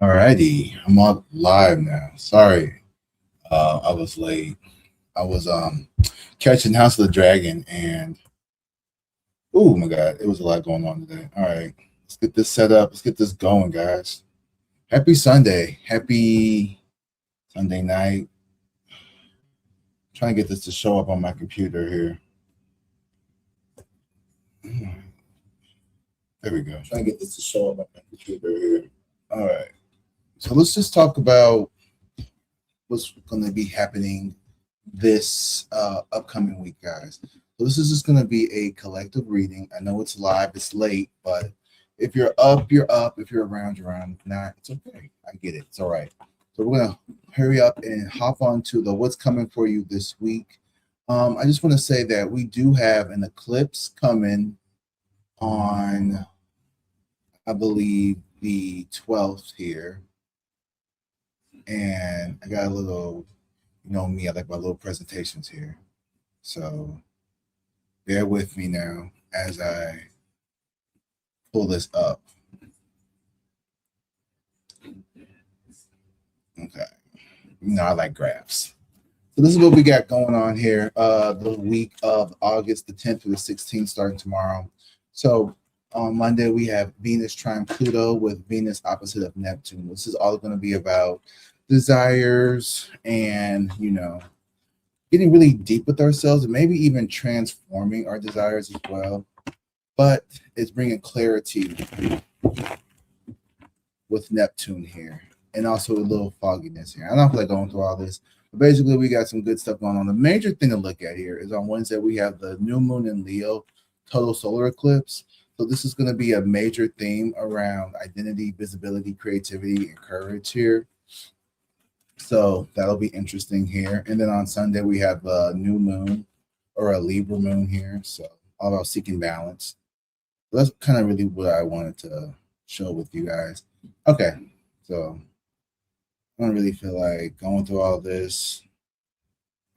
Alrighty, I'm up live now. Sorry, I was late. I was catching House of the Dragon, and oh my god, it was a lot going on today. All right, let's get this set up. Let's get this going, guys. Happy Sunday. Happy Sunday night. Trying to get this to show up on my computer here. There we go. Trying to get this to show up on my computer here. All right. So let's just talk about what's going to be happening this upcoming week, guys. So this is just going to be a collective reading. I know it's live, it's late, but if you're up, you're up. If you're around, you're around. If not, it's okay. I get it. It's all right. So we're going to hurry up and hop on to the what's coming for you this week. I just want to say that we do have an eclipse coming on, I believe, the 12th here. And I got a little, me, I like my little presentations here. So bear with me now as I pull this up. Okay. I like graphs. So this is what we got going on here. The week of August the 10th through the 16th, starting tomorrow. So on Monday, we have Venus trine Pluto with Venus opposite of Neptune. This is all going to be about desires and, getting really deep with ourselves and maybe even transforming our desires as well. But it's bringing clarity with Neptune here and also a little fogginess here. I don't feel like going through all this, but basically we got some good stuff going on. The major thing to look at here is on Wednesday, we have the new moon in Leo, total solar eclipse. So this is going to be a major theme around identity, visibility, creativity, and courage here. So that'll be interesting here. And then on Sunday, we have a new moon or a Libra moon here. So all about seeking balance. So that's kind of really what I wanted to show with you guys. Okay. So I don't really feel like going through all this.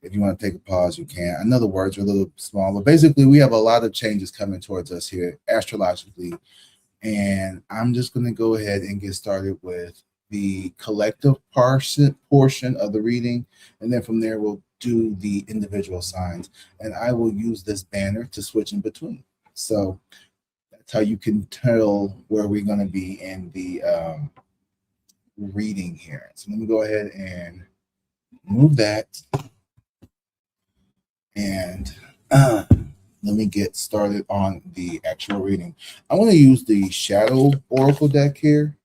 If you want to take a pause, you can. I know the words are a little small, but basically we have a lot of changes coming towards us here astrologically. And I'm just going to go ahead and get started with the collective portion of the reading. And then from there, we'll do the individual signs. And I will use this banner to switch in between. So that's how you can tell where we're going to be in the reading here. So let me go ahead and move that. And let me get started on the actual reading. I want to use the Shadow Oracle deck here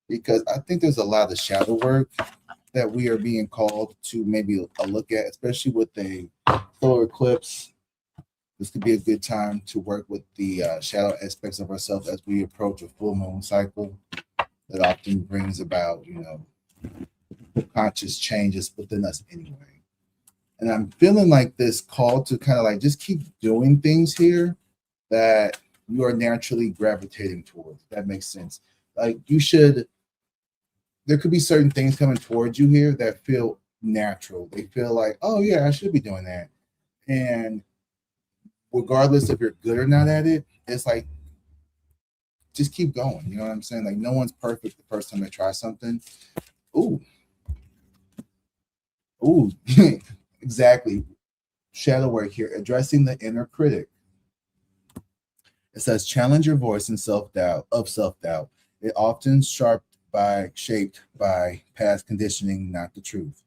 because I think there's a lot of shadow work that we are being called to maybe a look at, especially with a solar eclipse. This could be a good time to work with the shadow aspects of ourselves as we approach a full moon cycle that often brings about, conscious changes within us anyway. And I'm feeling like this call to kind of like just keep doing things here that you are naturally gravitating towards. That makes sense. Like there could be certain things coming towards you here that feel natural. They feel like, oh yeah, I should be doing that. And regardless if you're good or not at it, it's like, just keep going. You know what I'm saying? Like no one's perfect the first time they try something. Ooh. Exactly. Shadow work here, addressing the inner critic. It says, challenge your voice and self-doubt. It often shaped by past conditioning, not the truth.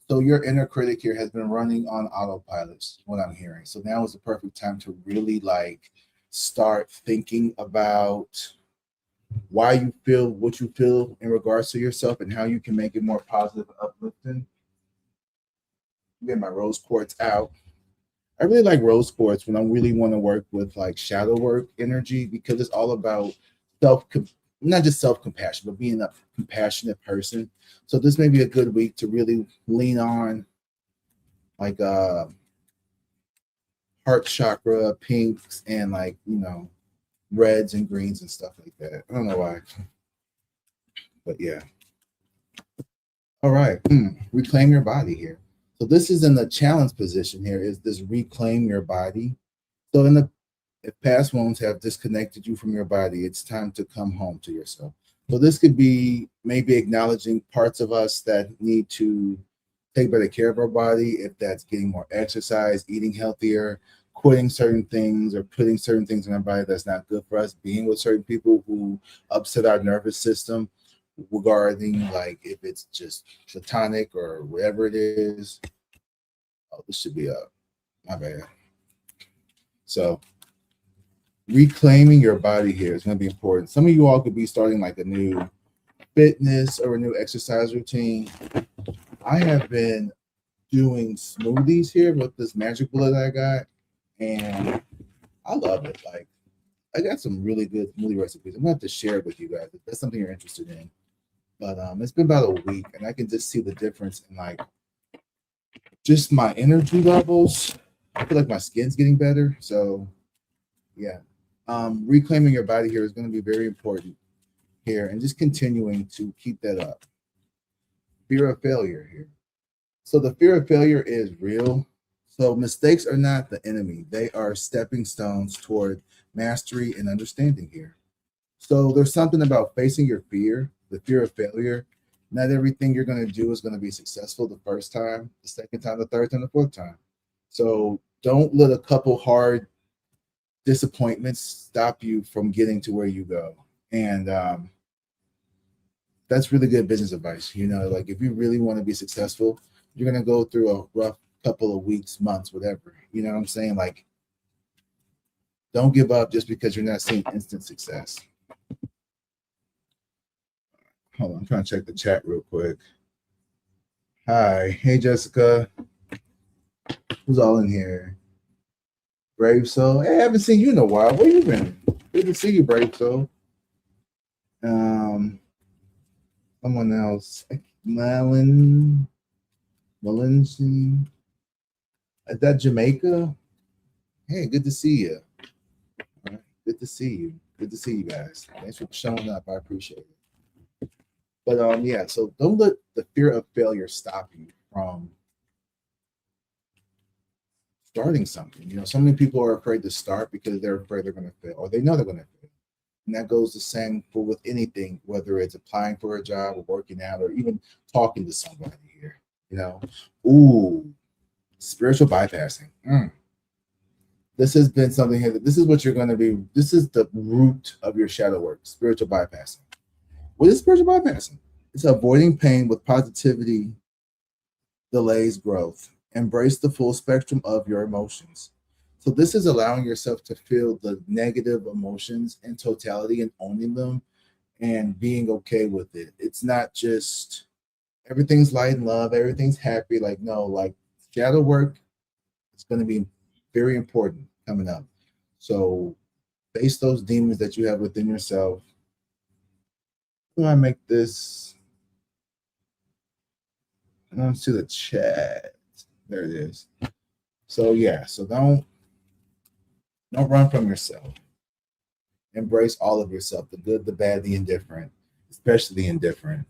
So your inner critic here has been running on autopilot, what I'm hearing. So now is the perfect time to really start thinking about why you feel what you feel in regards to yourself and how you can make it more positive, uplifting. Get my rose quartz out. I really like rose quartz when I really want to work with shadow work energy because it's all about not just self-compassion, but being a compassionate person. So this may be a good week to really lean on heart chakra, pinks, and reds and greens and stuff like that. I don't know why, but yeah. All right, reclaim your body here. So this is in the challenge position here, is this reclaim your body. So if past wounds have disconnected you from your body, it's time to come home to yourself. So this could be maybe acknowledging parts of us that need to take better care of our body, if that's getting more exercise, eating healthier, quitting certain things, or putting certain things in our body that's not good for us, being with certain people who upset our nervous system, regarding like if it's just platonic or whatever it is. Oh, this should be up. My bad. So reclaiming your body here is going to be important. Some of you all could be starting like a new fitness or a new exercise routine. I have been doing smoothies here with this magic bullet I got, and I love it. Like, I got some really good smoothie recipes. I'm gonna have to share it with you guys if that's something you're interested in. But it's been about a week, and I can just see the difference in like just my energy levels. I feel like my skin's getting better. So yeah, reclaiming your body here is going to be very important here, and just continuing to keep that up. Fear of failure here. So the fear of failure is real. So mistakes are not the enemy. They are stepping stones toward mastery and understanding here. So there's something about facing your fear, the fear of failure. Not everything you're going to do is going to be successful the first time, the second time, the third time, the fourth time. So don't let a couple hard disappointments stop you from getting to where you go. And that's really good business advice. You know, like if you really want to be successful, you're going to go through a rough couple of weeks, months, whatever. You know what I'm saying? Like, don't give up just because you're not seeing instant success. Hold on, I'm trying to check the chat real quick. Hi. Hey, Jessica. Who's all in here? Brave Soul. Hey, I haven't seen you in a while. Where you been? Good to see you, Brave Soul. Someone else. Malin. Malinci. Is that Jamaica? Hey, good to see you. All right. Good to see you. Good to see you guys. Thanks for showing up. I appreciate it. But yeah, so don't let the fear of failure stop you from starting something. You know, so many people are afraid to start because they're afraid they're going to fail, or they know they're going to fail. And that goes the same for with anything, whether it's applying for a job or working out or even talking to somebody here. You know, ooh, spiritual bypassing. This has been something here that this is what you're going to be. This is the root of your shadow work, spiritual bypassing. What is spiritual bypassing? It's avoiding pain with positivity, delays growth. Embrace the full spectrum of your emotions. So this is allowing yourself to feel the negative emotions in totality and owning them and being okay with it. It's not just everything's light and love, everything's happy. Like, no, like shadow work is going to be very important coming up. So face those demons that you have within yourself. How do I make this? I don't see the chat. There it is. So yeah, so don't run from yourself. Embrace all of yourself, the good, the bad, the indifferent, especially the indifferent.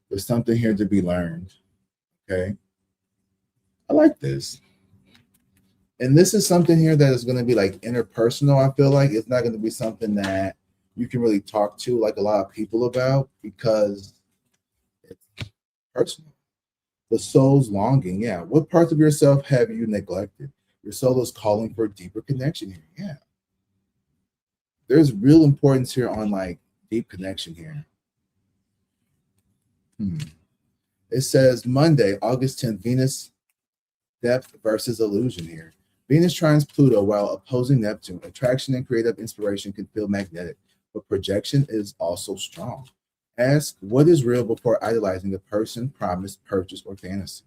There's something here to be learned. Okay. I like this. And this is something here that is going to be like interpersonal. I feel like it's not going to be something that you can really talk to like a lot of people about because it's personal. The soul's longing. Yeah. What parts of yourself have you neglected? Your soul is calling for a deeper connection here. Yeah. There's real importance here on like deep connection here. It says Monday, August 10th, Venus depth versus illusion here. Venus trines Pluto while opposing Neptune. Attraction and creative inspiration can feel magnetic, but projection is also strong. Ask what is real before idolizing a person, promise, purchase, or fantasy.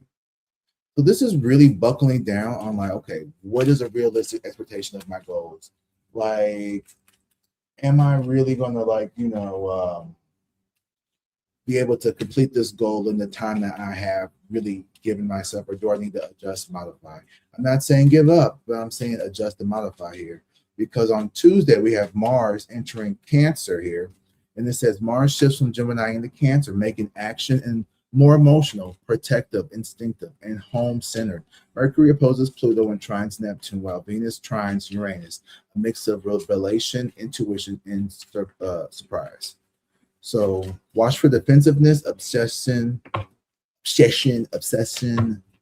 So this is really buckling down on like, okay, what is a realistic expectation of my goals? Like, am I really going to like, be able to complete this goal in the time that I have really given myself, or do I need to adjust, modify? I'm not saying give up, but I'm saying adjust and modify here. Because on Tuesday, we have Mars entering Cancer here. And it says Mars shifts from Gemini into Cancer, making action and more emotional, protective, instinctive, and home-centered. Mercury opposes Pluto and trines Neptune, while Venus trines Uranus, a mix of revelation, intuition, and surprise. So watch for defensiveness, obsession,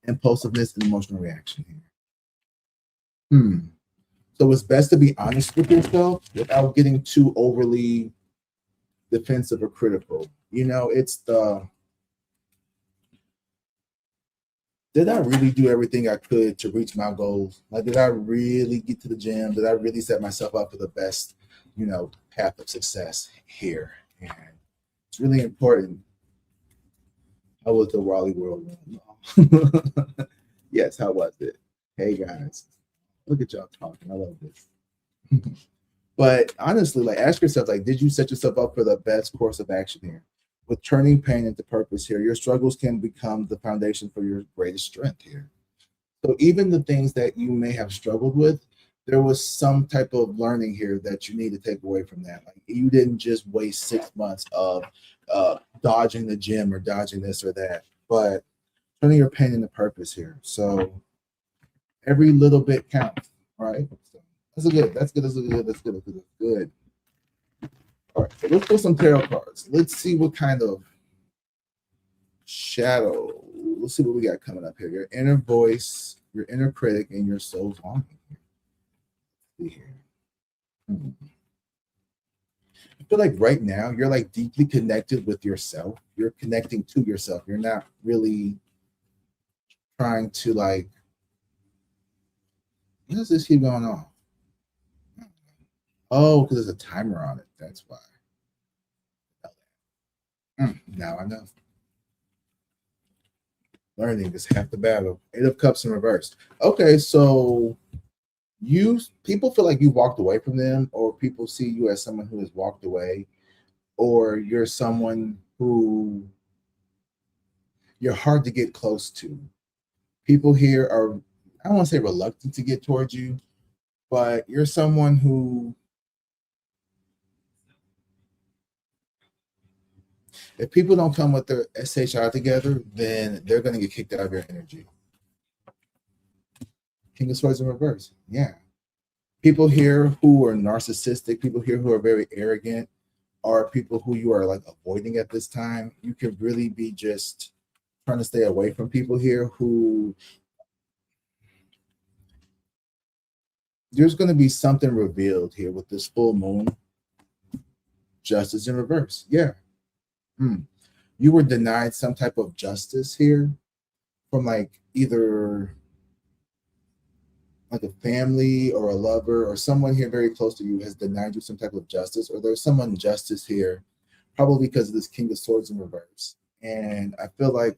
impulsiveness, and emotional reaction here. So it's best to be honest with yourself without getting too overly defensive or critical. It's did I really do everything I could to reach my goals? Like, did I really get to the gym? Did I really set myself up for the best, path of success here? And it's really important. How was the Raleigh World? Yes, how was it? Hey guys, look at y'all talking. I love this. But honestly, like, ask yourself, like, did you set yourself up for the best course of action here? With turning pain into purpose here, your struggles can become the foundation for your greatest strength here. So even the things that you may have struggled with, there was some type of learning here that you need to take away from that. Like, you didn't just waste 6 months of dodging the gym or dodging this or that, but turning your pain into purpose here. So every little bit counts, right? So that's good. All right, so let's pull some tarot cards. Let's see what kind of shadow. Let's see what we got coming up here. Your inner voice, your inner critic, and your soul's longing. Here. I feel like right now you're like deeply connected with yourself. You're connecting to yourself. You're not really trying to like. What does this keep going on? Oh, because there's a timer on it. That's why. Now I know. Learning is half the battle. 8 of Cups in reverse. Okay, so people feel like you walked away from them, or people see you as someone who has walked away, or you're someone who you're hard to get close to. People here are, I don't want to say reluctant to get towards you, but you're someone who, if people don't come with their SHI together, then they're going to get kicked out of your energy. King of Swords in reverse. Yeah. People here who are narcissistic, people here who are very arrogant, are people who you are like avoiding at this time. You could really be just trying to stay away from people here who there's going to be something revealed here with this full moon. Justice in reverse. Yeah. You were denied some type of justice here from like either like a family or a lover or someone here very close to you has denied you some type of justice, or there's some injustice here, probably because of this King of Swords in reverse. And I feel like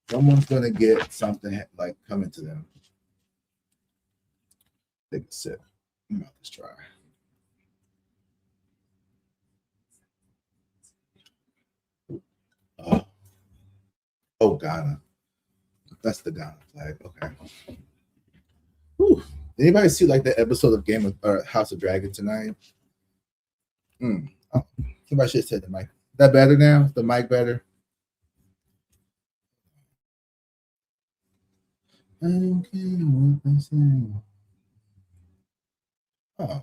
someone's going to get something like coming to them. Take a sip. Let's try. Oh, Ghana. That's the Ghana flag. Okay. Whew. Anybody see like the episode of Game of House of Dragon tonight? Oh, somebody should have said the mic. That better now? The mic better? I don't care what they say. Oh, let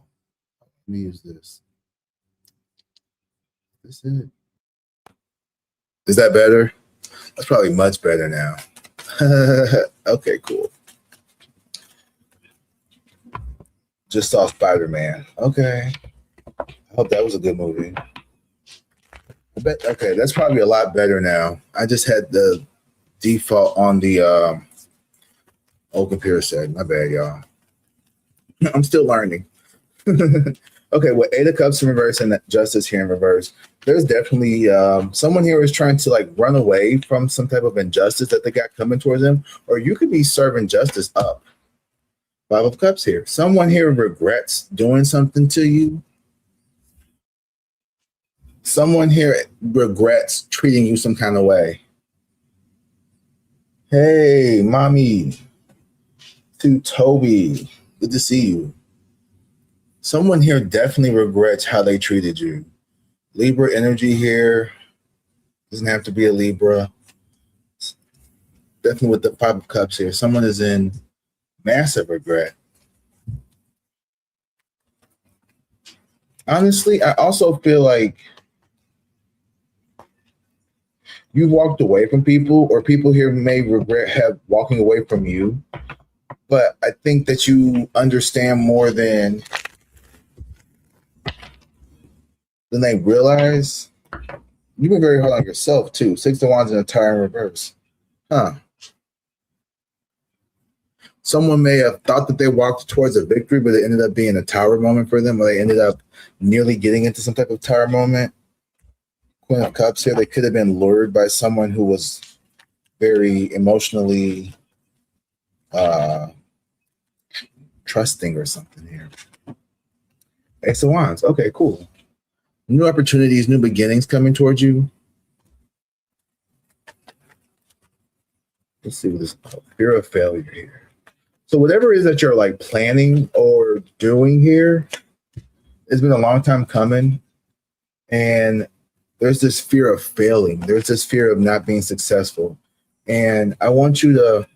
me use this. This is it. Is that better? That's probably much better now. Okay, cool. Just saw Spider-Man. Okay. I hope that was a good movie. I bet. Okay, that's probably a lot better now. I just had the default on the old computer set. My bad, y'all. I'm still learning. Okay, with 8 of Cups in reverse and Justice here in reverse, there's definitely someone here is trying to like run away from some type of injustice that they got coming towards them, or you could be serving justice up. 5 of Cups here. Someone here regrets doing something to you. Someone here regrets treating you some kind of way. Hey, mommy. To Toby. Good to see you. Someone here definitely regrets how they treated you. Libra energy here. Doesn't have to be a Libra. Definitely with the 5 of Cups here. Someone is in massive regret. Honestly, I also feel like you walked away from people, or people here may regret have walking away from you. But I think that you understand more than they realize. You've been very hard on yourself too. Six of Wands in a Tower in reverse. Huh. Someone may have thought that they walked towards a victory, but it ended up being a tower moment for them, or they ended up nearly getting into some type of tower moment. Queen of Cups here. They could have been lured by someone who was very emotionally uh, trusting or something here. Ace of Wands. Okay, cool. New opportunities, new beginnings coming towards you. Let's see what this fear of failure here. So whatever it is that you're like planning or doing here, it's been a long time coming, and there's this fear of failing. There's this fear of not being successful, and I want you to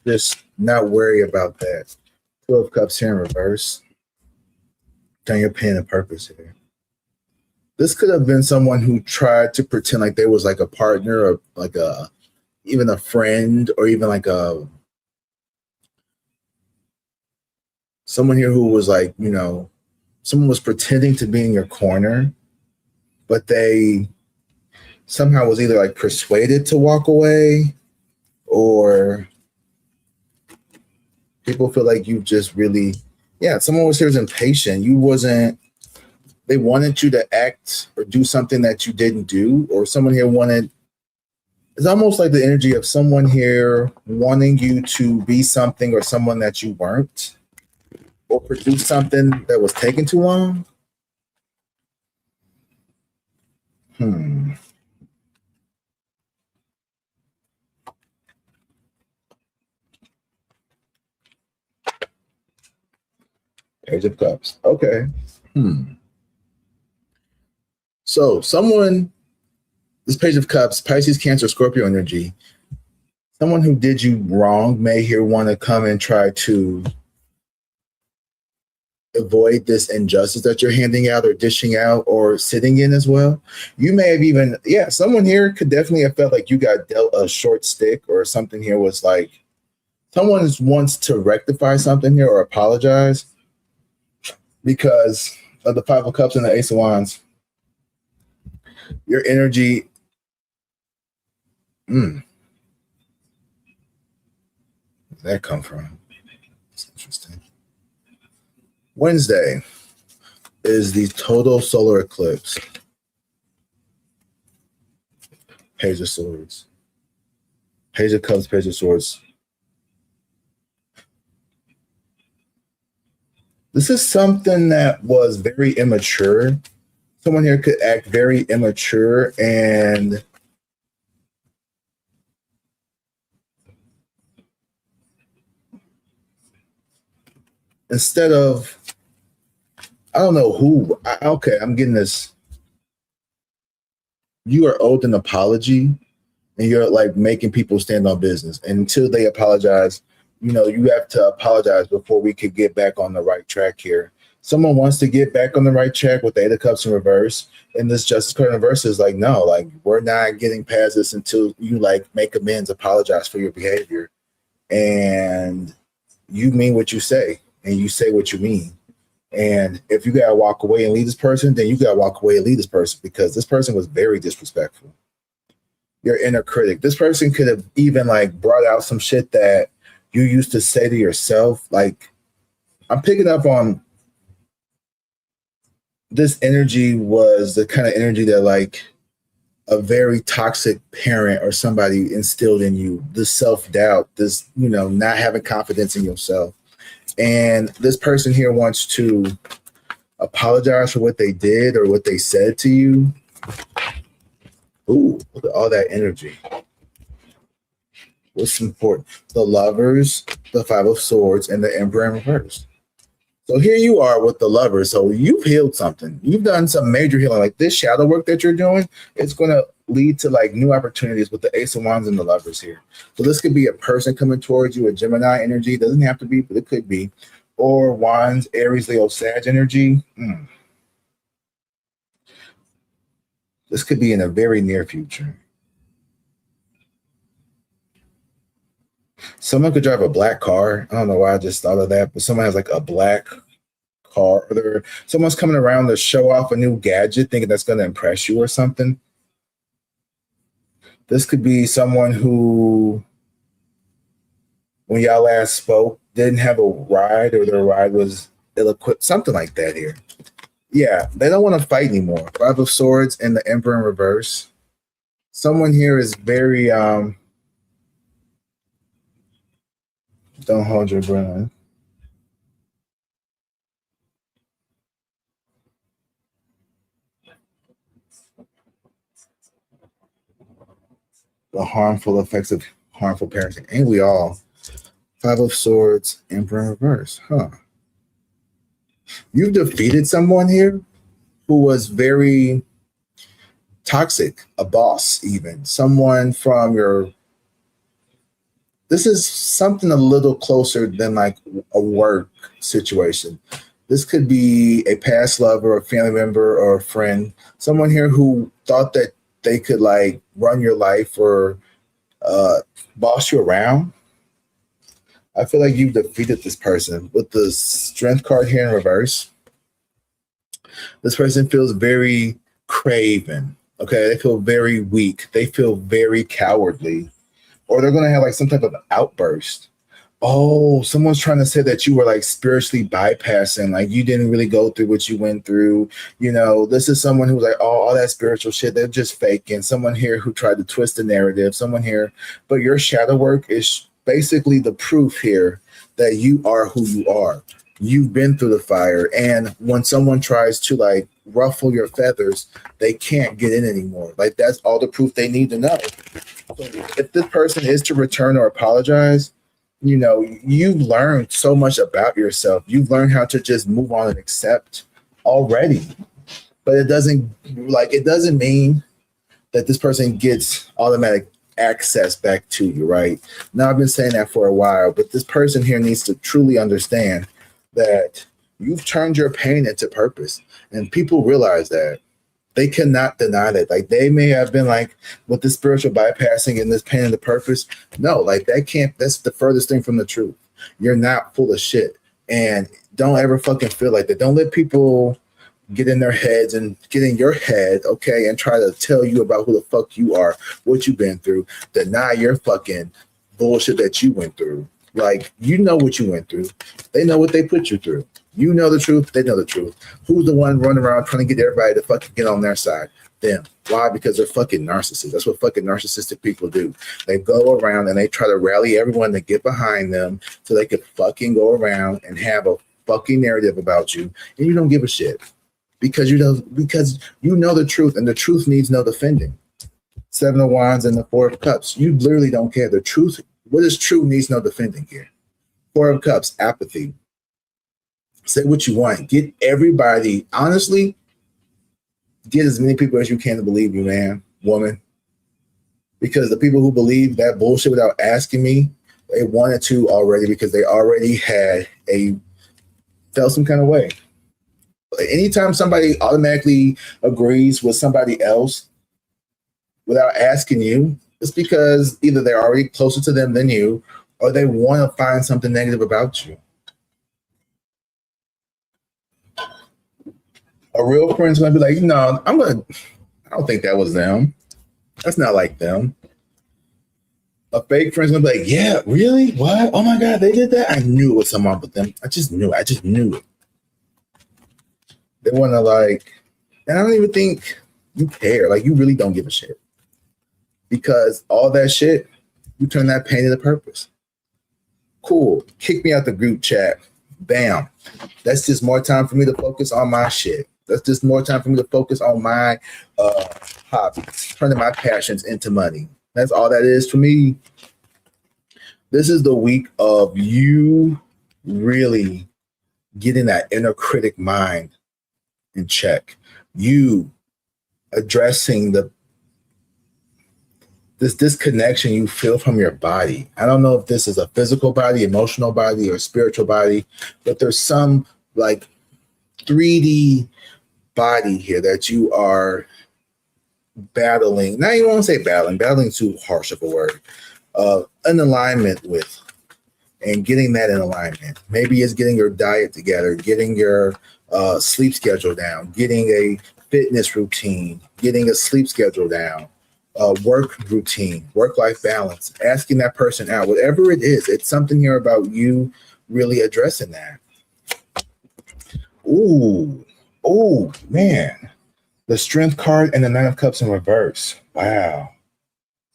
just not worry about that. 12 Cups here in reverse. Turn your pain and purpose here. This could have been someone who tried to pretend like they was like a partner, or like a even a friend, or even like a someone here who was like, someone was pretending to be in your corner, but they somehow was either like persuaded to walk away, or people feel like you just really, someone was here was impatient. They wanted you to act or do something that you didn't do, or someone here wanted, it's almost like the energy of someone here wanting you to be something or someone that you weren't, or produce something that was taking too long. Page of Cups. Okay. So this Page of Cups, Pisces, Cancer, Scorpio energy, someone who did you wrong may here want to come and try to avoid this injustice that you're handing out or dishing out or sitting in as well. You may have even, someone here could definitely have felt like you got dealt a short stick, or something here was like, someone wants to rectify something here or apologize because of the Five of Cups and the Ace of Wands. Your energy, where did that come from? It's interesting. Wednesday is the total solar eclipse. Page of Swords. Page of Cups, Page of Swords. This is something that was very immature. Someone here could act very immature, and instead of, I don't know who, I'm getting this. You are owed an apology, and you're like making people stand on business. And until they apologize, you have to apologize before we could get back on the right track here. Someone wants to get back on the right track with the Eight of Cups in reverse, and this Justice card in reverse is like, no, like we're not getting past this until you like make amends, apologize for your behavior, and you mean what you say, and you say what you mean. And if you gotta walk away and leave this person, then you gotta walk away and leave this person, because this person was very disrespectful. Your inner critic. This person could have even like brought out some shit that you used to say to yourself. Like, I'm picking up on this energy was the kind of energy that like a very toxic parent or somebody instilled in you. This self-doubt, this, not having confidence in yourself. And this person here wants to apologize for what they did or what they said to you. Ooh, look at all that energy. What's important? The Lovers, the Five of Swords, and the Emperor in reverse. So here you are with the Lovers. So you've healed something. You've done some major healing. Like this shadow work that you're doing, it's going to lead to like new opportunities with the Ace of Wands and the Lovers here. So this could be a person coming towards you, a Gemini energy. It doesn't have to be, but it could be. Or Wands, Aries, Leo, Sag energy. This could be in a very near future. Someone could drive a black car. I don't know why I just thought of that, but someone has like a black car. Or someone's coming around to show off a new gadget, thinking that's going to impress you or something. This could be someone who, when y'all last spoke, didn't have a ride or their ride was ill-equipped, something like that here. Yeah, they don't want to fight anymore. Five of Swords and the Emperor in reverse. Someone here is very, don't hold your breath. The harmful effects of harmful parenting. Ain't we all? Five of Swords, Emperor in reverse. Huh. You've defeated someone here who was very toxic, a boss, even someone from your. This is something a little closer than like a work situation. This could be a past lover, a family member, or a friend. Someone here who thought that they could like run your life or boss you around. I feel like you've defeated this person with the Strength card here in reverse. This person feels very craven. Okay, they feel very weak. They feel very cowardly, or they're gonna have like some type of outburst. Oh, someone's trying to say that you were like spiritually bypassing, like you didn't really go through what you went through. You know, this is someone who's like, oh, all that spiritual shit, they're just faking. Someone here who tried to twist the narrative, someone here, but your shadow work is basically the proof here that you are who you are. You've been through the fire, and when someone tries to like ruffle your feathers, they can't get in anymore. Like that's all the proof they need to know. So if this person is to return or apologize, you know, you've learned so much about yourself. You've learned how to just move on and accept already. But it doesn't mean that this person gets automatic access back to you, right? Now, I've been saying that for a while, but this person here needs to truly understand that you've turned your pain into purpose. And people realize that. They cannot deny that. Like they may have been like with the spiritual bypassing and this pain into purpose. No, like that's the furthest thing from the truth. You're not full of shit. And don't ever fucking feel like that. Don't let people get in their heads and get in your head, okay, and try to tell you about who the fuck you are, what you've been through. Deny your fucking bullshit that you went through. Like, you know what you went through. They know what they put you through. You know the truth. They know the truth. Who's the one running around trying to get everybody to fucking get on their side? Them. Why? Because they're fucking narcissists. That's what fucking narcissistic people do. They go around and they try to rally everyone to get behind them so they could fucking go around and have a fucking narrative about you, and you don't give a shit because you know the truth, and the truth needs no defending. Seven of Wands and the Four of Cups. You literally don't care. The truth, what is true, needs no defending here. Four of Cups, apathy. Say what you want. Get everybody, honestly, get as many people as you can to believe you, man, woman. Because the people who believe that bullshit without asking me, they wanted to already because they already had felt some kind of way. Anytime somebody automatically agrees with somebody else without asking you, it's because either they're already closer to them than you, or they want to find something negative about you. A real friend's gonna be like, no, I don't think that was them. That's not like them. A fake friend's gonna be like, yeah, really? What? Oh my God, they did that? I knew it was someone with them. I just knew it. They wanna like, and I don't even think you care. Like, you really don't give a shit. Because all that shit, you turn that pain into purpose. Cool. Kick me out the group chat. Bam. That's just more time for me to focus on my shit. That's just more time for me to focus on my hobbies, turning my passions into money. That's all that is for me. This is the week of you really getting that inner critic mind in check. You addressing this disconnection you feel from your body. I don't know if this is a physical body, emotional body, or spiritual body, but there's some like 3D body here that you are battling, not even want to say battling too harsh of a word, in alignment with, and getting that in alignment. Maybe it's getting your diet together, getting your sleep schedule down, getting a fitness routine, getting a sleep schedule down, work routine, work-life balance, asking that person out, whatever it is. It's something here about you really addressing that. Ooh, oh man. The Strength card and the Nine of Cups in reverse. Wow.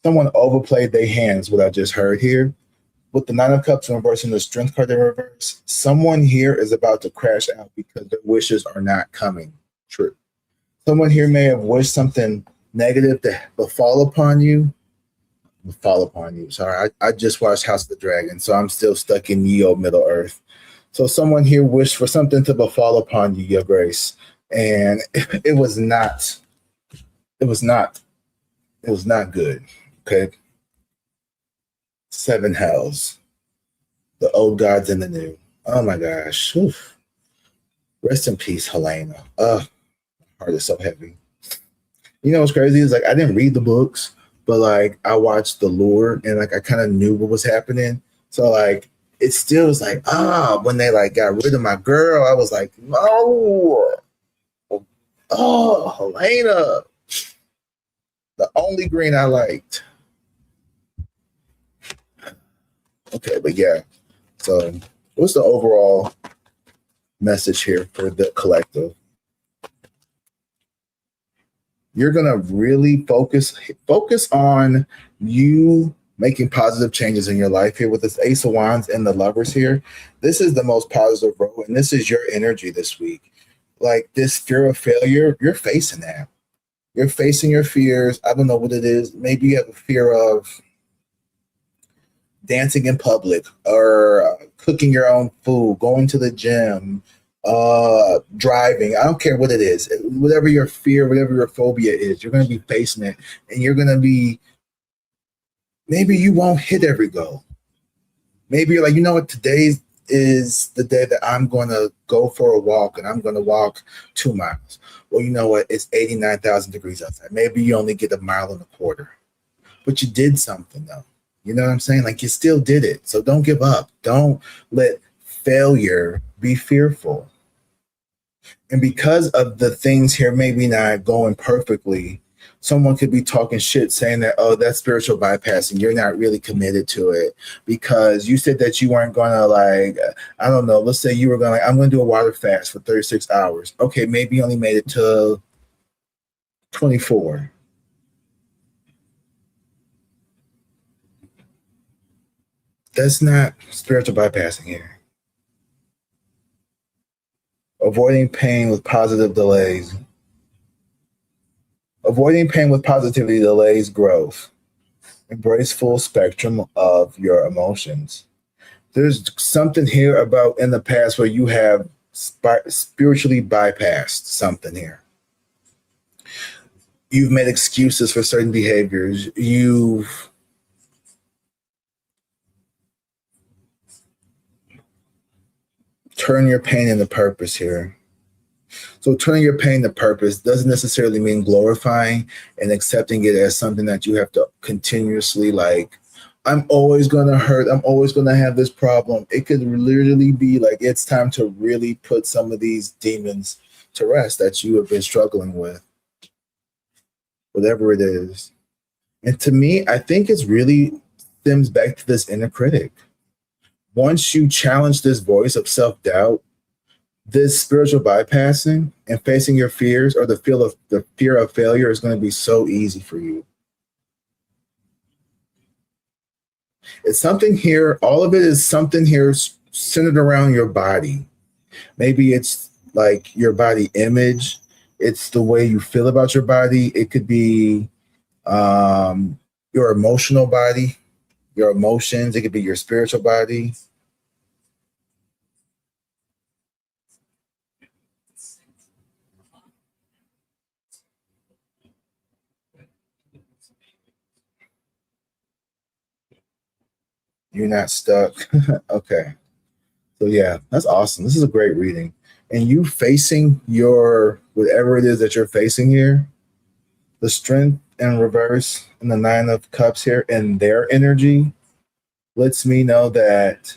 Someone overplayed their hands, what I just heard here. With the Nine of Cups in reverse and the Strength card in reverse, someone here is about to crash out because their wishes are not coming true. Someone here may have wished something negative to befall upon you. Sorry, I just watched House of the Dragon, so I'm still stuck in Neo Middle Earth. So someone here wished for something to befall upon you, Your Grace. And it was not good. Okay. 7 hells. The old gods and the new. Oh my gosh. Oof. Rest in peace, Helena. My heart is so heavy. You know what's crazy is like I didn't read the books, but like I watched The Lure and like I kind of knew what was happening. So like it still was like, when they like got rid of my girl, I was like, no. Oh, Helena. The only green I liked. Okay, but yeah. So what's the overall message here for the collective? You're gonna really focus on you making positive changes in your life here with this Ace of Wands and the Lovers here. This is the most positive row, and this is your energy this week. Like this fear of failure, you're facing that. You're facing your fears. I don't know what it is. Maybe you have a fear of dancing in public or cooking your own food, going to the gym, driving. I don't care what it is. Whatever your fear, whatever your phobia is, you're going to be facing it. And you're going to be, maybe you won't hit every goal. Maybe you're like, you know what, today is the day that I'm going to go for a walk and I'm going to walk 2 miles. Well, you know what, it's 89,000 degrees outside. Maybe you only get 1.25 miles, but you did something though. You know what I'm saying? Like you still did it. So don't give up. Don't let failure be fearful. And because of the things here maybe not going perfectly, someone could be talking shit saying that, oh, that's spiritual bypassing. You're not really committed to it because you said that you weren't going to like, I don't know, let's say you were going to, I'm going to do a water fast for 36 hours. Okay, maybe you only made it to 24. That's not spiritual bypassing here. Avoiding pain with positive delays. Avoiding pain with positivity delays growth. Embrace full spectrum of your emotions. There's something here about in the past where you have spiritually bypassed something here. You've made excuses for certain behaviors. You've turned your pain into purpose here. So turning your pain to purpose doesn't necessarily mean glorifying and accepting it as something that you have to continuously like, I'm always going to hurt. I'm always going to have this problem. It could literally be like, it's time to really put some of these demons to rest that you have been struggling with, whatever it is. And to me, I think it's really stems back to this inner critic. Once you challenge this voice of self-doubt, this spiritual bypassing and facing your fears or the fear of failure is going to be so easy for you. It's something here, all of it is something here centered around your body. Maybe it's like your body image. It's the way you feel about your body. It could be your emotional body, your emotions. It could be your spiritual body. You're not stuck. Okay. So yeah, that's awesome. This is a great reading. And you facing your, whatever it is that you're facing here, The strength in reverse and the Nine of Cups here and their energy lets me know that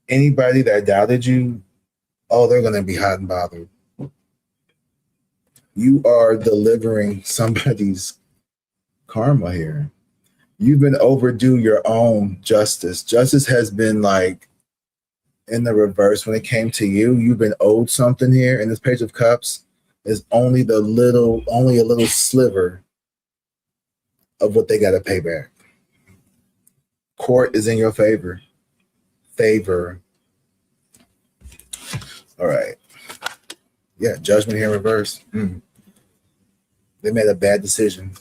anybody that doubted you, oh, they're going to be hot and bothered. You are delivering somebody's karma here. You've been overdue your own justice. Justice has been like in the reverse when it came to you. You've been owed something here. And this Page of Cups is only a little sliver of what they got to pay back. Court is in your favor. All right. Yeah, Judgment here in reverse. They made a bad decision.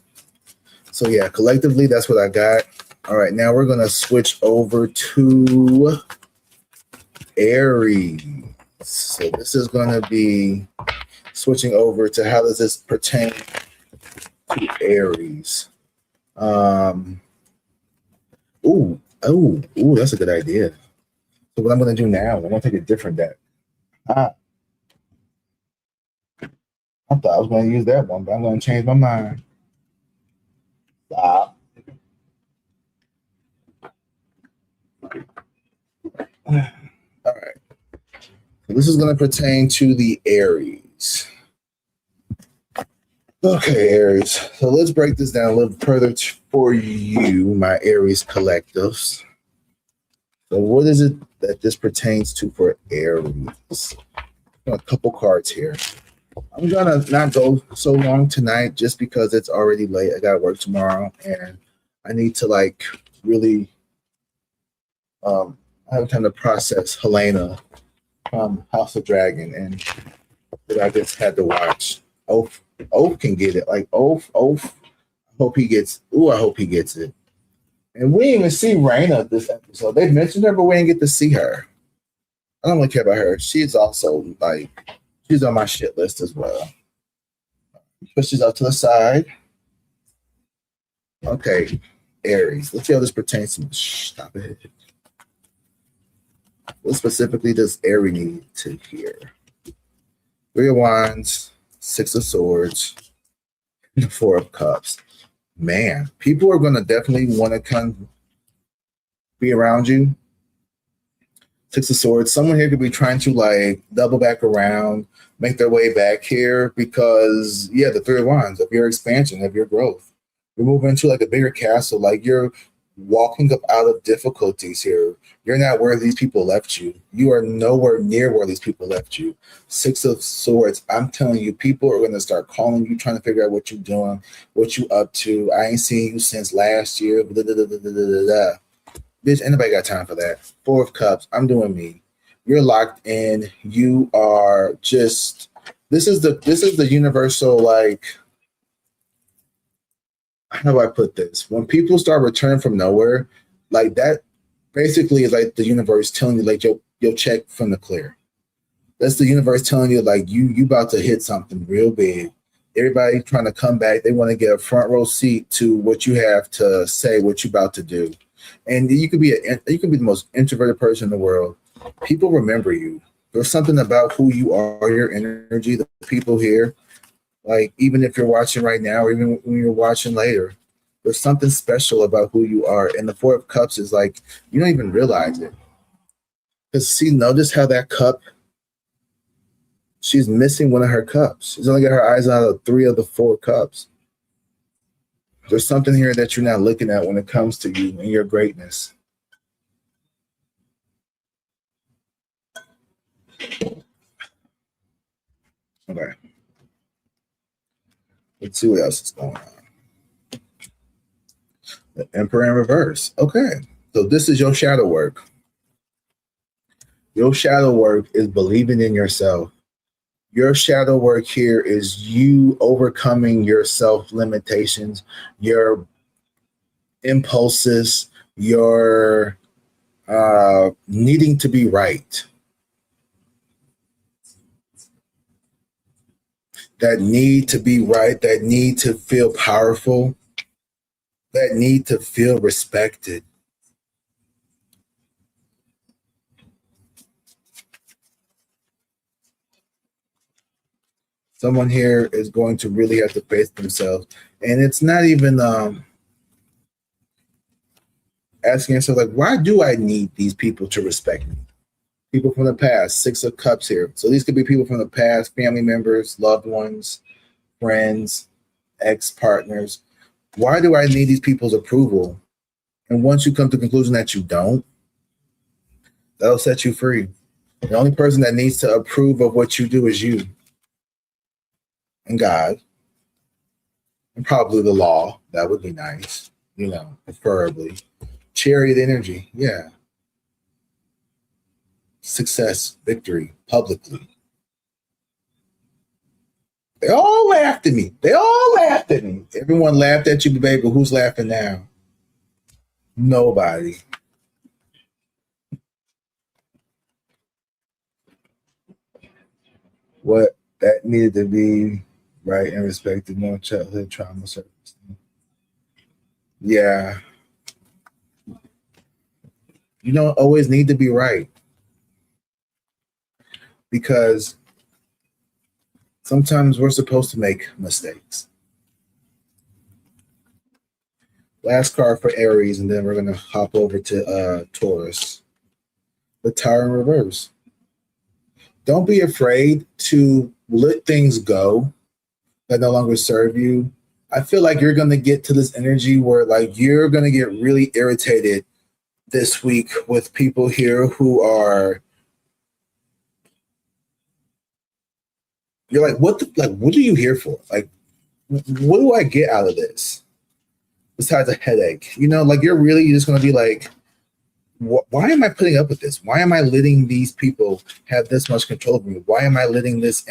So yeah, collectively, that's what I got. All right, now we're going to switch over to Aries. So this is going to be switching over to how does this pertain to Aries. That's a good idea. So what I'm going to do now, I'm going to take a different deck. I thought I was going to use that one, but I'm going to change my mind. Stop. All right. So this is going to pertain to the Aries. Okay, Aries. So let's break this down a little further for you, my Aries collectives. So what is it that this pertains to for Aries? A couple cards here. I'm going to not go so long tonight just because it's already late. I got to work tomorrow, and I need to like really have time to process Helena from House of Dragon and that I just had to watch. Oath can get it. Like Oath. I hope he gets it. And we didn't even see Raina this episode. They mentioned her, but we didn't get to see her. I don't really care about her. She's also like, she's on my shit list as well. Push these up to the side. Okay, Aries. Let's see how this pertains to. Stop it. What specifically does Aries need to hear? Three of Wands, Six of Swords, and the Four of Cups. Man, people are going to definitely want to come be around you. Six of Swords. Someone here could be trying to like double back around, make their way back here because, yeah, the Three of Wands of your expansion, of your growth. You're moving into like a bigger castle. Like you're walking up out of difficulties here. You're not where these people left you. You are nowhere near where these people left you. Six of Swords. I'm telling you, people are going to start calling you, trying to figure out what you're doing, what you up to. I ain't seen you since last year. Blah, blah, blah, blah, blah, blah, blah. Bitch, anybody got time for that? Four of Cups. I'm doing me. You're locked in. You are just. This is the universal like. How do I put this? When people start returning from nowhere, like that basically is like the universe telling you like your check from the clear. That's the universe telling you like you about to hit something real big. Everybody trying to come back. They want to get a front row seat to what you have to say, what you about to do. And you could be the most introverted person in the world. People remember you. There's something about who you are, your energy, the people here. Like, even if you're watching right now, or even when you're watching later, there's something special about who you are. And the Four of Cups is like, you don't even realize it. Because see, notice how that cup, she's missing one of her cups. She's only got her eyes on three of the four cups. There's something here that you're not looking at when it comes to you and your greatness. Okay. Let's see what else is going on. The Emperor in reverse. Okay. So this is your shadow work. Your shadow work is believing in yourself. Your shadow work here is you overcoming your self limitations, your impulses, your needing to be right. That need to be right, that need to feel powerful, that need to feel respected. Someone here is going to really have to face themselves. And it's not even asking yourself, like, why do I need these people to respect me? People from the past, Six of Cups here. So these could be people from the past, family members, loved ones, friends, ex-partners. Why do I need these people's approval? And once you come to the conclusion that you don't, that'll set you free. The only person that needs to approve of what you do is you and God, and probably the law. That would be nice, preferably. Chariot energy, yeah. Success, victory, publicly. They all laughed at me. Everyone laughed at you, baby. Who's laughing now? Nobody. What that needed to be right and respected, no childhood trauma surface. Yeah. You don't always need to be right, because sometimes we're supposed to make mistakes. Last card for Aries, and then we're going to hop over to Taurus. The Tower in reverse. Don't be afraid to let things go that no longer serve you. I feel like you're going to get to this energy where, like, you're going to get really irritated this week with people here who are, you're like, what are you here for? Like, what do I get out of this besides a headache? Like, you're really just going to be like, why am I putting up with this? Why am I letting these people have this much control over me? Why am I letting this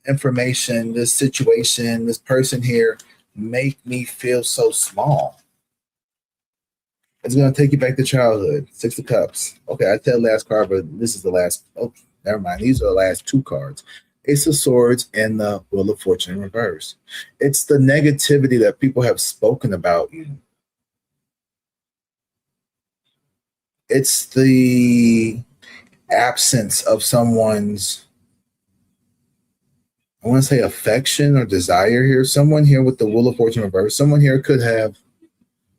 information, this situation, this person here make me feel so small? It's going to take you back to childhood. Six of Cups. Okay, I said last card, but this is the last. Oh, never mind. These are the last two cards. Ace of Swords and the Wheel of Fortune in reverse. It's the negativity that people have spoken about you. It's the absence of someone's, I want to say, affection or desire here. Someone here with the Wheel of Fortune reverse, someone here could have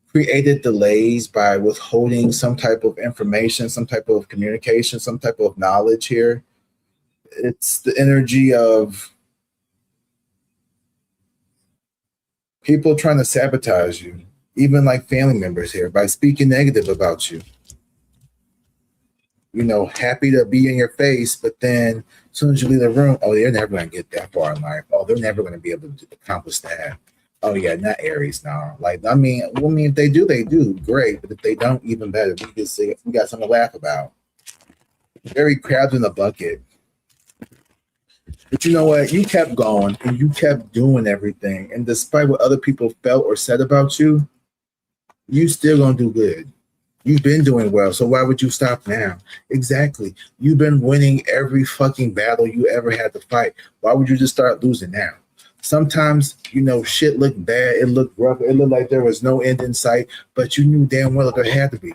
created delays by withholding some type of information, some type of communication, some type of knowledge here. It's the energy of people trying to sabotage you, even like family members here, by speaking negative about you. Happy to be in your face, but then as soon as you leave the room, oh, they're never going to get that far in life. Oh, they're never going to be able to accomplish that. Oh, yeah, not Aries now. Like, I mean, if they do, great. But if they don't, even better. We can see we got something to laugh about. Very crabs in the bucket. But you know what? You kept going and you kept doing everything. And despite what other people felt or said about you, you still going to do good. You've been doing well, so why would you stop now? Exactly. You've been winning every fucking battle you ever had to fight. Why would you just start losing now? Sometimes, shit looked bad. It looked rough. It looked like there was no end in sight, but you knew damn well there had to be.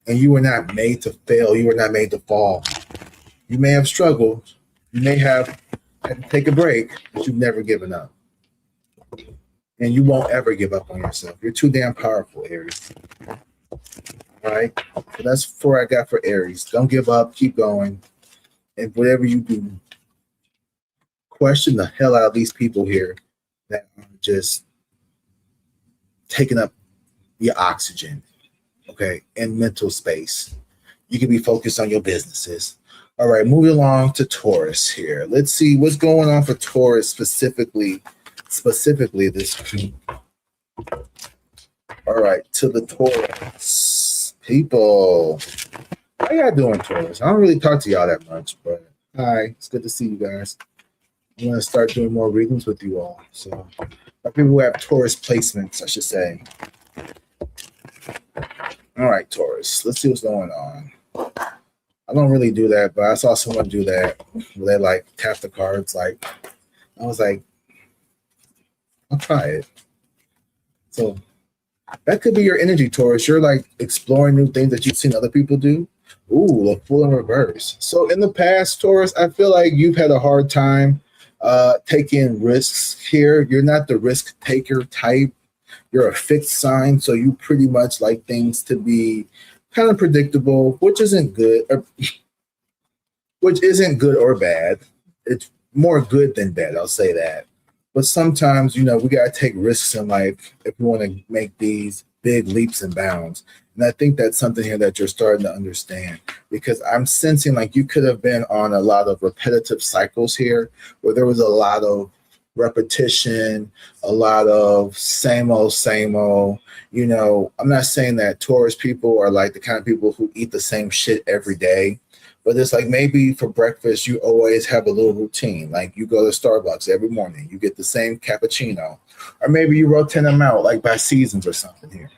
And you were not made to fail. You were not made to fall. You may have struggled. You may have had to take a break, but you've never given up. And you won't ever give up on yourself. You're too damn powerful, Aries. All right? So that's 4 I got for Aries. Don't give up. Keep going. And whatever you do, question the hell out of these people here that are just taking up your oxygen, okay, and mental space. You can be focused on your businesses. All right, moving along to Taurus here. Let's see what's going on for Taurus specifically this week. All right, to the Taurus people. How y'all doing, Taurus? I don't really talk to y'all that much, but hi, it's good to see you guys. I'm going to start doing more readings with you all. So, people who have Taurus placements, I should say. All right, Taurus. Let's see what's going on. I don't really do that, but I saw someone do that where they like tap the cards. Like, I was like, I'll try it. So that could be your energy, Taurus. You're like exploring new things that you've seen other people do. Ooh, the full in reverse. So in the past, Taurus, I feel like you've had a hard time taking risks here. You're not the risk taker type. You're a fixed sign, so you pretty much like things to be kind of predictable, which isn't good or bad. It's more good than bad, I'll say that. But sometimes, we got to take risks in life if we want to make these big leaps and bounds. And I think that's something here that you're starting to understand because I'm sensing like you could have been on a lot of repetitive cycles here where there was a lot of repetition, a lot of same old, same old. I'm not saying that Taurus people are like the kind of people who eat the same shit every day, but it's like maybe for breakfast, you always have a little routine. Like you go to Starbucks every morning, you get the same cappuccino. Or maybe you rotate them out like by seasons or something here.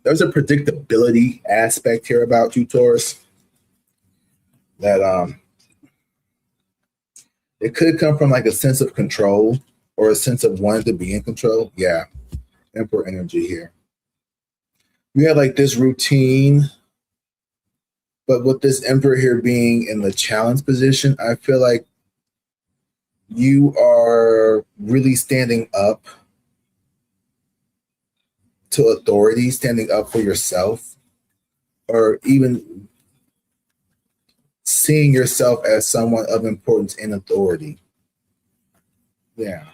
There's a predictability aspect here about you, Taurus, that it could come from like a sense of control or a sense of wanting to be in control. Yeah, Emperor energy here. You have like this routine, but with this Emperor here being in the challenge position, I feel like you are really standing up to authority, standing up for yourself, or even seeing yourself as someone of importance and authority. Yeah.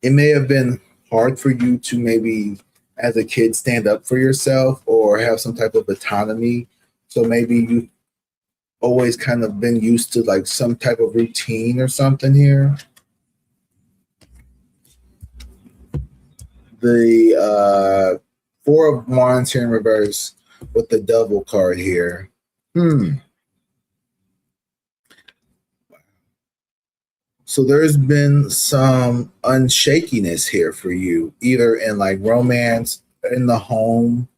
It may have been hard for you to maybe as a kid stand up for yourself or have some type of autonomy. So maybe you've always kind of been used to like some type of routine or something here. The Four of Wands here in reverse with the Devil card here. So there's been some unshakiness here for you, either in like romance, in the home.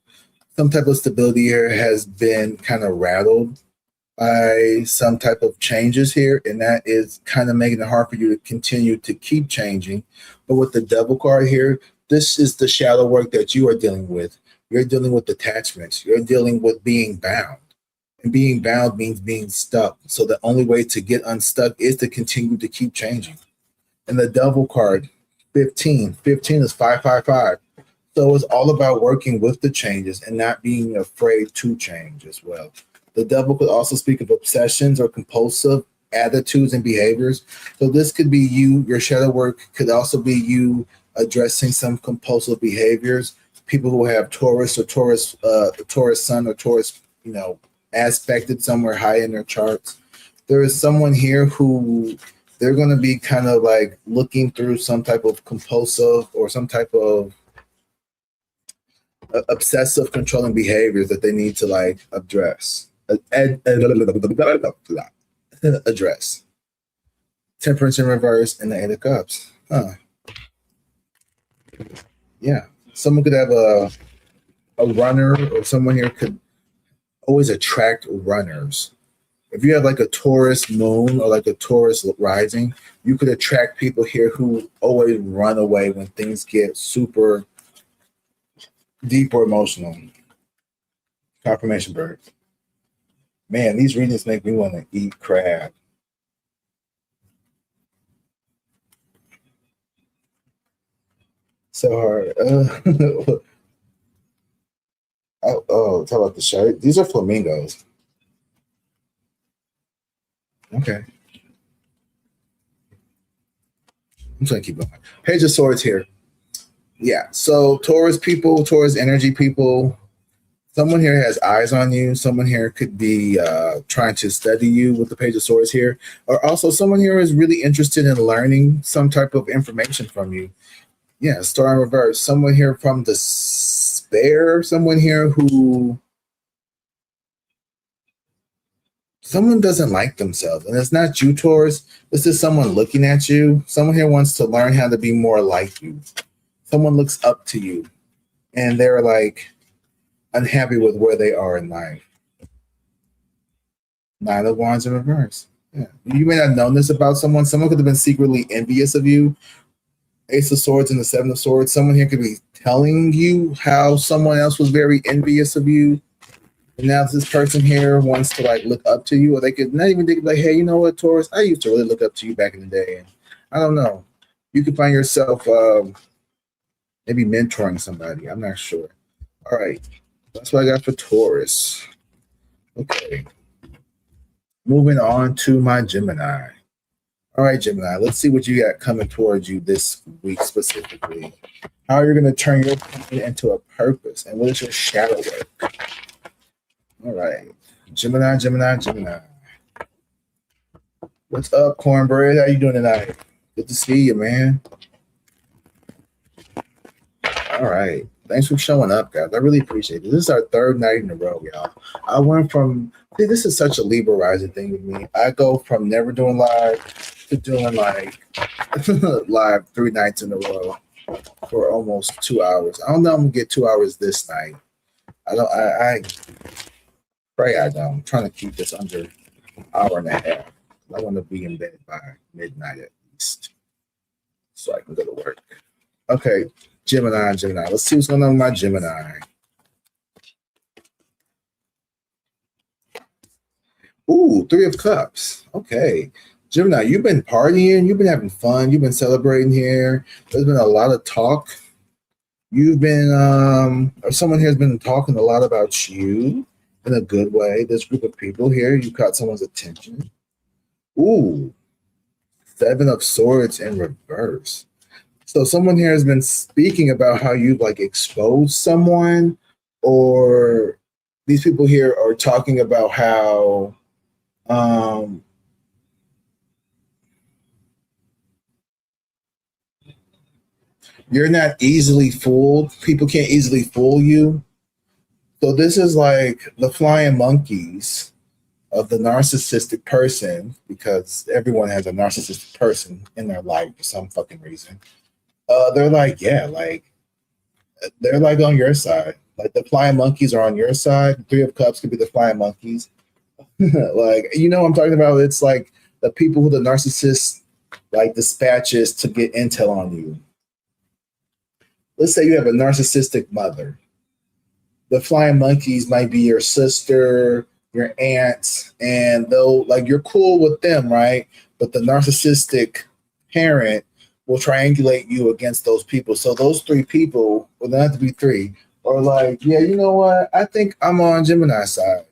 Some type of stability here has been kind of rattled by some type of changes here, and that is kind of making it hard for you to continue to keep changing. But with the Devil card here, this is the shadow work that you are dealing with. You're dealing with attachments. You're dealing with being bound. And being bound means being stuck. So the only way to get unstuck is to continue to keep changing. And the Devil card, 15. 15 is 555. So it's all about working with the changes and not being afraid to change as well. The Devil could also speak of obsessions or compulsive attitudes and behaviors. So this could be you. Your shadow work could also be you addressing some compulsive behaviors. People who have Taurus or Taurus sun or Taurus, aspected somewhere high in their charts. There is someone here who they're going to be kind of like looking through some type of compulsive or some type of obsessive controlling behaviors that they need to like address. Address. Temperance in reverse and the Eight of Cups. Yeah. Someone could have a runner, or someone here could always attract runners. If you have like a Taurus moon or like a Taurus rising, you could attract people here who always run away when things get super deep or emotional. Confirmation bird. Man, these readings make me want to eat crab. So hard. Talk about the shirt. These are flamingos. Okay. I'm just gonna keep going. Page of Swords here. Yeah. So Taurus people, Taurus energy people, someone here has eyes on you. Someone here could be trying to study you with the Page of Swords here. Or also someone here is really interested in learning some type of information from you. Yeah, Star in reverse. Someone here from despair. Someone here who someone doesn't like themselves. And it's not you, Taurus. This is someone looking at you. Someone here wants to learn how to be more like you. Someone looks up to you and they're like unhappy with where they are in life. Nine of Wands in reverse. Yeah. You may not have known this about someone. Someone could have been secretly envious of you. Ace of Swords and the Seven of Swords. Someone here could be telling you how someone else was very envious of you. And now this person here wants to like look up to you, or they could not even think like, hey, you know what, Taurus? I used to really look up to you back in the day. And I don't know. You could find yourself maybe mentoring somebody. I'm not sure. All right. That's what I got for Taurus. Okay. Moving on to my Gemini. All right, Gemini, let's see what you got coming towards you this week specifically. How are you going to turn your pain into a purpose? And what is your shadow work? All right. Gemini, Gemini, Gemini. What's up, Cornbread? How you doing tonight? Good to see you, man. All right. Thanks for showing up, guys. I really appreciate it. This is our third night in a row, y'all. I went from, see, this is such a Libra rising thing with me. I go from never doing live to doing like live 3 nights in a row for almost 2 hours. I don't know I'm going to get 2 hours this night. I pray I don't. I'm trying to keep this under an hour and a half. I want to be in bed by midnight at least so I can go to work. Okay. Gemini, Gemini. Let's see what's going on with my Gemini. Ooh, 3 of Cups. Okay. Gemini, you've been partying. You've been having fun. You've been celebrating here. There's been a lot of talk. You've been, or someone here has been talking a lot about you in a good way. This group of people here, you caught someone's attention. Ooh, 7 of Swords in reverse. So someone here has been speaking about how you've like exposed someone, or these people here are talking about how you're not easily fooled. People can't easily fool you. So this is like the flying monkeys of the narcissistic person, because everyone has a narcissistic person in their life for some fucking reason. They're like, yeah, like they're like on your side. Like the flying monkeys are on your side. 3 of Cups could be the flying monkeys. Like, you know what I'm talking about? It's like the people who the narcissist like dispatches to get intel on you. Let's say you have a narcissistic mother. The flying monkeys might be your sister, your aunts, and though like you're cool with them, right? But the narcissistic parent will triangulate you against those people. So those 3 people, well, they have to be 3, are like, yeah, you know what? I think I'm on Gemini's side.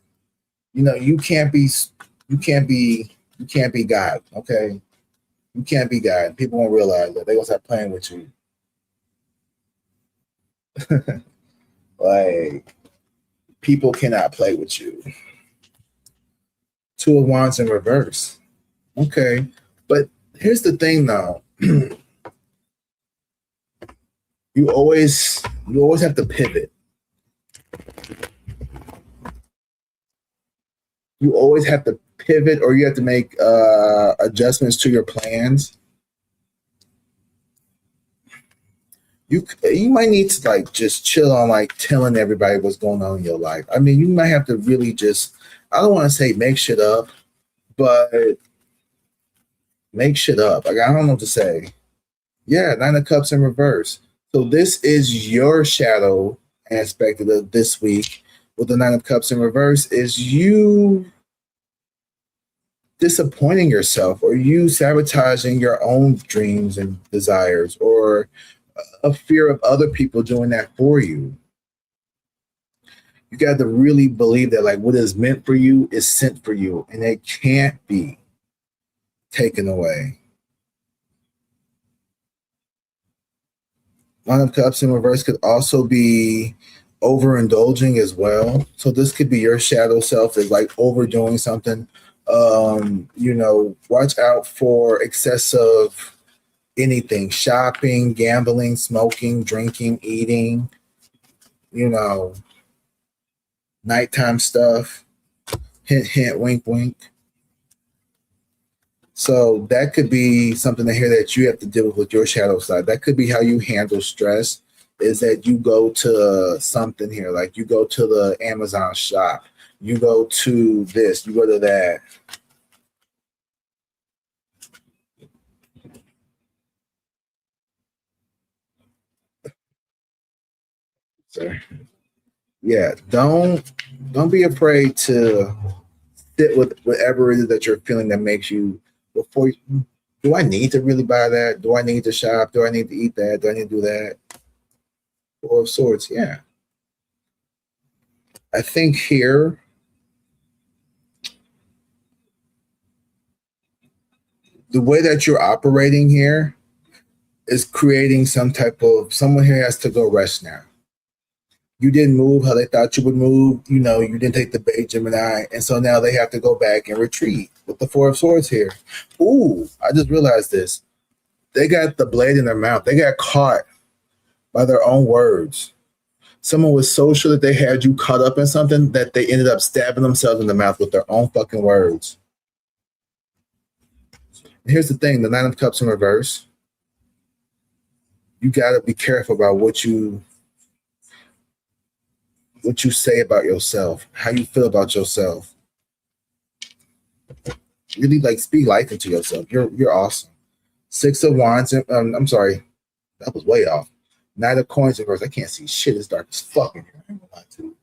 You know, you can't be God, okay? You can't be God. People won't realize that. They're gonna start playing with you. Like, people cannot play with you. 2 of Wands in reverse. Okay. But here's the thing though. You always have to pivot. You always have to pivot, or you have to make adjustments to your plans. You might need to like just chill on like telling everybody what's going on in your life. I mean, you might have to really just, I don't want to say make shit up, but make shit up. Like, I don't know what to say. Yeah, 9 of Cups in reverse. So this is your shadow aspect of this week with the 9 of Cups in reverse, is you disappointing yourself, or you sabotaging your own dreams and desires, or a fear of other people doing that for you. You got to really believe that like what is meant for you is sent for you, and it can't be taken away. 9 of Cups in reverse could also be overindulging as well. So this could be your shadow self is like overdoing something. You know, watch out for excessive anything, shopping, gambling, smoking, drinking, eating, you know, nighttime stuff. Hint, hint, wink, wink. So that could be something to hear that you have to deal with your shadow side. That could be how you handle stress, is that you go to something here, like you go to the Amazon shop, you go to this, you go to that. Cancer. Yeah, don't be afraid to sit with whatever it is that you're feeling that makes you before you, do I need to really buy that? Do I need to shop? Do I need to eat that? Do I need to do that? Four of Swords, yeah. I think here the way that you're operating here is creating some type of someone here has to go rest now. You didn't move how they thought you would move. You know, you didn't take the bait, Gemini. And so now they have to go back and retreat with the Four of Swords here. Ooh, I just realized this. They got the blade in their mouth. They got caught by their own words. Someone was so sure that they had you caught up in something that they ended up stabbing themselves in the mouth with their own fucking words. And here's the thing, the Nine of Cups in reverse. You got to be careful about what you say about yourself, how you feel about yourself. Really like speak life into yourself. You're awesome. Six of Wands. I'm sorry, that was way off. Knight of Coins in reverse. I can't see shit. It's dark as fuck in here. I ain't gonna lie to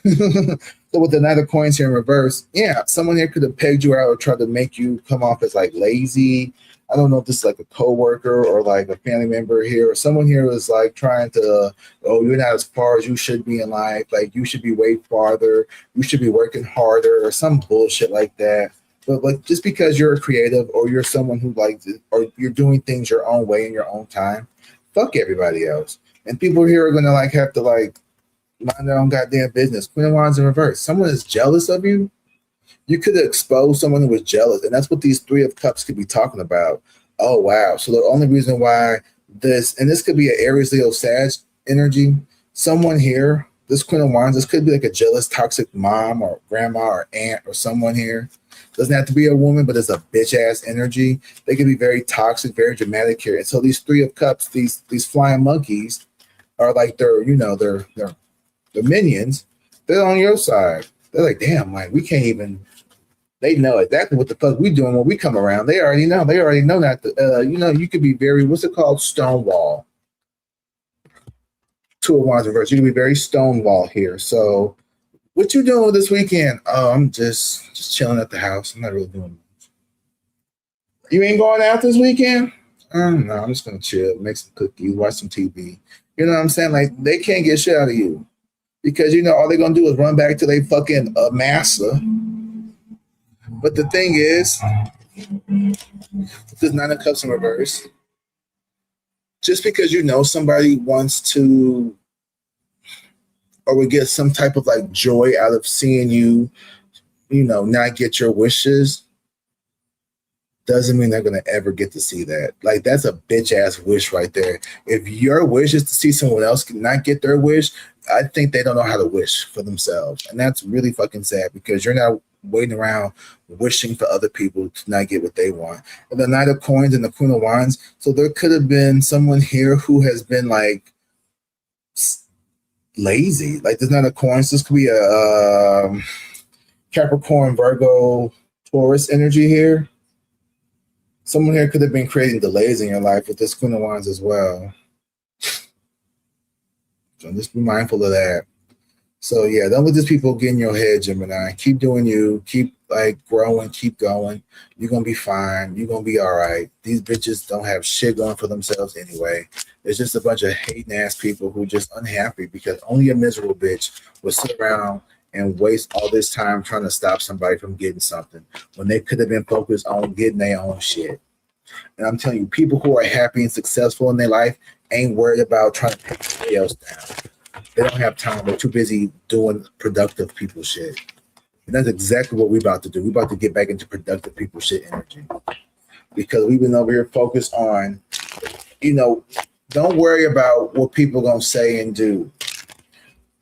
you. So with the Knight of Coins here in reverse, yeah, someone here could have pegged you out or tried to make you come off as like lazy. I don't know if this is like a coworker or like a family member here, or someone here was like trying to, oh, you're not as far as you should be in life. Like you should be way farther. You should be working harder or some bullshit like that. But like just because you're a creative or you're someone who likes it or you're doing things your own way in your own time, fuck everybody else. And people here are gonna like have to like mind their own goddamn business. Queen of Wands in reverse. Someone is jealous of you. You could expose someone who was jealous, and that's what these Three of Cups could be talking about. Oh wow! So the only reason why this could be an Aries, Leo, Sag energy. Someone here, this Queen of Wands, this could be like a jealous, toxic mom or grandma or aunt or someone here. Doesn't have to be a woman, but it's a bitch ass energy. They can be very toxic, very dramatic here. And so these Three of Cups, these flying monkeys, are like their minions. They're on your side. They're like, damn, like we can't even. They know exactly what the fuck we doing when we come around. They already know. They already know that. You could be very, what's it called? Stonewall. Two of Wands reverse. You can be very stonewall here. So, what you doing this weekend? Oh, I'm just chilling at the house. I'm not really doing much. You ain't going out this weekend? No, I'm just gonna chill, make some cookies, watch some TV. You know what I'm saying? Like they can't get shit out of you because all they're gonna do is run back to their fucking massa. But the thing is, this Nine of Cups in reverse. Just because somebody wants to or would get some type of like joy out of seeing you, not get your wishes, doesn't mean they're going to ever get to see that. Like, that's a bitch ass wish right there. If your wish is to see someone else not get their wish, I think they don't know how to wish for themselves. And that's really fucking sad because you're not waiting around wishing for other people to not get what they want. And the Knight of Coins and the Queen of Wands. So there could have been someone here who has been like lazy. Like, there's not a coins. This could be a Capricorn, Virgo, Taurus energy here. Someone here could have been creating delays in your life with this Queen of Wands as well. So just be mindful of that. So yeah, don't let these people get in your head, Gemini. Keep doing you. Keep like growing. Keep going. You're going to be fine. You're going to be all right. These bitches don't have shit going for themselves anyway. It's just a bunch of hating ass people who are just unhappy because only a miserable bitch would sit around and waste all this time trying to stop somebody from getting something when they could have been focused on getting their own shit. And I'm telling you, people who are happy and successful in their life ain't worried about trying to take somebody else down. They don't have time. They're too busy doing productive people shit. And that's exactly what we're about to do. We're about to get back into productive people shit energy. Because we've been over here focused on, don't worry about what people are going to say and do.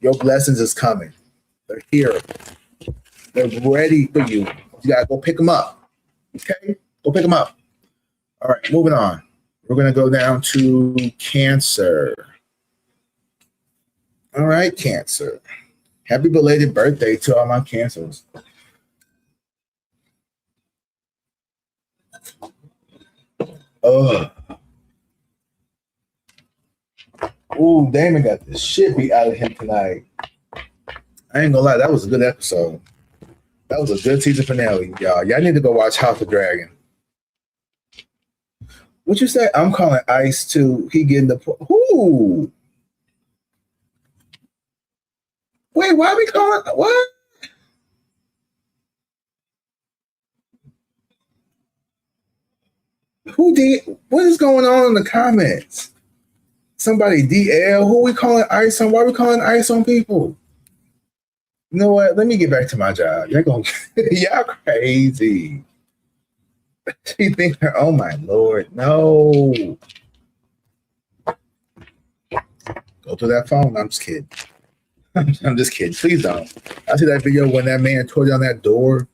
Your blessings is coming. They're here. They're ready for you. You got to go pick them up. Okay? Go pick them up. All right, moving on. We're going to go down to Cancer. All right, Cancer. Happy belated birthday to all my Cancers. Oh. Ooh, Damon got the shit beat out of him tonight. I ain't gonna lie, that was a good episode. That was a good season finale, y'all. Y'all need to go watch House of Dragon. What you say? I'm calling Ice too. He getting the who? Wait, why are we calling what? Who did? What is going on in the comments? Somebody DL. Who we calling Ice on? Why are we calling Ice on people? You know what? Let me get back to my job. Y'all gonna y'all crazy. She think, oh my lord, no. Go to that phone. I'm just kidding. I'm just kidding. Please don't. I see that video when that man tore down that door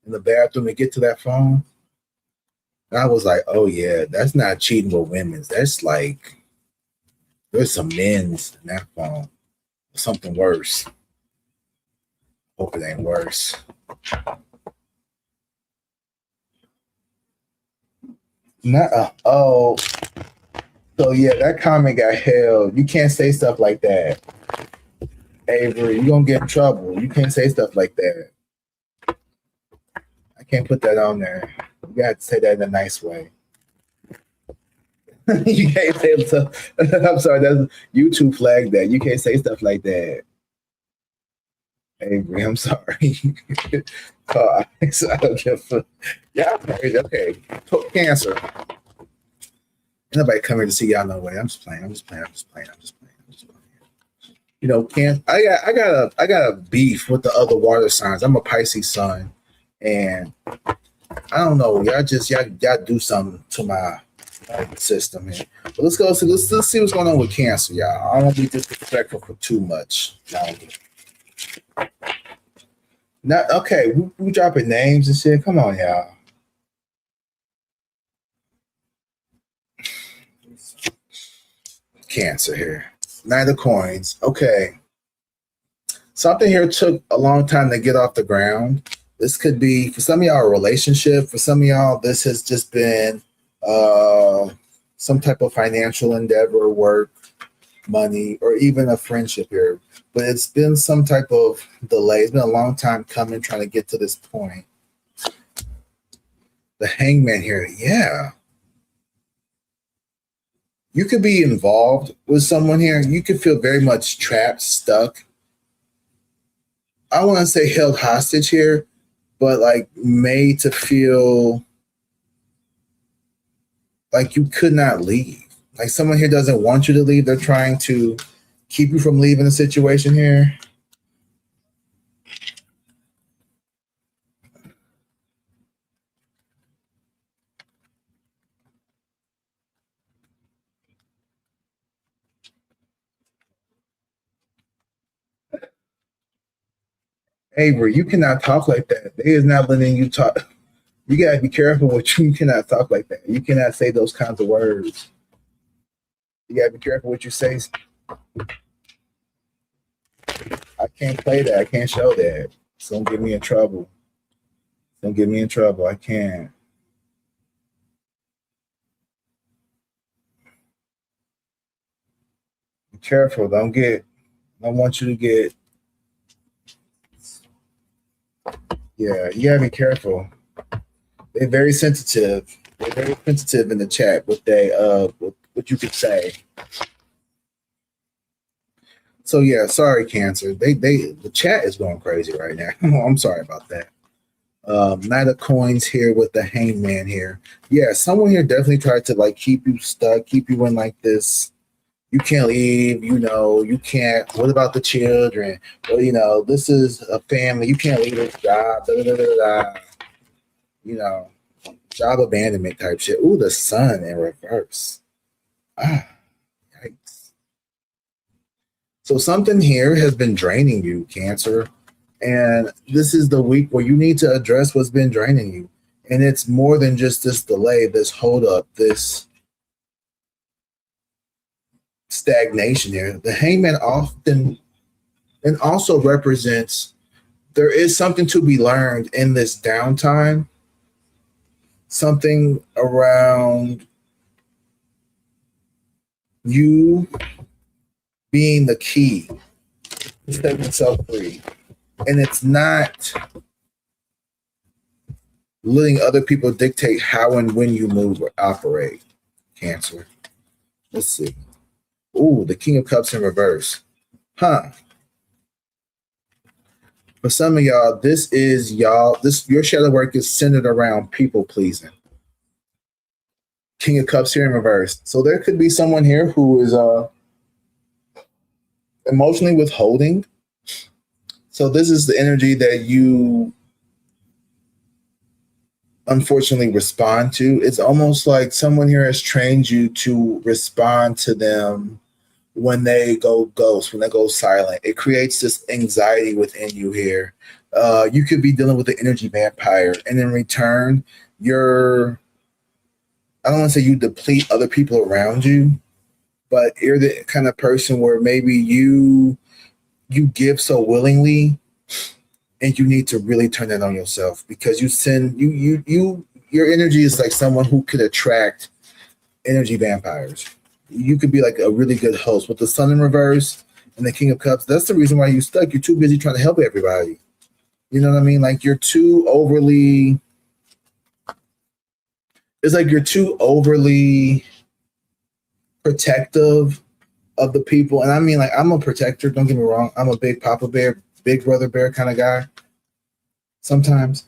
in the bathroom to get to that phone. And I was like, oh yeah, that's not cheating with women's. That's like there's some men's in that phone. Something worse. Hope it ain't worse. Not oh. So yeah, that comment got held. You can't say stuff like that. Avery, you're gonna get in trouble. You can't say stuff like that. I can't put that on there. You got to say that in a nice way. You can't say stuff. I'm sorry, that's YouTube flagged that. You can't say stuff like that. Avery, I'm sorry. I don't give a, yeah, okay. Cancer. Nobody come here to see y'all no way. I'm just playing. You know, I got a beef with the other water signs. I'm a Pisces sun, and I don't know. Y'all do something to my system here. But let's go. So let's see what's going on with Cancer, y'all. I don't want to be disrespectful for too much. Not okay. We dropping names and shit. Come on, y'all. Cancer here. Nine of coins. Okay. Something here took a long time to get off the ground. This could be, for some of y'all, a relationship. For some of y'all, this has just been some type of financial endeavor, work, money, or even a friendship here. But it's been some type of delay. It's been a long time coming, trying to get to this point. The Hangman here, yeah. You could be involved with someone here. You could feel very much trapped, stuck. I want to say held hostage here, but like made to feel like you could not leave. Like someone here doesn't want you to leave. They're trying to keep you from leaving the situation here. Avery, you cannot talk like that. They is not letting you talk. You gotta be careful what you cannot talk like that. You cannot say those kinds of words. You gotta be careful what you say. I can't play that. I can't show that. So don't get me in trouble. Don't get me in trouble. I can't. Be careful. I don't want you to get. Yeah, you gotta be careful. They're very sensitive. They're very sensitive in the chat what what you could say. So yeah, sorry, Cancer. The chat is going crazy right now. I'm sorry about that. Knight of Coins here with the Hangman here. Yeah, someone here definitely tried to like keep you stuck, keep you in like this. You can't leave, you can't. What about the children? Well, this is a family. You can't leave this job. Da, da, da, da. Job abandonment type shit. Ooh, the sun in reverse. Yikes. So something here has been draining you, Cancer. And this is the week where you need to address what's been draining you. And it's more than just this delay, this hold up, this stagnation here. The Hangman often and also represents there is something to be learned in this downtime, something around you being the key to setting yourself free. And it's not letting other people dictate how and when you move or operate. Cancer. Let's see. Ooh, the King of Cups in reverse. Huh. For some of y'all, this your shadow work is centered around people pleasing. King of Cups here in reverse. So there could be someone here who is emotionally withholding. So this is the energy that you unfortunately respond to. It's almost like someone here has trained you to respond to them when they go ghost, when they go silent. It creates this anxiety within you here. You could be dealing with the energy vampire, and in return, I don't want to say you deplete other people around you, but you're the kind of person where maybe you give so willingly, and you need to really turn that on yourself, because your energy is like someone who could attract energy vampires. You could be like a really good host with the Sun in reverse and the King of Cups. That's the reason why you're stuck. You're too busy trying to help everybody. You know what I mean? Like you're too overly protective of the people. And I mean, like, I'm a protector, don't get me wrong. I'm a big Papa Bear, big brother bear kind of guy. Sometimes,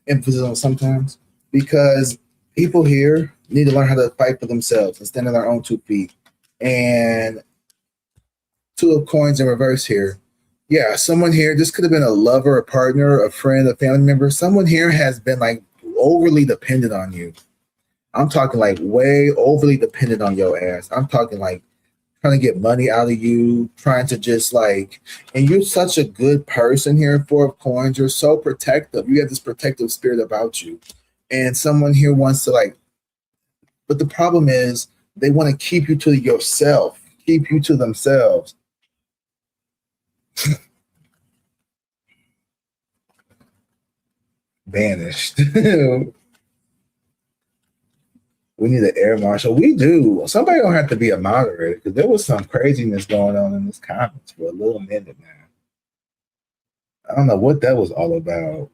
emphasis on sometimes, because people here need to learn how to fight for themselves and stand on their own 2 feet. And 2 of coins in reverse here. Yeah, someone here, this could have been a lover, a partner, a friend, a family member. Someone here has been like overly dependent on you. I'm talking like way overly dependent on your ass. I'm talking like trying to get money out of you, trying to just like, and you're such a good person here, 4 of coins. You're so protective. You have this protective spirit about you. And someone here wants to like, but the problem is they want to keep you to yourself, keep you to themselves. Vanished. We need an air marshal. We do. Somebody don't have to be a moderator, because there was some craziness going on in this comments for a little minute now. I don't know what that was all about.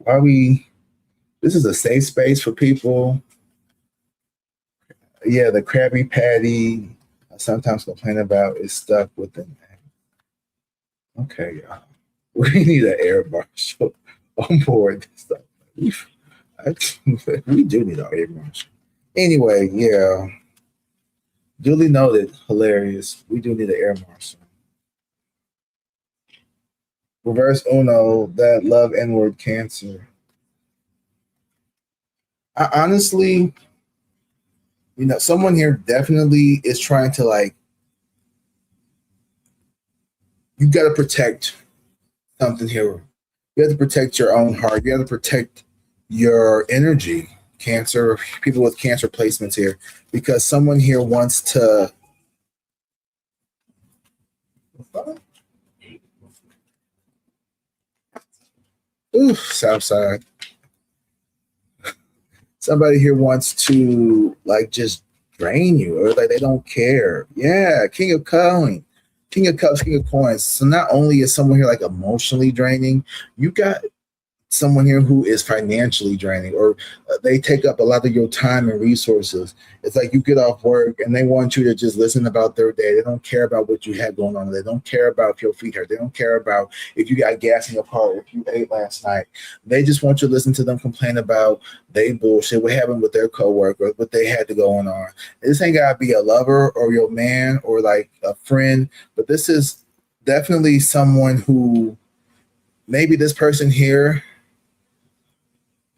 This is a safe space for people. Yeah, the Krabby Patty I sometimes complain about is stuck within that. Okay, y'all. We need an air marshal on board this stuff. We do need our air marshal. Anyway, yeah. Duly noted. Hilarious. We do need an air marshal. Reverse Uno, that love N-word Cancer. I honestly, someone here definitely is trying to like, you got to protect something here. You have to protect your own heart. You have to protect your energy. Cancer, people with Cancer placements here, because someone here wants to. Ooh, South Side. Somebody here wants to like just drain you, or like they don't care. Yeah, King of Coin, King of Cups, King of Coins. So not only is someone here like emotionally draining, you got someone here who is financially draining, or they take up a lot of your time and resources. It's like you get off work and they want you to just listen about their day. They don't care about what you had going on. They don't care about if your feet hurt. They don't care about if you got gas in your car, if you ate last night. They just want you to listen to them complain about they bullshit, what happened with their coworker, what they had to going on. This ain't gotta be a lover or your man or like a friend, but this is definitely someone who, maybe this person here,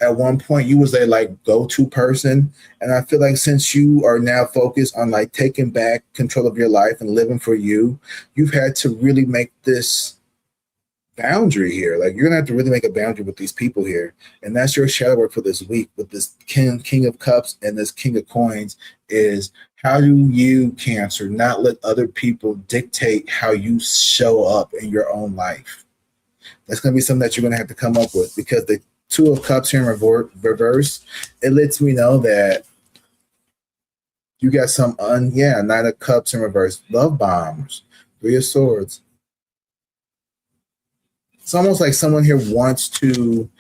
at one point you was their like go-to person, and I feel like since you are now focused on like taking back control of your life and living for you, you've had to really make this boundary here. Like you're gonna have to really make a boundary with these people here, and that's your shadow work for this week with this King of Cups and this King of Coins. Is how do you, Cancer, not let other people dictate how you show up in your own life? That's going to be something that you're going to have to come up with, because the 2 of Cups here in reverse, it lets me know that you got some Knight of Cups in reverse, love bombs. Three of Swords. It's almost like someone here wants to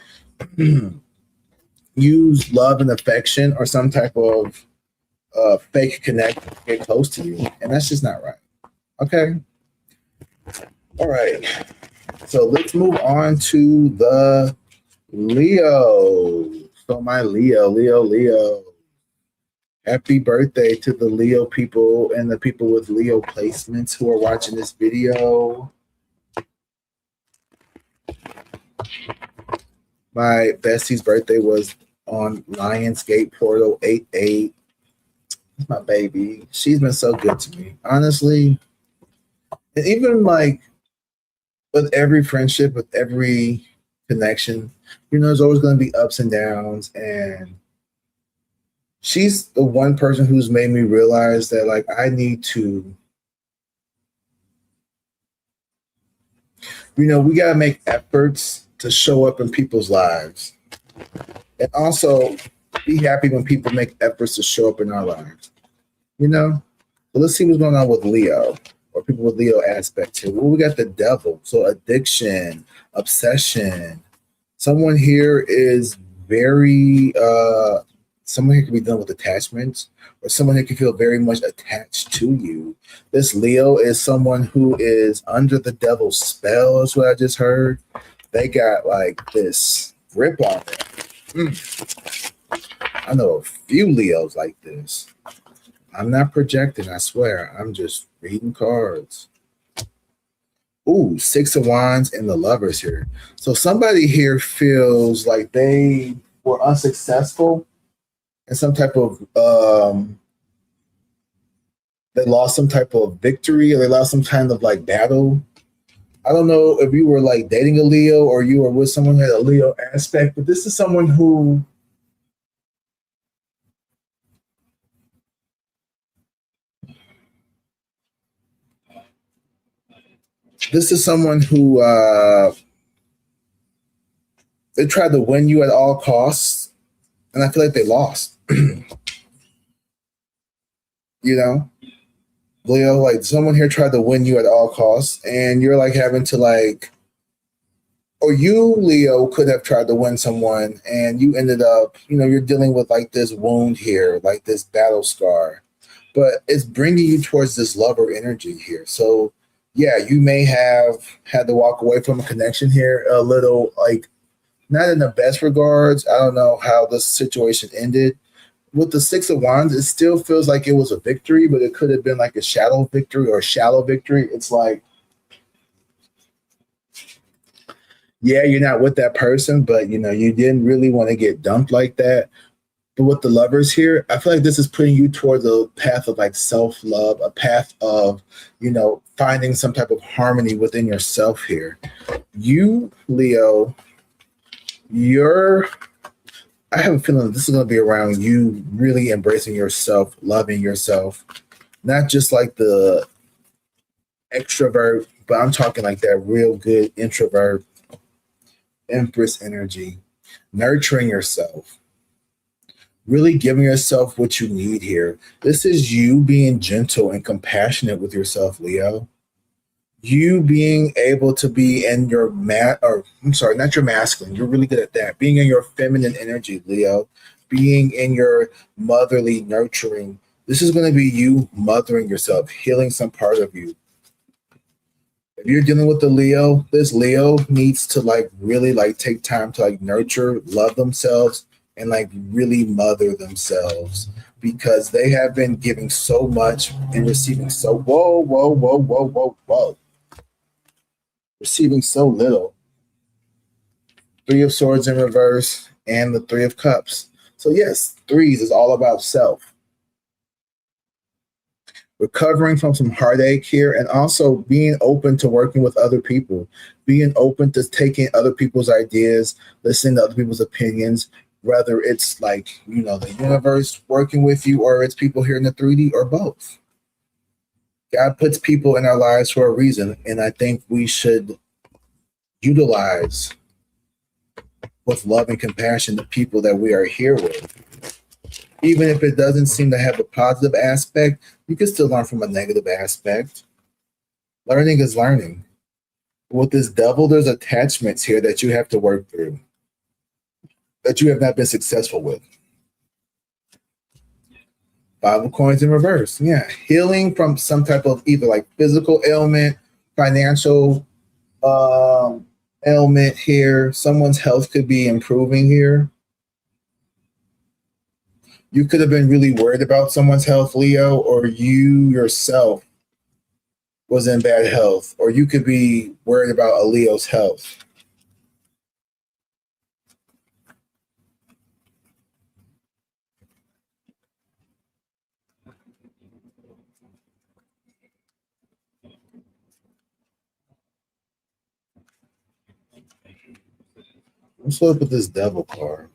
use love and affection or some type of fake connect to get close to you. And that's just not right. Okay. All right. So let's move on to the Leo. So my Leo. Happy birthday to the Leo people and the people with Leo placements who are watching this video. My bestie's birthday was on Lionsgate Portal 88. My baby. She's been so good to me. Honestly. And even like with every friendship, with every connection, you know, there's always going to be ups and downs. And she's the one person who's made me realize that, like, I need to, you know, we got to make efforts to show up in people's lives. And also be happy when people make efforts to show up in our lives. You know? So let's see what's going on with Leo or people with Leo aspects here. Well, we got the devil. So addiction, obsession. Someone here is very, someone here can be done with attachments, or someone here can feel very much attached to you. This Leo is someone who is under the devil's spell, is what I just heard. They got like this grip on them. I know a few Leos like this. I'm not projecting, I swear. I'm just reading cards. Ooh, Six of Wands and the Lovers here. So somebody here feels like they were unsuccessful in some type of, they lost some type of victory, or they lost some kind of like battle. I don't know if you were like dating a Leo or you were with someone who had a Leo aspect, but this is someone who they tried to win you at all costs, and I feel like they lost. You know, Leo, like someone here tried to win you at all costs, and you're like having to like, or you, Leo, could have tried to win someone, and you ended up, you know, you're dealing with like this wound here, like this battle scar, but it's bringing you towards this lover energy here. So yeah, you may have had to walk away from a connection here a little, like, not in the best regards. I don't know how the situation ended. With the Six of Wands, it still feels like it was a victory, but it could have been like a shadow victory or a shallow victory. It's like, yeah, you're not with that person, but you know, you didn't really want to get dumped like that. But with the Lovers here, I feel like this is putting you towards a path of like self-love, a path of, you know, finding some type of harmony within yourself here. You, Leo, I have a feeling this is going to be around you really embracing yourself, loving yourself, not just like the extrovert, but I'm talking like that real good introvert, Empress energy, nurturing yourself, really giving yourself what you need here. This is you being gentle and compassionate with yourself, Leo. You being able to be in your not your masculine. You're really good at that. Being in your feminine energy, Leo. Being in your motherly nurturing. This is going to be you mothering yourself, healing some part of you. If you're dealing with the Leo, this Leo needs to like really like take time to like nurture, love themselves, and like really mother themselves, because they have been giving so much and receiving so whoa. Receiving so little. Three of Swords in reverse and the Three of Cups. So yes, threes is all about self. Recovering from some heartache here, and also being open to working with other people, being open to taking other people's ideas, listening to other people's opinions, whether it's like, you know, the universe working with you, or it's people here in the 3D, or both. God puts people in our lives for a reason, and I think we should utilize with love and compassion the people that we are here with. Even if it doesn't seem to have a positive aspect, you can still learn from a negative aspect. Learning is learning. With this devil, there's attachments here that you have to work through that you have not been successful with. Five of coins in reverse. Yeah. Healing from some type of either like physical ailment, financial ailment here. Someone's health could be improving here. You could have been really worried about someone's health, Leo, or you yourself was in bad health, or you could be worried about a Leo's health. Let's look at this devil card.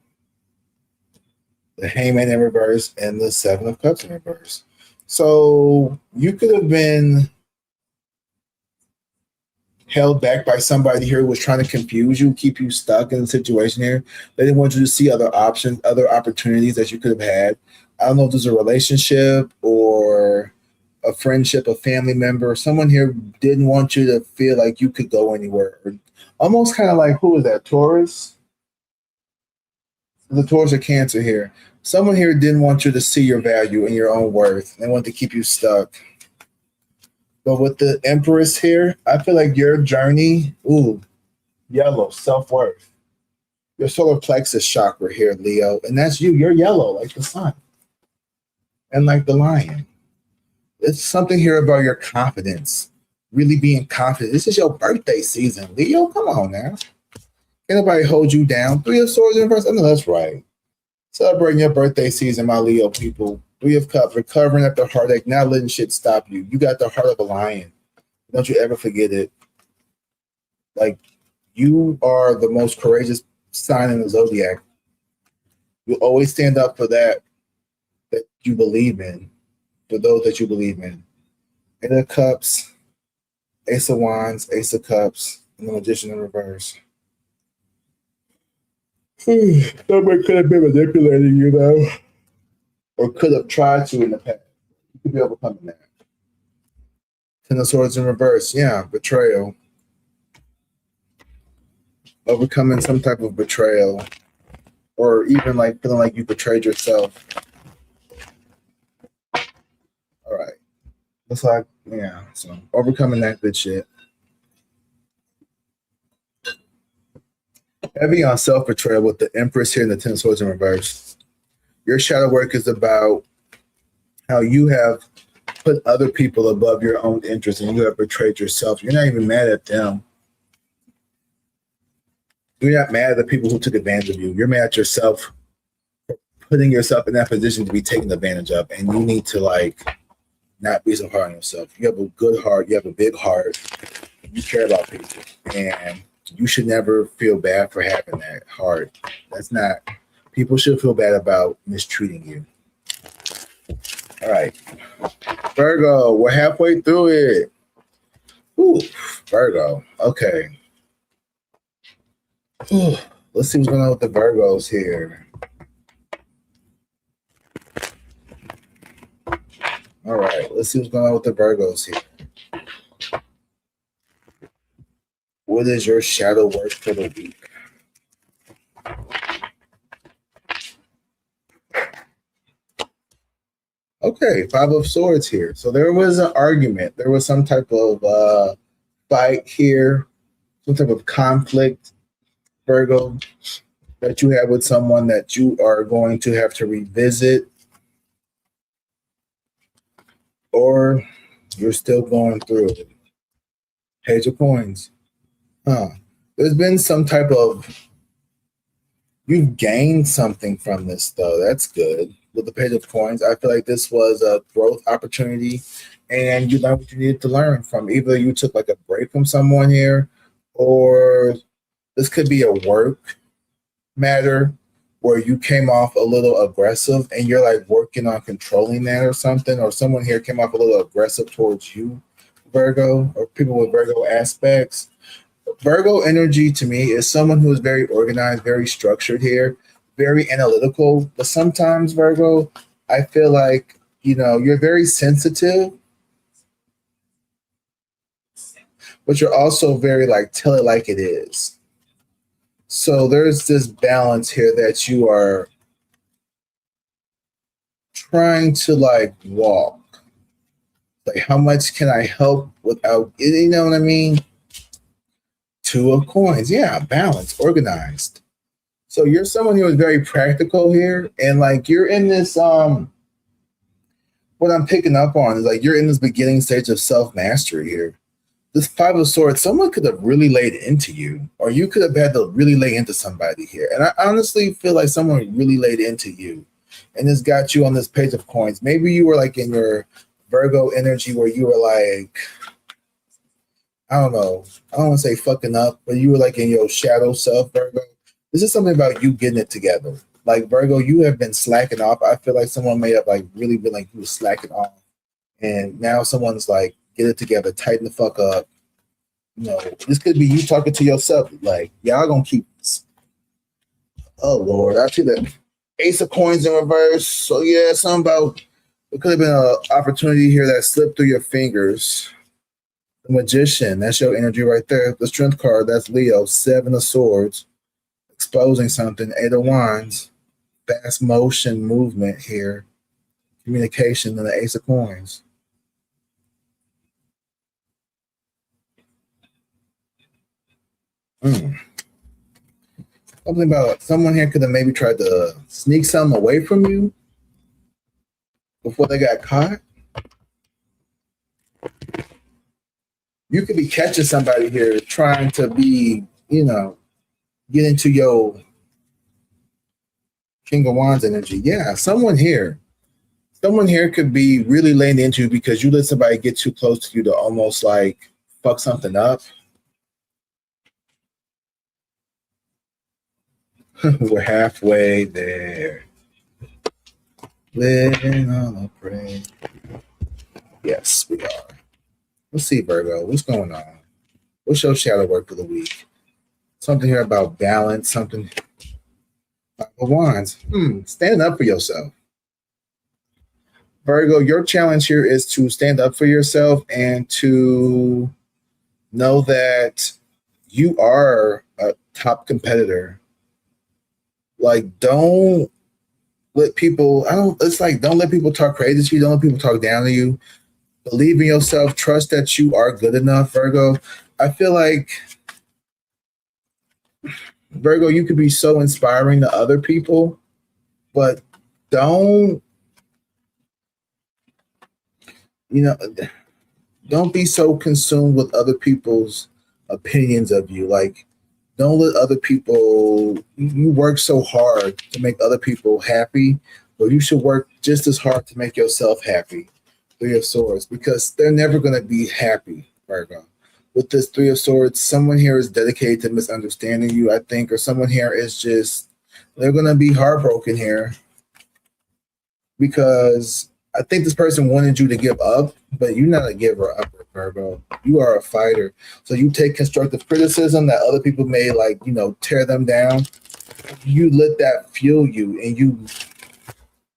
The Hangman in reverse and the Seven of Cups in reverse. So you could have been held back by somebody here who was trying to confuse you, keep you stuck in the situation here. They didn't want you to see other options, other opportunities that you could have had. I don't know if there's a relationship or a friendship, a family member. Someone here didn't want you to feel like you could go anywhere. Almost kind of like, who is that, Taurus? The Taurus or Cancer here. Someone here didn't want you to see your value and your own worth. They want to keep you stuck. But with the Empress here, I feel like your journey, yellow, self-worth. Your solar plexus chakra here, Leo. And that's you. You're yellow, like the sun. And like the lion. It's something here about your confidence. Really being confident. This is your birthday season, Leo. Come on now. Can't nobody hold you down. Three of Swords in reverse. I know that's right. Celebrating your birthday season, my Leo people. Three of Cups, recovering after heartache, not letting shit stop you. You got the heart of a lion. Don't you ever forget it. Like, you are the most courageous sign in the Zodiac. You always stand up for that you believe in, for those that you believe in. Eight of Cups, Ace of Wands, Ace of Cups, and the Magician in reverse. Somebody could have been manipulating you, though, or could have tried to in the past. You could be overcoming that. Ten of Swords in reverse. Yeah, betrayal. Overcoming some type of betrayal, or even like feeling like you betrayed yourself. All right. Looks like, yeah, so overcoming that good shit. Heavy on self-betrayal with the Empress here and the Ten of Swords in reverse. Your shadow work is about how you have put other people above your own interests and you have betrayed yourself. You're not even mad at them. You're not mad at the people who took advantage of you. You're mad at yourself for putting yourself in that position to be taken advantage of. And you need to, like, not be so hard on yourself. You have a good heart. You have a big heart. You care about people. And you should never feel bad for having that heart. That's not, people should feel bad about mistreating you. All right. Virgo, we're halfway through it. Ooh, Virgo. Okay. Ooh, let's see what's going on with the Virgos here. All right. Let's see what's going on with the Virgos here. What is your shadow work for the week? Okay, Five of Swords here. So there was an argument. There was some type of fight here, some type of conflict, Virgo, that you have with someone that you are going to have to revisit, or you're still going through it. Page of Coins. There's been some type of, you've gained something from this, though. That's good. With the Page of Coins, I feel like this was a growth opportunity, and you learned what you needed to learn from. Either you took like a break from someone here, or this could be a work matter where you came off a little aggressive and you're like working on controlling that or something, or someone here came off a little aggressive towards you, Virgo, or people with Virgo aspects. Virgo energy to me is someone who is very organized, very structured here, very analytical. But sometimes, Virgo, I feel like, you're very sensitive. but you're also very like tell it like it is. So there's this balance here that you are trying to like walk. Like, how much can I help without, you know what I mean? Two of coins. Yeah, balanced, organized. So you're someone who is very practical here. And like you're in this, what I'm picking up on is like you're in this beginning stage of self-mastery here. This Five of Swords, someone could have really laid into you, or you could have had to really lay into somebody here. And I honestly feel like someone really laid into you and this got you on this page of coins. Maybe you were like in your Virgo energy where you were like, I don't know, I don't want to say fucking up, but you were like in your shadow self, Virgo. This is something about you getting it together. Like Virgo, you have been slacking off. I feel like someone may have like really been like you were slacking off. And now someone's like, get it together, tighten the fuck up. You know, this could be you talking to yourself, like, y'all gonna keep this. Oh Lord, I see the Ace of Coins in reverse. So yeah, something about it could have been an opportunity here that slipped through your fingers. The Magician, that's your energy right there. The Strength card, that's Leo. Seven of Swords, exposing something. Eight of Wands, fast motion movement here. Communication, and the Ace of Coins. Something about someone here could have maybe tried to sneak something away from you before they got caught. You could be catching somebody here trying to be, you know, get into your King of Wands energy. Yeah, someone here could be really laying into you because you let somebody get too close to you to almost like fuck something up. We're halfway there. Living on a prayer. Yes, we are. Let's see, Virgo. What's going on? What's your shadow work of the week? Something here about balance, something. Five of Wands. Stand up for yourself. Virgo, your challenge here is to stand up for yourself and to know that you are a top competitor. Like, don't let people, don't let people talk crazy to you. Don't let people talk down to you. Believe in yourself. Trust that you are good enough, Virgo. I feel like, Virgo, you could be so inspiring to other people, but don't, don't be so consumed with other people's opinions of you. Like, don't let other people, you work so hard to make other people happy, but you should work just as hard to make yourself happy. Three of Swords, because they're never going to be happy, Virgo. With this Three of Swords, someone here is dedicated to misunderstanding you, I think, or someone here is just, they're going to be heartbroken here because I think this person wanted you to give up, but you're not a giver up, Virgo. You are a fighter. So you take constructive criticism that other people may tear them down. You let that fuel you and you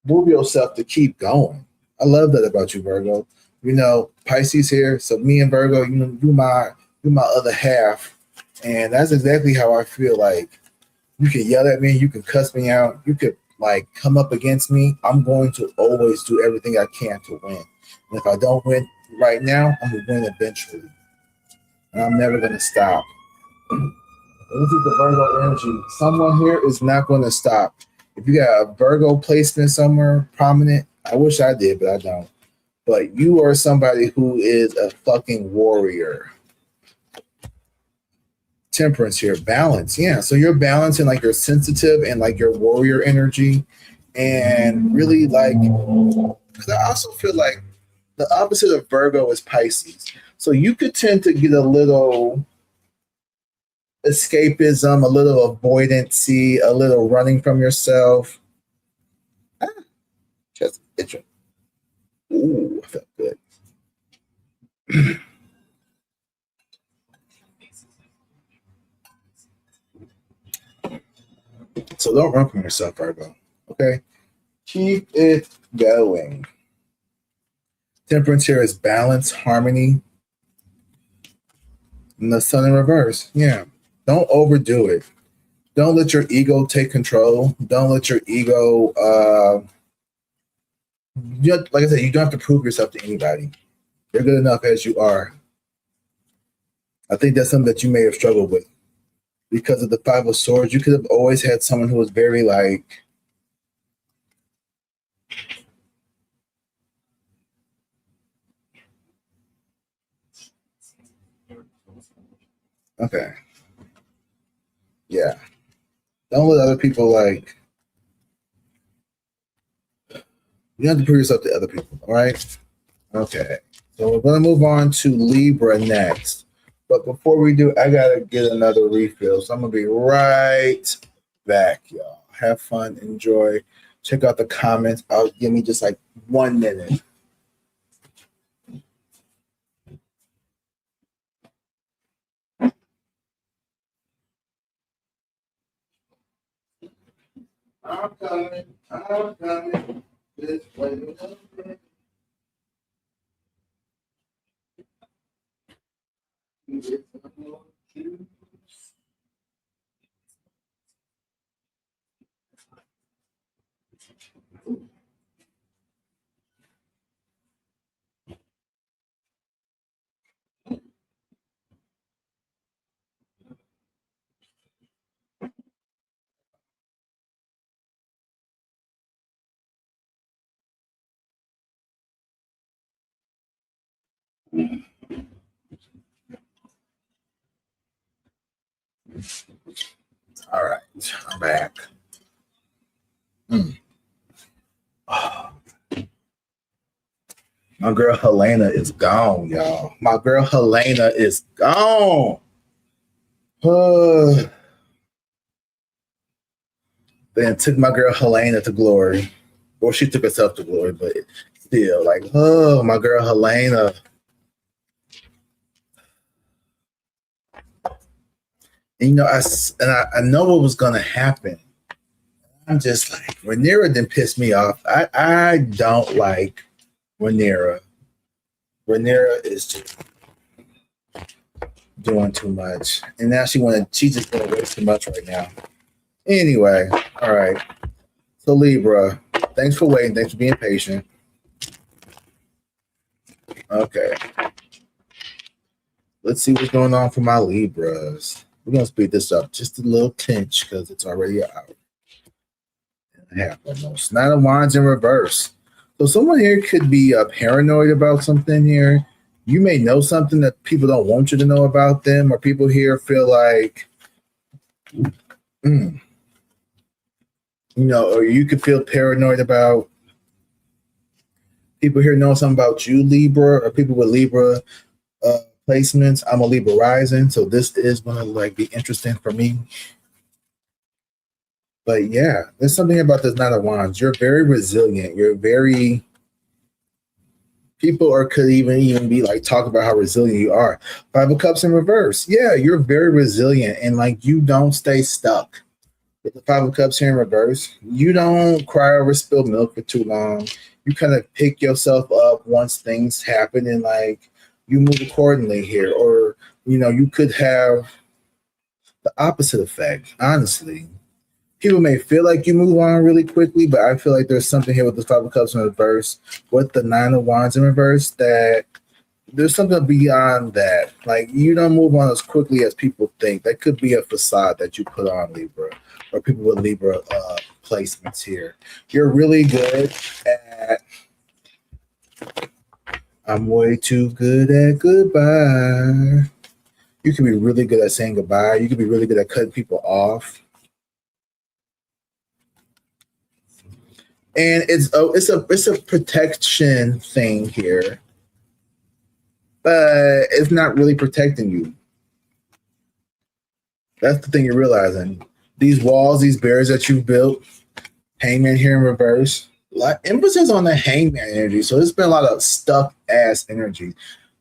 move yourself to keep going. I love that about you, Virgo. Pisces here. So me and Virgo, you're my other half. And that's exactly how I feel. Like, you can yell at me, you can cuss me out, you could come up against me. I'm going to always do everything I can to win. And if I don't win right now, I'm going to win eventually. And I'm never going to stop. This is the Virgo energy. Someone here is not going to stop. If you got a Virgo placement somewhere prominent, I wish I did, but I don't. But you are somebody who is a fucking warrior. Temperance here, balance. Yeah, so you're balancing your sensitive and your warrior energy. And really because I also feel like the opposite of Virgo is Pisces. So you could tend to get a little escapism, a little avoidancy, a little running from yourself. Just itching. Ooh, I felt good. So don't run from yourself, Virgo. Okay? Keep it going. Temperance here is balance, harmony. And the sun in reverse. Yeah. Don't overdo it. Don't let your ego take control. Don't let your ego, like I said, you don't have to prove yourself to anybody. You're good enough as you are. I think that's something that you may have struggled with. Because of the Five of Swords, you could have always had someone who was very like, okay, yeah. Don't let other people like, you have to prove yourself to other people, all right? Okay, so we're going to move on to Libra next. But before we do, I got to get another refill. So I'm going to be right back, y'all. Have fun, enjoy. Check out the comments. Give me just like 1 minute. I'm coming. Just wait a minute. All right, I'm back. My girl Helena is gone, y'all. My girl Helena is gone. Then took my girl Helena to glory. Well, she took herself to glory, but still, like, oh, my girl Helena. And, I know what was going to happen. I'm just like, Rhaenyra didn't piss me off. I don't like Rhaenyra. Rhaenyra is just doing too much. And now she's just going to waste too much right now. Anyway, all right. So Libra, thanks for waiting. Thanks for being patient. Okay. Let's see what's going on for my Libras. We're going to speed this up just a little tinge because it's already an hour and a half almost. Nine of Wands in reverse. So someone here could be paranoid about something here. You may know something that people don't want you to know about them, or people here feel like, or you could feel paranoid about people here know something about you, Libra, or people with Libra placements. I'm a Libra rising, so this is going to be interesting for me. But yeah, there's something about this Nine of Wands. You're very resilient. You're very people could even be talk about how resilient you are. Five of Cups in reverse. Yeah, you're very resilient and you don't stay stuck. With the Five of Cups here in reverse, you don't cry over spilled milk for too long. You kind of pick yourself up once things happen and you move accordingly here. Or, you could have the opposite effect, honestly. People may feel like you move on really quickly, but I feel like there's something here with the Five of Cups in reverse, with the Nine of Wands in reverse, that there's something beyond that. You don't move on as quickly as people think. That could be a facade that you put on, Libra, or people with Libra placements here. You're really good at, I'm way too good at goodbye. You can be really good at saying goodbye. You can be really good at cutting people off. And it's a protection thing here, but it's not really protecting you. That's the thing you're realizing. These walls, these barriers that you've built, Hangman here in reverse, emphasis on the Hangman energy. So there's been a lot of stuck ass energy,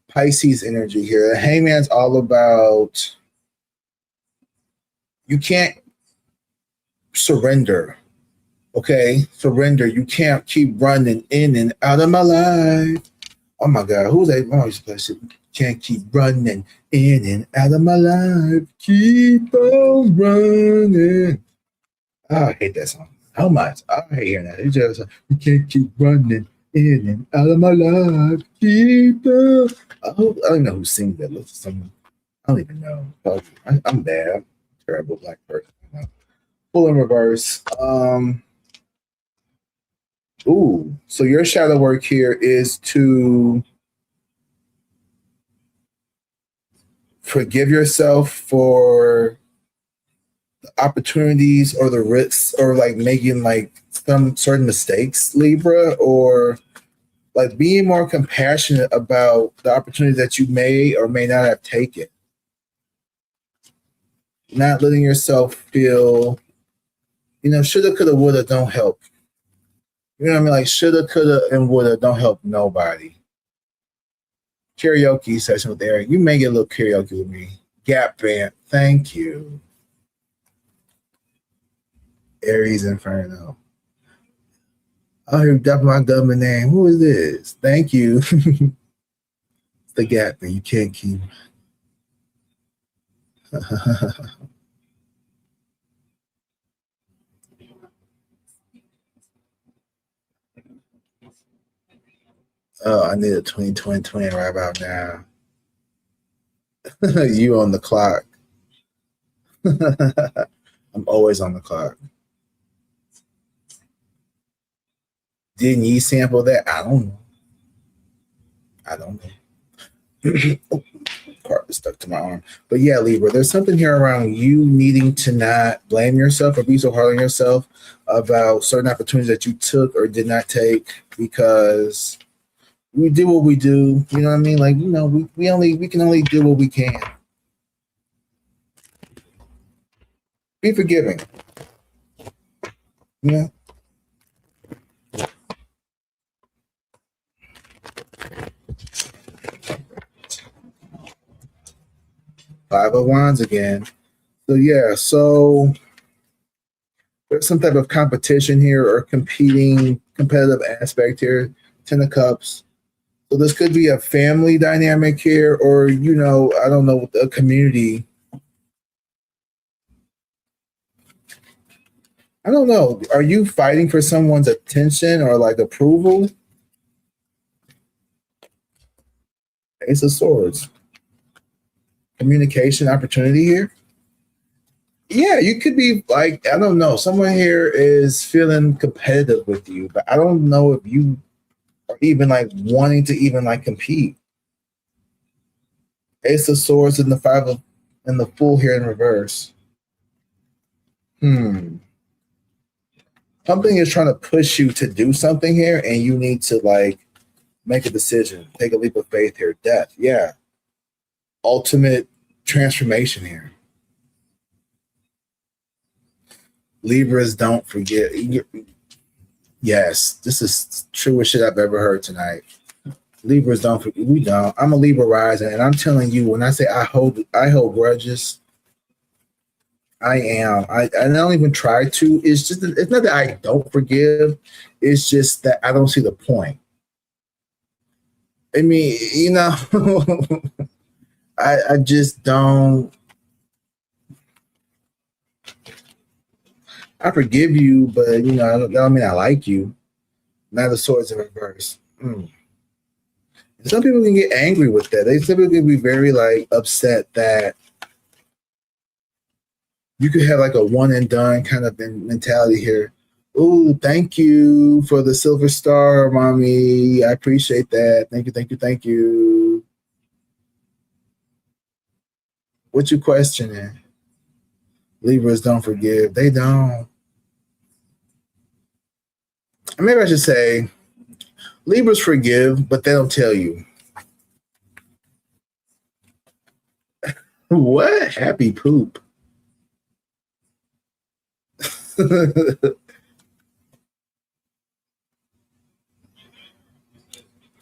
Pisces energy here. The Hangman's all about you can't surrender. Okay, surrender. You can't keep running in and out of my life. Oh my God, who's that? Oh, can't keep running In and out of my life, keep on running. Oh, I hate that song. How much? I hate hearing that. It's just you can't keep running in and out of my life. Keep on. I don't even know who sings that. Listen, someone. I don't even know. I'm bad. I'm a terrible black person. Full in reverse. Ooh. So your shadow work here is to forgive yourself for opportunities or the risks or like making like some certain mistakes, Libra, or like being more compassionate about the opportunities that you may or may not have taken. Not letting yourself feel, shoulda, coulda, woulda don't help. You know what I mean? Like shoulda, coulda, and woulda don't help nobody. Karaoke session with Eric. You may get a little karaoke with me. Gap band. Thank you. Aries Inferno. Oh, you're dumping my government name. Who is this? Thank you. It's the Gap band. You can't keep. Oh, I need a 2020 right about now. You on the clock. I'm always on the clock. Didn't you sample that? I don't know. Oh, carpet stuck to my arm. But yeah, Libra, there's something here around you needing to not blame yourself or be so hard on yourself about certain opportunities that you took or did not take because we do what we do. You know what I mean? Like, we can only do what we can. Be forgiving. Yeah. Five of Wands again. So yeah, so there's some type of competition here or competitive aspect here. 10 of Cups. So this could be a family dynamic here, or I don't know, a community. I don't know. Are you fighting for someone's attention or like approval? Ace of Swords. Communication opportunity here. Yeah, you could be like, I don't know, someone here is feeling competitive with you, but I don't know if you are even like wanting to even like compete. Ace of Swords and the Fool here in reverse. Something is trying to push you to do something here, and you need to like make a decision, take a leap of faith here. Death, yeah. Ultimate transformation here. Libras, don't forget. Yes, this is truest shit I've ever heard tonight. Libras, don't forget. We don't. I'm a Libra rising, and I'm telling you, when I say I hold grudges, I am. I don't even try to. It's not that I don't forgive. It's just that I don't see the point. I mean, I just don't. I forgive you, but I don't mean I like you. Nine of Swords in reverse. Some people can get angry with that. They typically be very like upset that you could have like a one and done kind of mentality here. Ooh, thank you for the silver star, mommy. I appreciate that. Thank you, thank you, thank you. What you questioning? Libras don't forgive. They don't. Maybe I should say Libras forgive, but they don't tell you. What? Happy poop.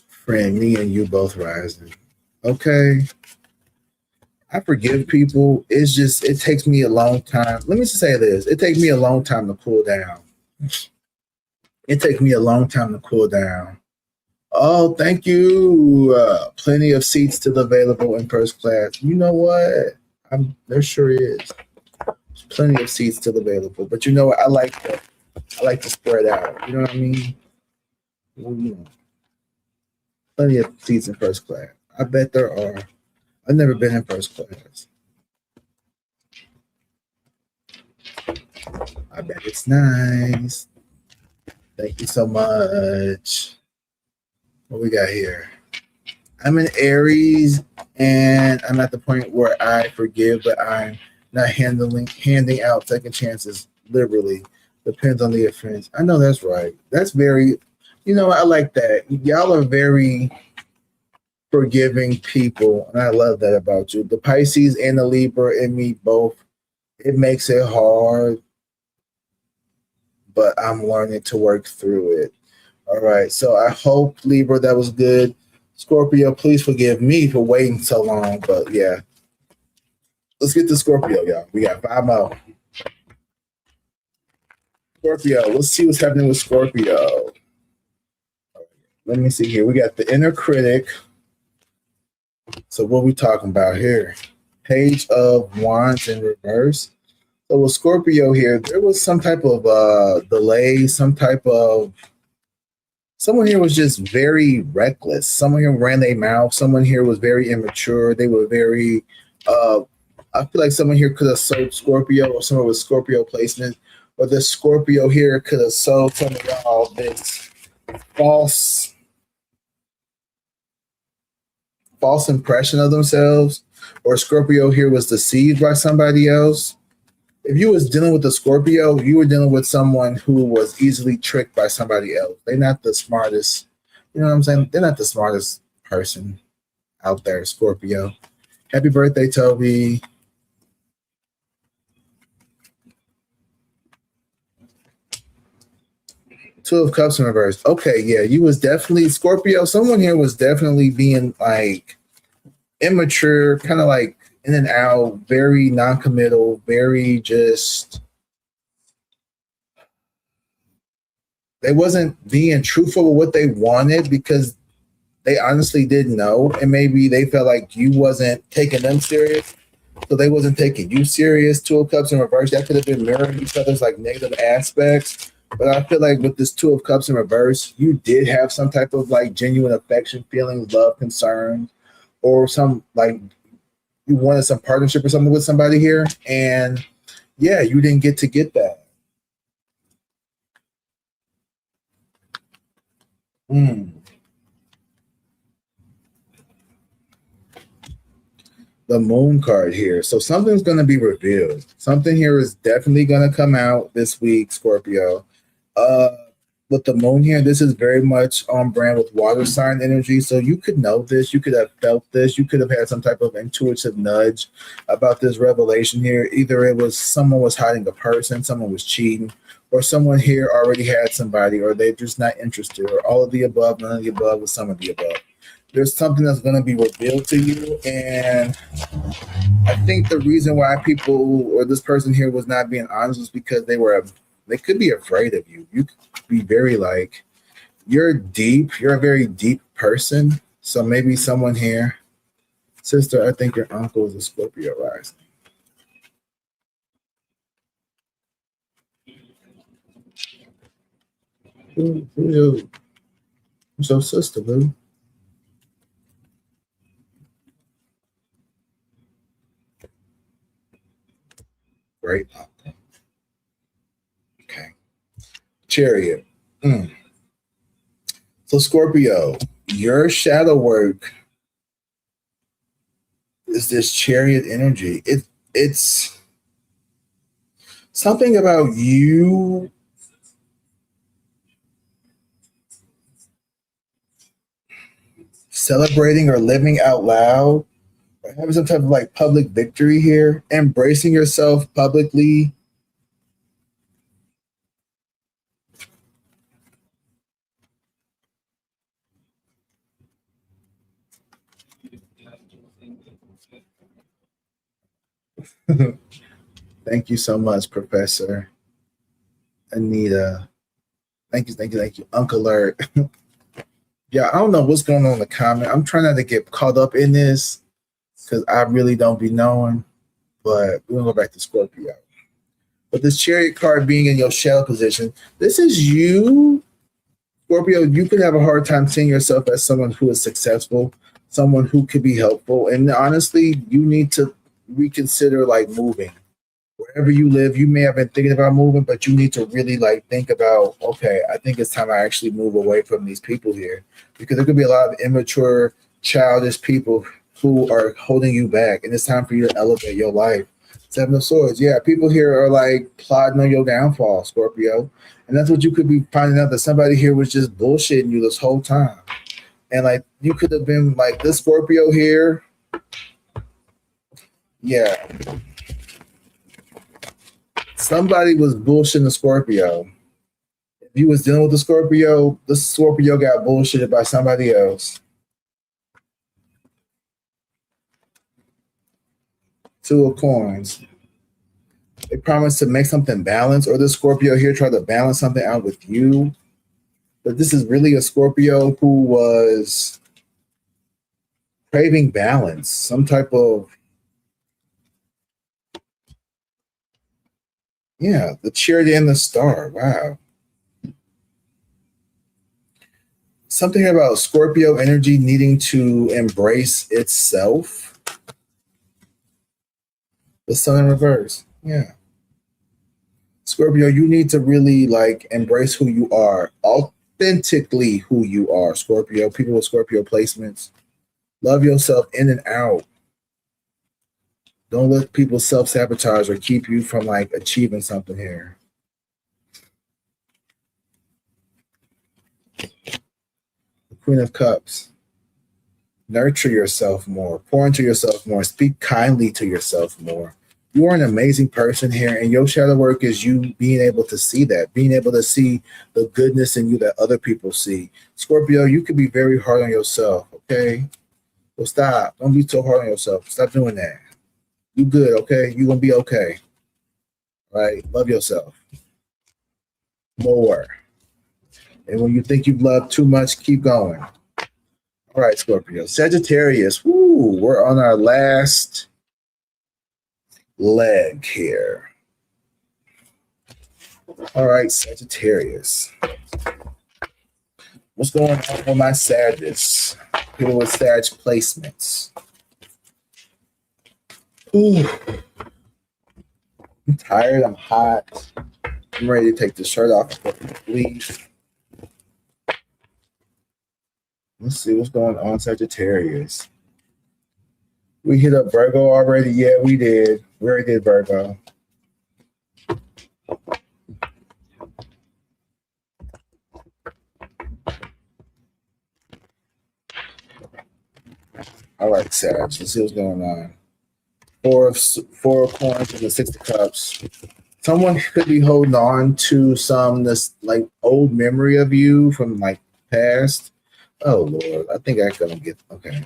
Friend, me and you both rising. Okay. I forgive people. It's just, it takes me a long time. Let me just say this. It takes me a long time to cool down. It takes me a long time to cool down. Oh, thank you. Plenty of seats still available in first class. You know what? There sure is. There's plenty of seats still available. But you know what? I like to spread out. You know what I mean? Well, you know, plenty of seats in first class. I bet there are. I've never been in first class. I bet it's nice. Thank you so much. What we got here? I'm an Aries, and I'm at the point where I forgive, but I'm not handing out second chances liberally. Depends on the offense. I know that's right. That's very, I like that. Y'all are very forgiving people, and I love that about you. The Pisces and the Libra in me both. It makes it hard, but I'm learning to work through it. All right. So I hope, Libra, that was good. Scorpio, please forgive me for waiting so long. But yeah, let's get to Scorpio, y'all. We got 5 more. Scorpio, let's see what's happening with Scorpio. Let me see here. We got the inner critic. So what are we talking about here? Page of Wands in reverse. So with Scorpio here, there was some type of delay, someone here was just very reckless. Someone here ran their mouth. Someone here was very immature. They were very, I feel like someone here could have sold Scorpio, or someone with Scorpio placement, or the Scorpio here could have sold some of y'all this false impression of themselves, or Scorpio here was deceived by somebody else. If you was dealing with a Scorpio, you were dealing with someone who was easily tricked by somebody else. They're not the smartest, you know what I'm saying? They're not the smartest person out there, Scorpio. Happy birthday, Toby. Two of Cups in reverse. Okay, yeah, you was definitely Scorpio. Someone here was definitely being like immature, kind of like in and out, very non-committal, very just. They wasn't being truthful with what they wanted because they honestly didn't know, and maybe they felt like you wasn't taking them serious, so they wasn't taking you serious. Two of Cups in reverse, that could have been mirroring each other's like negative aspects. But I feel like with this Two of Cups in reverse, you did have some type of like genuine affection, feelings, love, concern, or some like you wanted some partnership or something with somebody here, and yeah, you didn't get that. The Moon card here. So something's going to be revealed. Something here is definitely going to come out this week, Scorpio. Uh, with the Moon here, this is very much on brand with water sign energy. So you could know this. You could have felt this. You could have had some type of intuitive nudge about this revelation here. Either it was someone was hiding a person, someone was cheating, or someone here already had somebody, or they're just not interested, or all of the above, none of the above, or some of the above. There's something that's going to be revealed to you, and I think the reason why people or this person here was not being honest was because they could be afraid of you. You could be very like you're deep. You're a very deep person. So maybe someone here, sister. I think your uncle is a Scorpio rising. Who's your sister, boo? Great uncle. Okay. Chariot. Mm. So Scorpio, your shadow work is this chariot energy. It's something about you celebrating or living out loud, or having some type of like public victory here, embracing yourself publicly. Thank you so much, Professor Anita. Thank you. Uncle Alert. Yeah, I don't know what's going on in the comment. I'm trying not to get caught up in this because I really don't be knowing. But we're gonna go back to Scorpio. But this chariot card being in your shell position, this is you, Scorpio. You could have a hard time seeing yourself as someone who is successful, someone who could be helpful. And honestly, you need to reconsider like moving. Wherever you live, you may have been thinking about moving, but you need to really like think about, okay, I think it's time I actually move away from these people here because there could be a lot of immature, childish people who are holding you back, and it's time for you to elevate your life. Seven of Swords, yeah, people here are like plotting on your downfall, Scorpio, and that's what you could be finding out that somebody here was just bullshitting you this whole time, and like you could have been like this Scorpio here, yeah, somebody was bullshitting the Scorpio. If you was dealing with the Scorpio, the Scorpio got bullshitted by somebody else. Two of Coins. They promised to make something balanced, or the Scorpio here tried to balance something out with you. But this is really a Scorpio who was craving balance, some type of, yeah, the Chariot and the Star. Wow. Something about Scorpio energy needing to embrace itself. The Sun in reverse. Yeah. Scorpio, you need to really like embrace who you are, authentically who you are, Scorpio. People with Scorpio placements. Love yourself in and out. Don't let people self-sabotage or keep you from like achieving something here. The Queen of Cups. Nurture yourself more. Pour into yourself more. Speak kindly to yourself more. You are an amazing person here, and your shadow work is you being able to see that, being able to see the goodness in you that other people see. Scorpio, you can be very hard on yourself, okay? Well, stop. Don't be so hard on yourself. Stop doing that. You good, okay? You're going to be okay. All right? Love yourself more. And when you think you've loved too much, keep going. All right, Scorpio. Sagittarius. Woo, we're on our last leg here. All right, Sagittarius. What's going on with my sadness? People with Sag placements. Ooh. I'm tired. I'm hot. I'm ready to take the shirt off and leave. Let's see what's going on, Sagittarius. We hit up Virgo already. Yeah, we did. We already did Virgo. All right, Sag. Let's see what's going on. Four of Coins and the Six of Cups. Someone could be holding on to some this like old memory of you from like past. Oh Lord, I think I'm gonna get okay.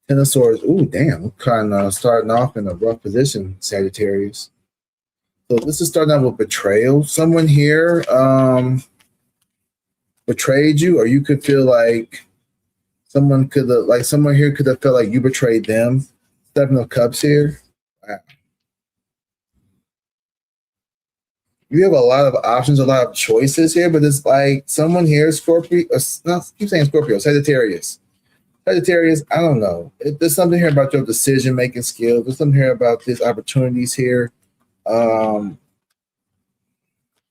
Ten of Swords. Ooh, damn, kind of starting off in a rough position, Sagittarius. So this is starting out with betrayal. Someone here betrayed you, or you could feel like someone here could have felt like you betrayed them. Seven of Cups here. Wow. You have a lot of options, a lot of choices here, but it's like someone here, Scorpio, keep saying Scorpio, Sagittarius. Sagittarius, I don't know. There's something here about your decision-making skills. There's something here about these opportunities here. With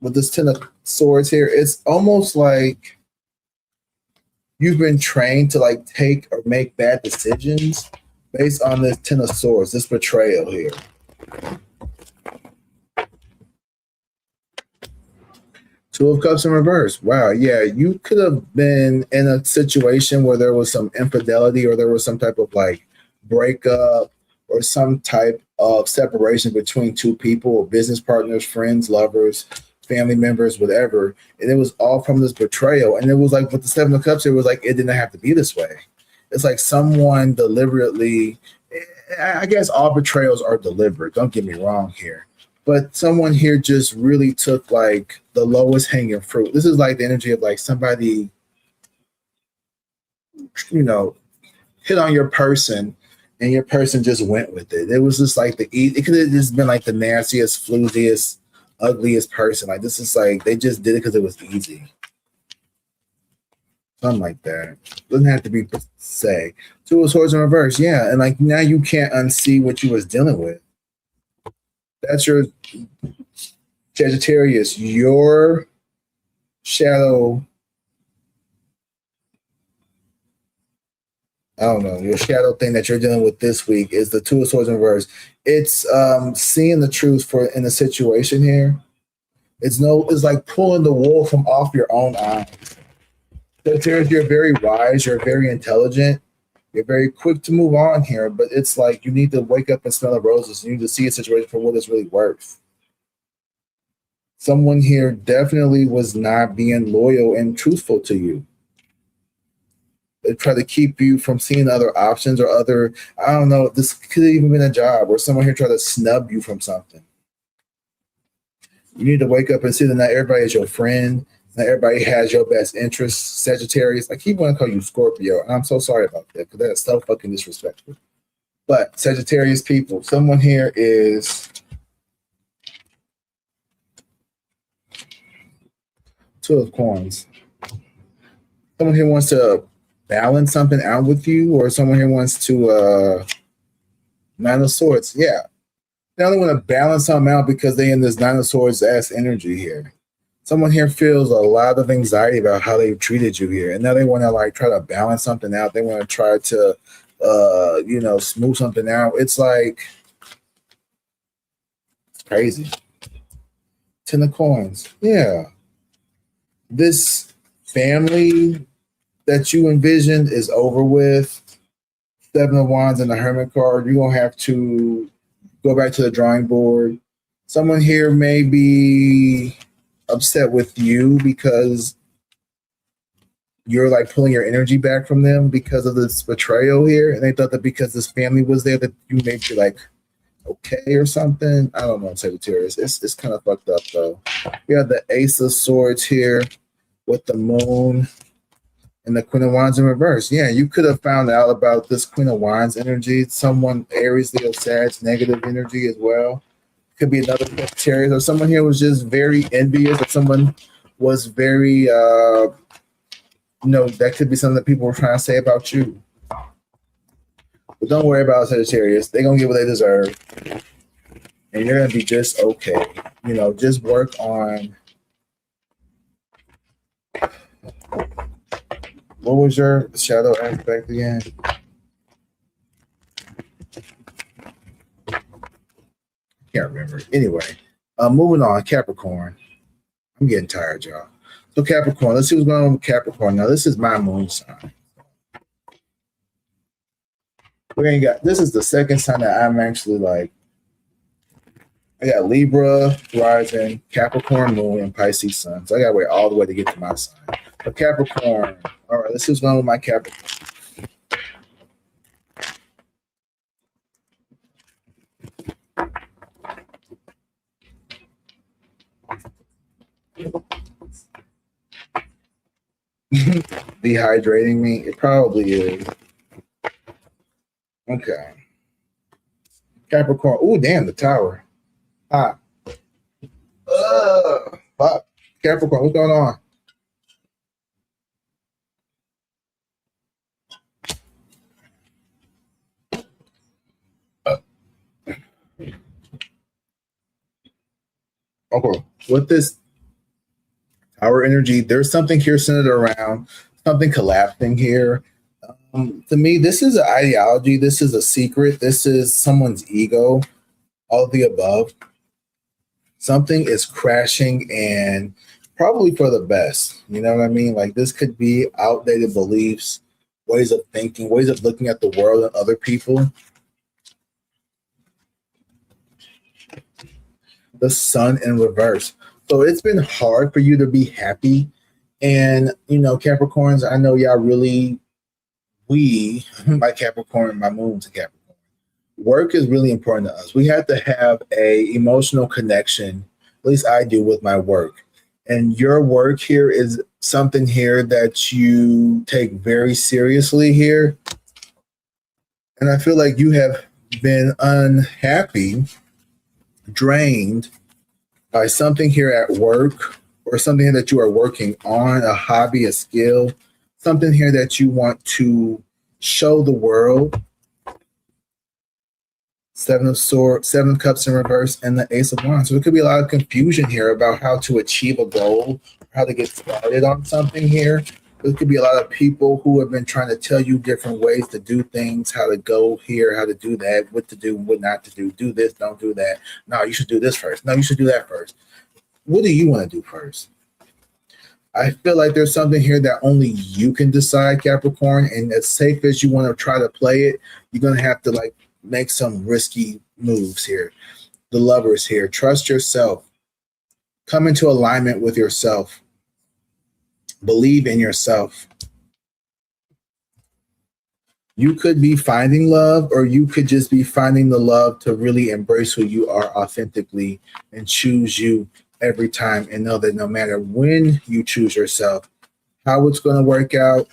this Ten of Swords here, it's almost like you've been trained to like take or make bad decisions based on this Ten of Swords, this betrayal here. Two of Cups in reverse. Wow, yeah, you could have been in a situation where there was some infidelity or there was some type of like breakup or some type of separation between two people or business partners, friends, lovers, family members, whatever. And it was all from this betrayal. And it was like with the Seven of Cups, it was like it didn't have to be this way. It's like someone deliberately, I guess all betrayals are deliberate. Don't get me wrong here. But someone here just really took like the lowest hanging fruit. This is like the energy of like somebody you know, hit on your person, and your person just went with it. It was just like it could have just been like the nastiest, flooziest, ugliest person. Like this is like they just did it because it was easy. Something like that. Doesn't have to be per se. Two of Swords in reverse, yeah. And like now you can't unsee what you was dealing with. That's your Sagittarius. Your shadow. I don't know. Your shadow thing that you're dealing with this week is the Two of Swords in reverse. It's seeing the truth for in the situation here. It's like pulling the wool from off your own eyes. Sagittarius, you're very wise, you're very intelligent, you're very quick to move on here, but it's like you need to wake up and smell the roses. You need to see a situation for what it's really worth. Someone here definitely was not being loyal and truthful to you. They try to keep you from seeing other options or other, I don't know, this could have even been a job or someone here try to snub you from something. You need to wake up and see that not everybody is your friend. Not everybody has your best interests. Sagittarius, I keep wanting to call you Scorpio, and I'm so sorry about that because that's so fucking disrespectful. But Sagittarius people, someone here is Two of Coins. Someone here wants to balance something out with you, or someone here wants to Nine of Swords. Yeah. They only want to balance something out because they in this Nine of Swords ass energy here. Someone here feels a lot of anxiety about how they've treated you here. And now they want to like try to balance something out. They want to try to, smooth something out. It's like, it's crazy. Ten of Coins. Yeah. This family that you envisioned is over with. Seven of Wands and the Hermit card. You're going to have to go back to the drawing board. Someone here may be upset with you because you're like pulling your energy back from them because of this betrayal here, and they thought that because this family was there that you may be like okay or something. I don't know, Sagittarius. It's kind of fucked up though. We have the Ace of Swords here with the Moon and the Queen of Wands in reverse. Yeah, you could have found out about this Queen of Wands energy. Someone Aries, Leo, Sag, negative energy as well. Could be another Sagittarius, or someone here was just very envious, or someone was very, that could be something that people were trying to say about you. But don't worry about Sagittarius. They're going to get what they deserve. And you're going to be just okay. Just work on. What was your shadow aspect again? Can't remember. Anyway, moving on. Capricorn. I'm getting tired, y'all. So Capricorn. Let's see what's going on with Capricorn. Now, this is my moon sign. This is the second sign that I'm actually like. I got Libra, rising, Capricorn, moon, and Pisces sun. So I got to wait all the way to get to my sign. But Capricorn. All right, let's see what's going on with my Capricorn. Dehydrating me? It probably is. Okay. Capricorn. Oh, damn, the tower. Fuck. Capricorn, what's going on? Okay. With this tower energy, there's something here centered around something collapsing here. To me, this is an ideology. This is a secret. This is someone's ego. All of the above. Something is crashing, and probably for the best. You know what I mean? Like this could be outdated beliefs, ways of thinking, ways of looking at the world and other people. The Sun in reverse. So it's been hard for you to be happy. And, Capricorns, I know y'all really, my Capricorn, my moon's a Capricorn. Work is really important to us. We have to have a emotional connection, at least I do, with my work. And your work here is something here that you take very seriously here. And I feel like you have been unhappy, drained by something here at work or something that you are working on, a hobby, a skill, something here that you want to show the world. Seven of Swords, Seven of Cups in reverse, and the Ace of Wands. So there could be a lot of confusion here about how to achieve a goal, how to get started on something here. There could be a lot of people who have been trying to tell you different ways to do things, how to go here, how to do that, what to do, what not to do. Do this, don't do that. No, you should do this first. No, you should do that first. What do you want to do first? I feel like there's something here that only you can decide, Capricorn, and as safe as you want to try to play it, you're going to have to like make some risky moves here. The Lovers here. Trust yourself. Come into alignment with yourself. Believe in yourself. You could be finding love, or you could just be finding the love to really embrace who you are authentically and choose you every time, and know that no matter when you choose yourself, how it's going to work out,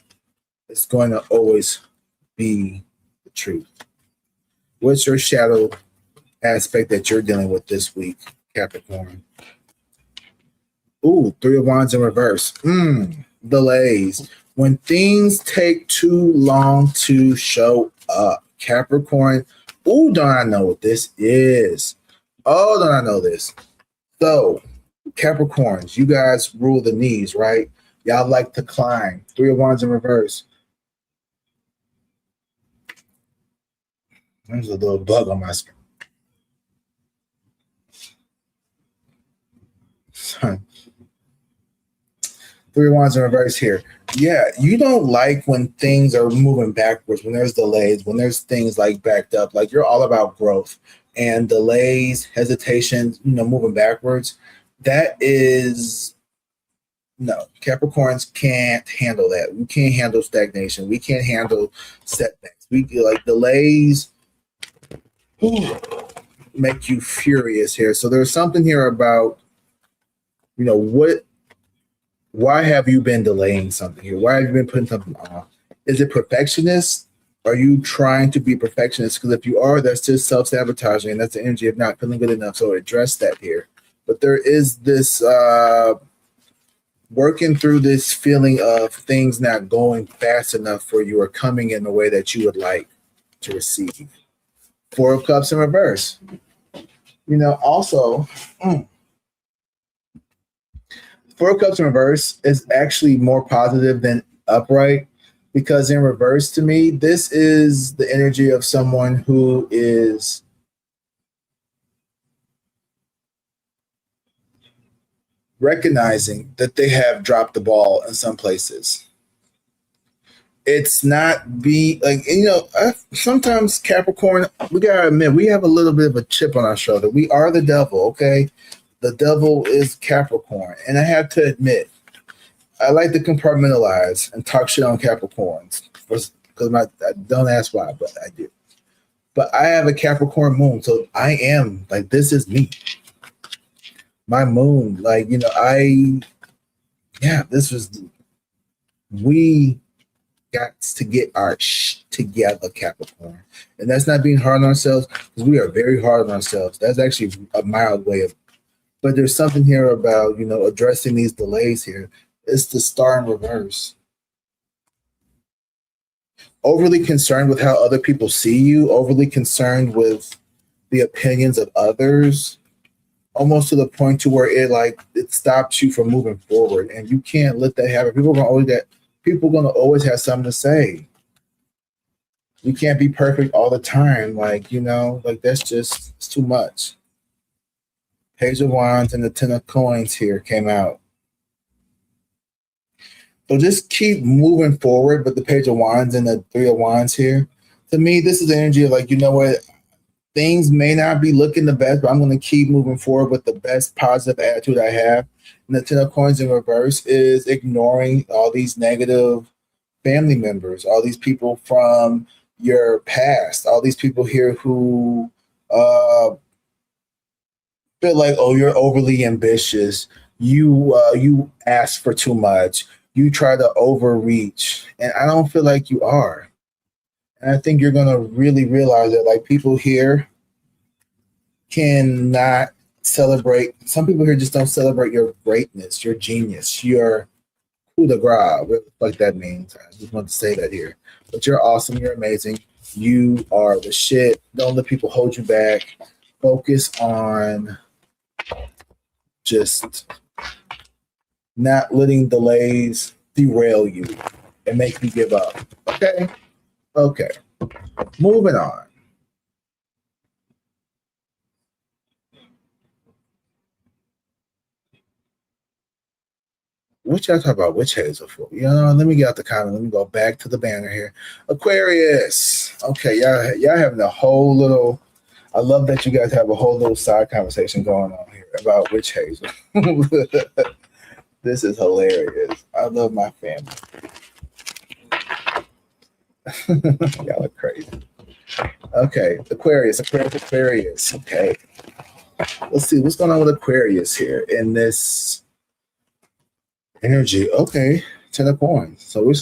it's going to always be the truth. What's your shadow aspect that you're dealing with this week, Capricorn? Ooh, Three of Wands in reverse. Delays. When things take too long to show up, Capricorn. Ooh, don't I know what this is? Oh, don't I know this? So, Capricorns, you guys rule the knees, right? Y'all like to climb. Three of Wands in reverse. There's a little bug on my screen. Three of Wands in reverse here. Yeah, you don't like when things are moving backwards, when there's delays, when there's things like backed up. Like you're all about growth and delays, hesitation, moving backwards. That is no. Capricorns can't handle that. We can't handle stagnation. We can't handle setbacks. We like delays. Make you furious here. So there's something here about, why have you been delaying something here? Why have you been putting something off? Is it perfectionist? Are you trying to be perfectionist? Because if you are, that's just self-sabotaging, and that's the energy of not feeling good enough. So address that here. But there is this working through this feeling of things not going fast enough for you or coming in the way that you would like to receive. Four of Cups in reverse. Also, Four of Cups in reverse is actually more positive than upright, because in reverse, to me, this is the energy of someone who is recognizing that they have dropped the ball in some places. It's not be like, sometimes Capricorn, we gotta admit, we have a little bit of a chip on our shoulder. We are the devil, okay? The devil is Capricorn. And I have to admit, I like to compartmentalize and talk shit on Capricorns. Because I don't ask why, but I do. But I have a Capricorn moon, so I am, like, this is me. My moon, like, this was, we got to get our together, Capricorn. And that's not being hard on ourselves, because we are very hard on ourselves. That's actually a mild way of, but there's something here about, addressing these delays here. It's the Star in reverse. Overly concerned with how other people see you, overly concerned with the opinions of others, almost to the point to where it stops you from moving forward. And you can't let that happen. People are gonna always have something to say. You can't be perfect all the time. That's just, it's too much. Page of Wands and the Ten of Coins here came out. So just keep moving forward, but the Page of Wands and the Three of Wands here, to me, this is the energy of what? Things may not be looking the best, but I'm going to keep moving forward with the best positive attitude I have. And the Ten of Coins in reverse is ignoring all these negative family members, all these people from your past, all these people here who feel like, oh, you're overly ambitious. You ask for too much. you try to overreach, and I don't feel like you are. And I think you're gonna really realize that like people here cannot celebrate. Some people here just don't celebrate your greatness, your genius, your coup de grace, whatever the fuck that means. I just want to say that here. But you're awesome. You're amazing. You are the shit. Don't let people hold you back. Focus on just not letting delays derail you and make you give up. Okay? Okay. Moving on. What y'all talk about witch hazel for? You know, let me get out the comment. Let me go back to the banner here. Aquarius. Okay, y'all having a whole little. I love that you guys have a whole little side conversation going on here about witch hazel. This is hilarious. I love my family. Y'all are crazy. Okay, Aquarius. Okay. Let's see what's going on with Aquarius here in this energy. Okay, 10 of coins. So we're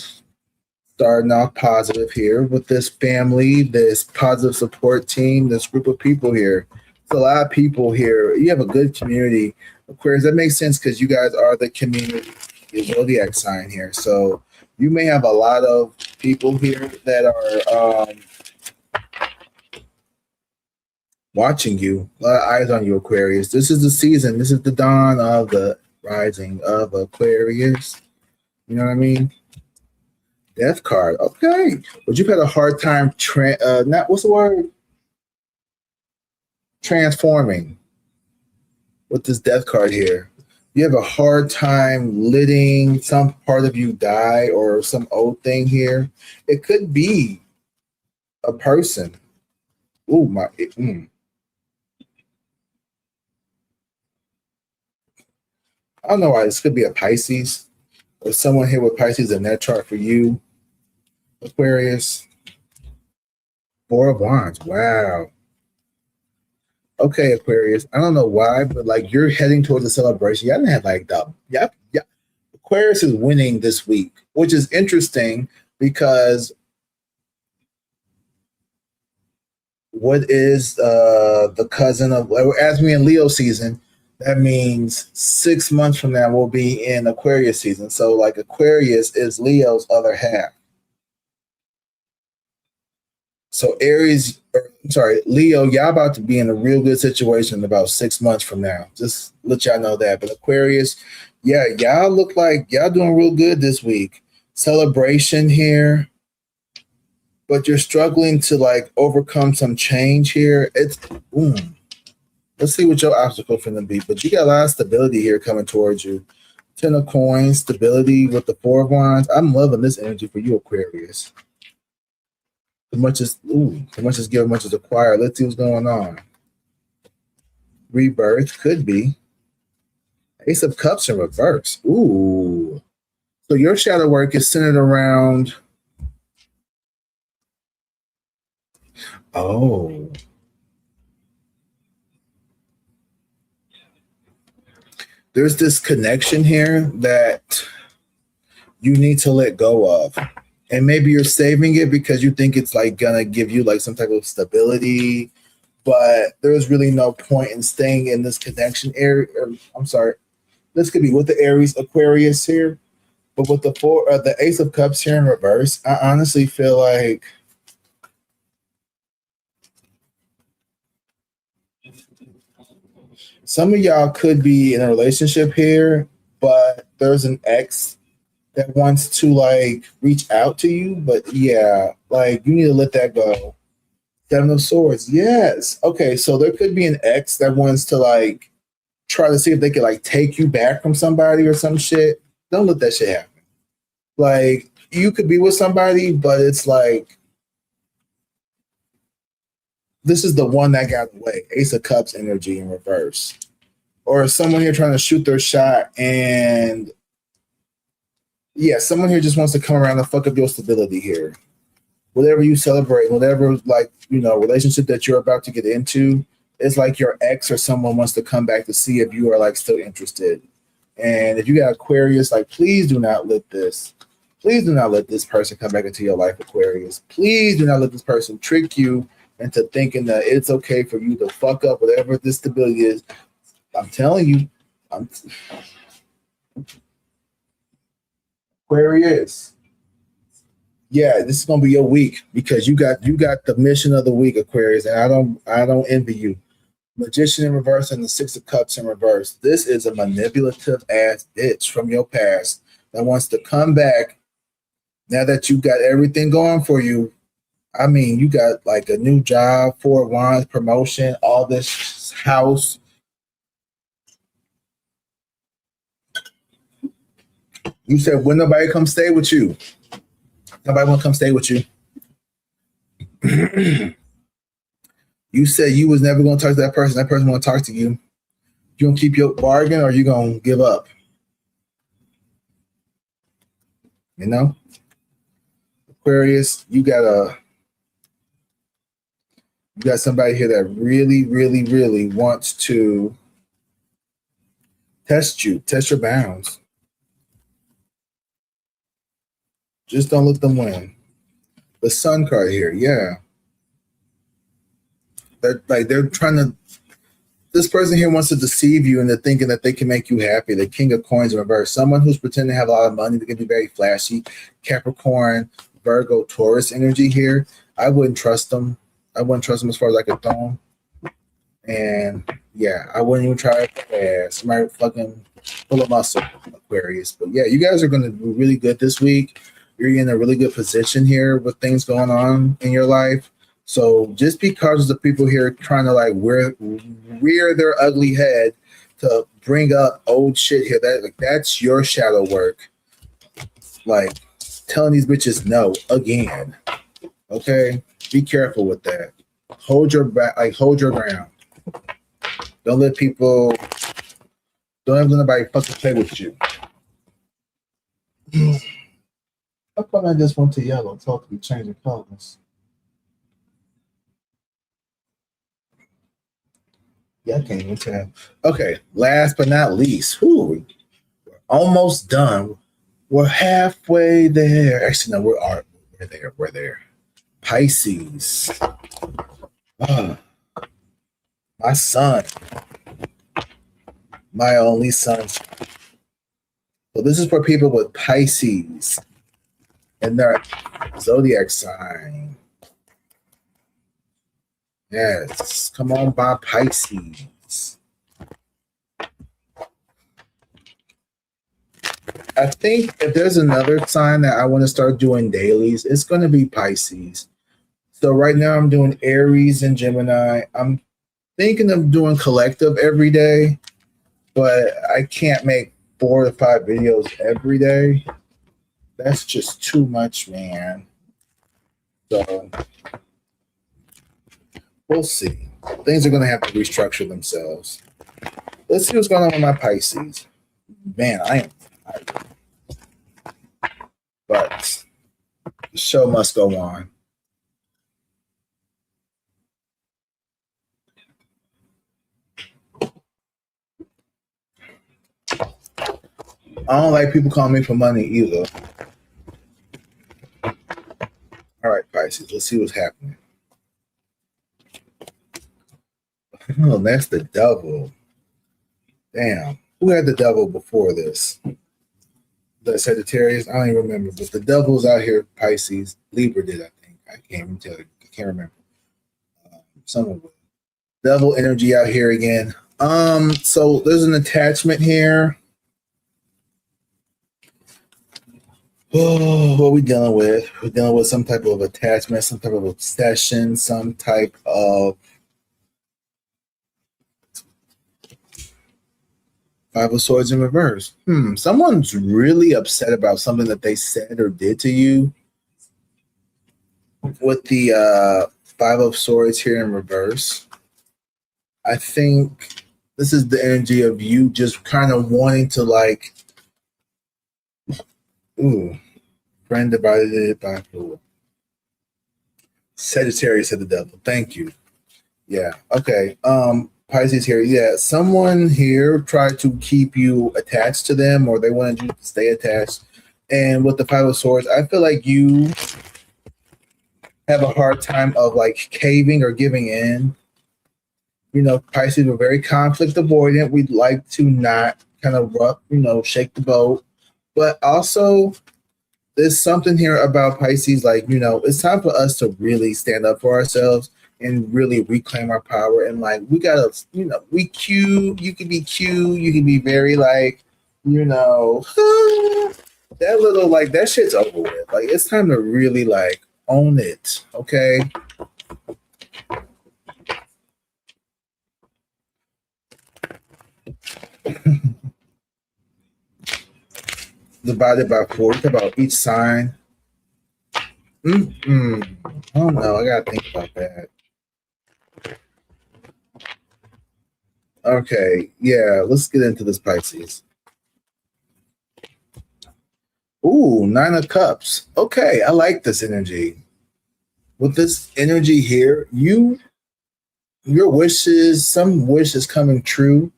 starting off positive here with this family, this positive support team, this group of people here. It's a lot of people here. You have a good community. Aquarius, that makes sense because you guys are the community, your Zodiac sign here. So you may have a lot of people here that are watching you. A lot of eyes on you, Aquarius. This is the season. This is the dawn of the rising of Aquarius. You know what I mean? Death card. Okay. But you've had a hard time what's the word? Transforming with this death card here. You have a hard time letting some part of you die or some old thing here. It could be a person. Ooh, I don't know why. This could be a Pisces or someone here with Pisces in that chart for you, Aquarius. 4 of Wands. Wow. Okay, Aquarius. I don't know why, but like you're heading towards a celebration. Y'all didn't have like yeah. Aquarius is winning this week, which is interesting because what is the cousin of as we in Leo season? That means 6 months from now we'll be in Aquarius season. So like Aquarius is Leo's other half. So Leo, y'all about to be in a real good situation about 6 months from now. Just let y'all know that. But Aquarius, yeah, y'all look like y'all doing real good this week. Celebration here. But you're struggling to like overcome some change here. It's boom. Let's see what your obstacle finna be. But you got a lot of stability here coming towards you. 10 of coins, stability with the 4 of wands. I'm loving this energy for you, Aquarius. As much as give, much as acquire. Let's see what's going on. Rebirth could be. Ace of Cups in reverse. Ooh. So your shadow work is centered around. Oh. There's this connection here that you need to let go of. And maybe you're saving it because you think it's like gonna give you like some type of stability, but there's really no point in staying in this connection area. I'm sorry, this could be with the Aries Aquarius here, but with the Ace of Cups here in reverse, I honestly feel like some of y'all could be in a relationship here, but there's an ex that wants to like reach out to you, but yeah, like you need to let that go. 7 of Swords, yes. Okay, so there could be an ex that wants to like try to see if they could like take you back from somebody or some shit. Don't let that shit happen. Like you could be with somebody, but it's like this is the one that got away. Ace of Cups energy in reverse. Or someone here trying to shoot their shot and yeah, someone here just wants to come around and fuck up your stability here. Whatever you celebrate, whatever like, relationship that you're about to get into, it's like your ex or someone wants to come back to see if you are like still interested. And if you got Aquarius, like, please do not let this person come back into your life, Aquarius. Please do not let this person trick you into thinking that it's okay for you to fuck up whatever this stability is. I'm telling you, Aquarius. Yeah, this is gonna be your week because you got the mission of the week, Aquarius, and I don't envy you. Magician in reverse and the Six of Cups in reverse. This is a manipulative ass bitch from your past that wants to come back now that you got everything going for you. I mean, you got like a new job, 4 wands, promotion, all this house. You said when nobody come stay with you. Nobody want to come stay with you. You said you was never going to talk to that person. That person want to talk to you. You going to keep your bargain or you going to give up? You know? Aquarius, you got somebody here that really, really, really wants to test your bounds. Just don't let them win. The Sun card here, yeah. They're trying to. This person here wants to deceive you into thinking that they can make you happy. The King of Coins in reverse. Someone who's pretending to have a lot of money. They can be very flashy. Capricorn, Virgo, Taurus energy here. I wouldn't trust them. I wouldn't trust them as far as I could throw them. And yeah, I wouldn't even try it. Somebody fucking full of muscle, Aquarius. But yeah, you guys are going to do really good this week. You're in a really good position here with things going on in your life. So just because the people here trying to like rear their ugly head to bring up old shit here, that's your shadow work. Like telling these bitches no again. Okay, be careful with that. Hold your ground. Don't let nobody fucking play with you. How come I just went to yellow? Talk to me changing colors. Yeah, I can't even tell. Okay, last but not least, we're almost done. We're halfway there. Actually, no, we're there. Pisces. My son. My only son. So this is for people with Pisces and their Zodiac sign. Yes, come on by Pisces. I think if there's another sign that I want to start doing dailies, it's going to be Pisces. So right now I'm doing Aries and Gemini. I'm thinking of doing collective every day, but I can't make 4 to 5 videos every day. That's just too much, man. So we'll see. Things are going to have to restructure themselves. Let's see what's going on with my Pisces. Man, I am tired. But the show must go on. I don't like people calling me for money either. All right, Pisces, let's see what's happening. Oh, that's the devil. Damn. Who had the devil before this? The Sagittarius? I don't even remember. But the devil's out here, Pisces. Libra did, I think. I can't even tell you. I can't remember. Some of it. Devil energy out here again. So there's an attachment here. Oh, what are we dealing with? We're dealing with some type of attachment, some type of obsession, some type of Five of Swords in reverse. Someone's really upset about something that they said or did to you. With the Five of Swords here in reverse, I think this is the energy of you just kind of wanting to like, friend divided by 4. Sagittarius of the devil. Thank you. Yeah. Okay. Pisces here, yeah, someone here tried to keep you attached to them, or they wanted you to stay attached. And with the Five of Swords, I feel like you have a hard time of like caving or giving in. You know, Pisces are very conflict avoidant. We'd like to not kind of rough, shake the boat. But also, there's something here about Pisces, like, it's time for us to really stand up for ourselves and really reclaim our power. And like, we gotta, we cute, you can be cute, you can be very like, that little, like, that shit's over with. Like, it's time to really like own it, okay? Divided by 4, about each sign. I don't know. I gotta think about that. Okay, yeah, let's get into this Pisces. Ooh, 9 of Cups. Okay, I like this energy. With this energy here, your wishes, some wish is coming true.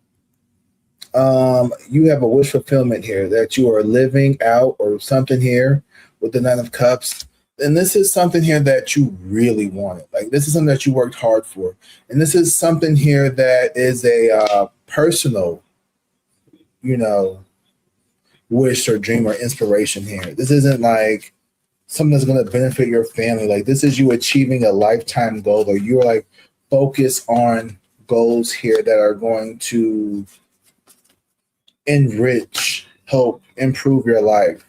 You have a wish fulfillment here that you are living out or something here with the 9 of Cups. And this is something here that you really wanted. Like, this is something that you worked hard for. And this is something here that is a personal, wish or dream or inspiration here. This isn't like something that's going to benefit your family. Like, this is you achieving a lifetime goal, or you're like focused on goals here that are going to enrich, help improve your life.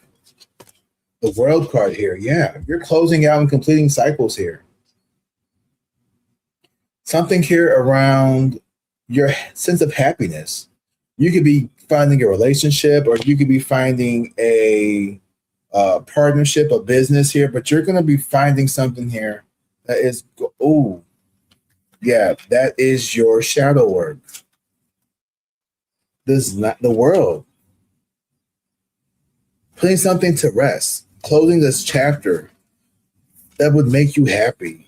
The World card here, yeah, you're closing out and completing cycles here. Something here around your sense of happiness. You could be finding a relationship, or you could be finding a partnership, a business here, but you're going to be finding something here that is, oh, yeah, that is your shadow work. This is not the World. Putting something to rest, closing this chapter that would make you happy.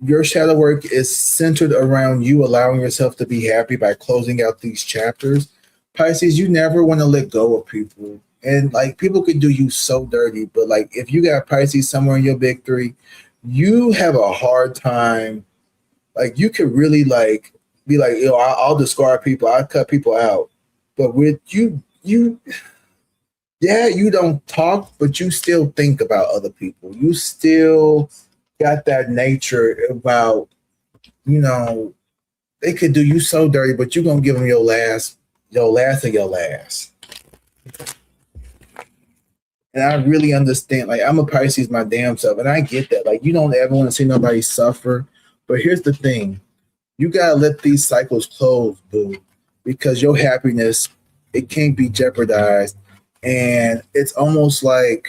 Your shadow work is centered around you allowing yourself to be happy by closing out these chapters. Pisces, you never want to let go of people. And like, people could do you so dirty, but like, if you got Pisces somewhere in your big 3, you have a hard time. Like, you could really like be like, I'll discard people, I'll cut people out. But with you, yeah, you don't talk, but you still think about other people. You still got that nature about, they could do you so dirty, but you're gonna give them your last, and your last. And I really understand. Like, I'm a Pisces my damn self, and I get that. Like, you don't ever want to see nobody suffer. But here's the thing: you gotta let these cycles close, boo, because your happiness, it can't be jeopardized. And it's almost like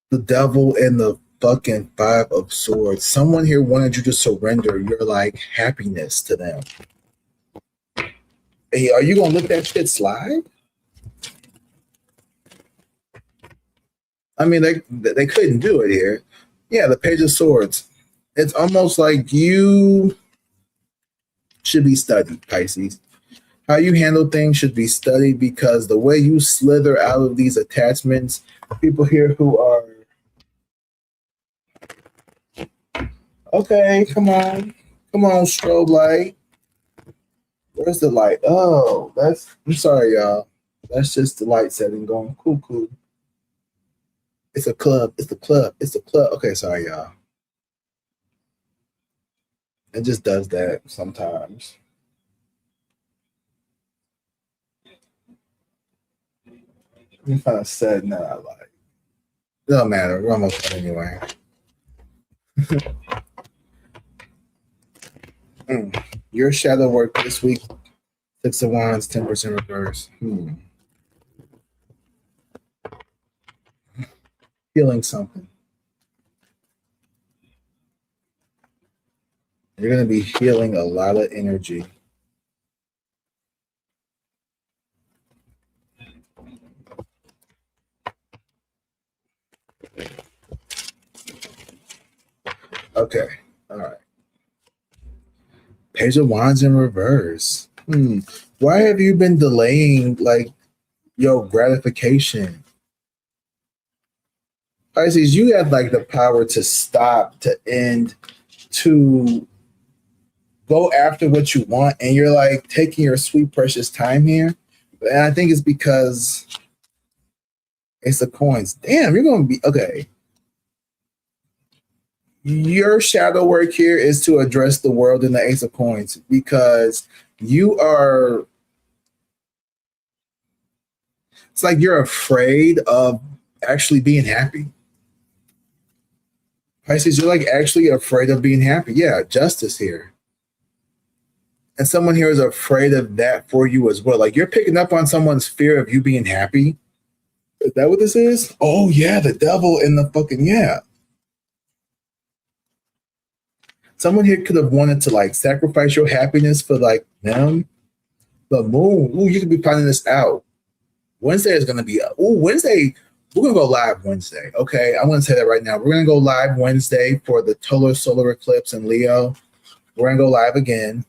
the devil and the fucking 5 of Swords. Someone here wanted you to surrender your like happiness to them. Hey, are you gonna let that shit slide? I mean, they couldn't do it here. Yeah, the Page of Swords. It's almost like you should be studied, Pisces. How you handle things should be studied, because the way you slither out of these attachments, people here who are okay, come on, strobe light. Where's the light? Oh, I'm sorry, y'all. That's just the light setting going. Cool. It's a club. It's the club. It's the club. Okay, sorry, y'all. It just does that sometimes. I'm kind of sad now. I like. It don't matter. We're almost done anyway. Your shadow work this week. 6 of Wands, 10% reverse. Healing something. You're going to be healing a lot of energy. Okay. All right. Page of Wands in reverse. Why have you been delaying like your gratification? Pisces, you have like the power to stop, to end, to go after what you want, and you're like taking your sweet precious time here. And I think it's because Ace of Coins. Damn, you're gonna be okay. Your shadow work here is to address the world in the Ace of Coins because you are, it's like you're afraid of actually being happy. Pisces, you're like actually afraid of being happy. Yeah, justice here. And someone here is afraid of that for you as well. Like you're picking up on someone's fear of you being happy. Is that what this is? Oh, yeah, the devil in the fucking, yeah. Someone here could have wanted to like sacrifice your happiness for like them. The moon, ooh, you could be finding this out. Wednesday is going to be, Wednesday, we're going to go live Wednesday. Okay, I'm going to say that right now. We're going to go live Wednesday for the total solar eclipse in Leo. We're going to go live again.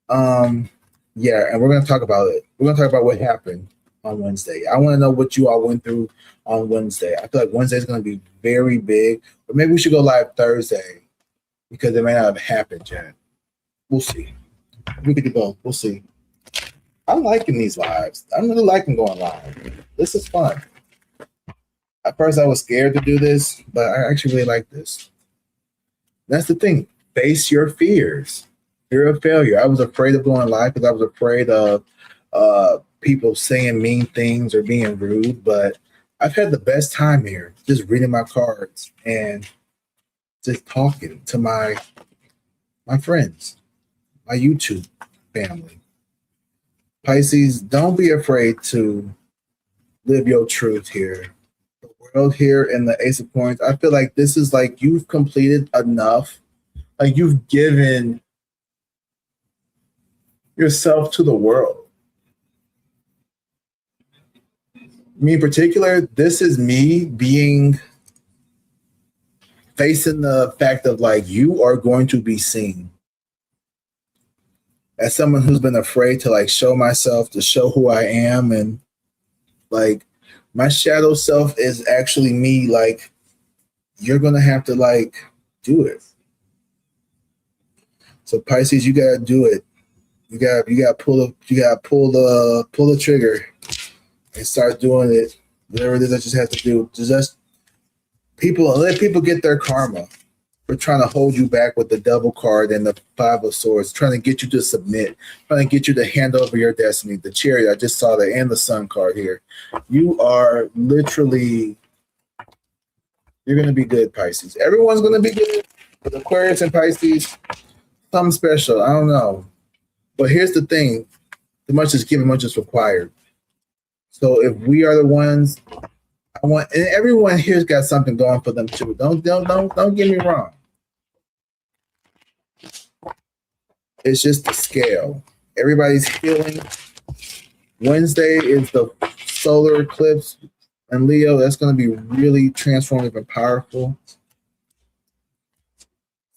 Yeah, and we're going to talk about it. We're going to talk about what happened on Wednesday. I want to know what you all went through on Wednesday. I feel like Wednesday is going to be very big, but maybe we should go live Thursday because it may not have happened yet. We'll see. We could do both. We'll see. I'm liking these lives. I'm really liking going live. This is fun. At first, I was scared to do this, but I actually really like this. That's the thing. Face your fears. Fear of failure. I was afraid of going live because I was afraid of people saying mean things or being rude, but I've had the best time here just reading my cards and just talking to my friends, my YouTube family. Pisces, don't be afraid to live your truth here. The world here and the Ace of Coins, I feel like this is like you've completed enough. Like you've given yourself to the world. Me in particular, this is me being facing the fact of like you are going to be seen. As someone who's been afraid to like show myself, to show who I am, and like my shadow self is actually me. Like you're gonna have to like do it. So Pisces, you gotta do it. You gotta pull the trigger and start doing it. Whatever it is that you have to do. Just let people get their karma. We're trying to hold you back with the devil card and the 5 of swords, trying to get you to submit, trying to get you to hand over your destiny. The chariot, I just saw that, and the sun card here. You are literally, you're going to be good, Pisces. Everyone's going to be good. But Aquarius and Pisces, something special. I don't know. But here's the thing. Too much is given, much is required. So if we are the ones, and everyone here's got something going for them too. Don't get me wrong. It's just the scale. Everybody's healing. Wednesday is the solar eclipse and Leo. That's going to be really transformative and powerful.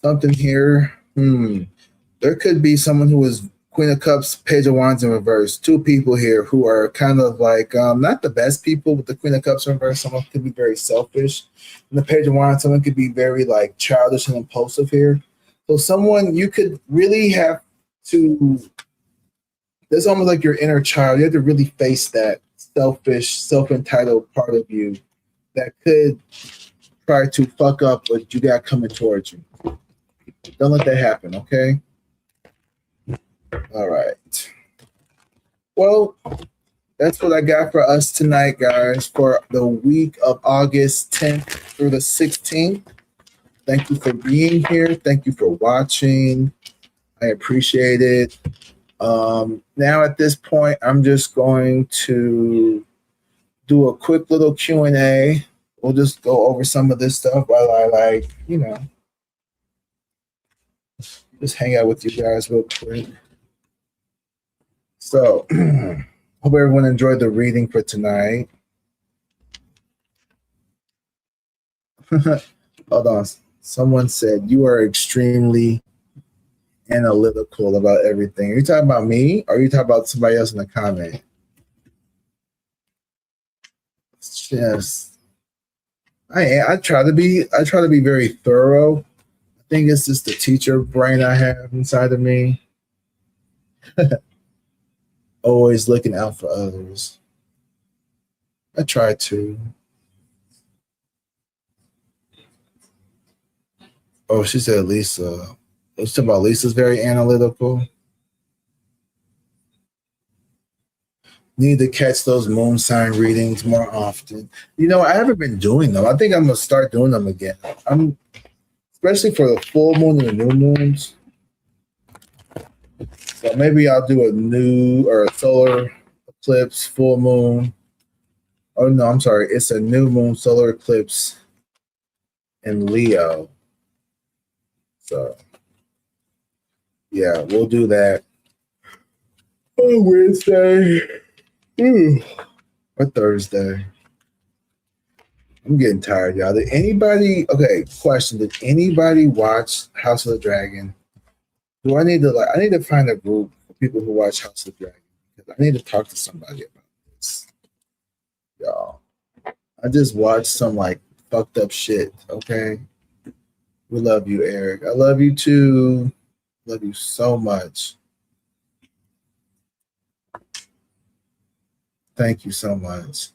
Something here. There could be someone who is Queen of Cups, Page of Wands in reverse. 2 people here who are kind of like not the best people with the Queen of Cups in reverse. Someone could be very selfish. And the Page of Wands, someone could be very like childish and impulsive here. So someone you could really have to, there's almost like your inner child. You have to really face that selfish, self-entitled part of you that could try to fuck up what you got coming towards you. Don't let that happen, okay? All right. Well, that's what I got for us tonight, guys, for the week of August 10th through the 16th. Thank you for being here. Thank you for watching. I appreciate it. Now at this point, I'm just going to do a quick little Q&A. We'll just go over some of this stuff while I just hang out with you guys real quick. So, hope everyone enjoyed the reading for tonight. Hold on. Someone said, you are extremely analytical about everything. Are you talking about me or are you talking about somebody else in the comment? Yes. I try to be very thorough. I think it's just the teacher brain I have inside of me. Always looking out for others. I try to. Oh, she said Lisa. Let's talk about Lisa's very analytical. Need to catch those moon sign readings more often. I haven't been doing them. I think I'm gonna start doing them again. I'm especially for the full moon and the new moons. So maybe I'll do a new or a solar eclipse, full moon. Oh no, I'm sorry. It's a new moon solar eclipse in Leo. So yeah, we'll do that on Wednesday. Or Thursday. I'm getting tired, y'all. Did anybody? Okay, question. Did anybody watch House of the Dragon? Do I need to I need to find a group of people who watch House of the Dragon because I need to talk to somebody about this, y'all. I just watched some fucked up shit. Okay, we love you, Eric. I love you too. Love you so much. Thank you so much.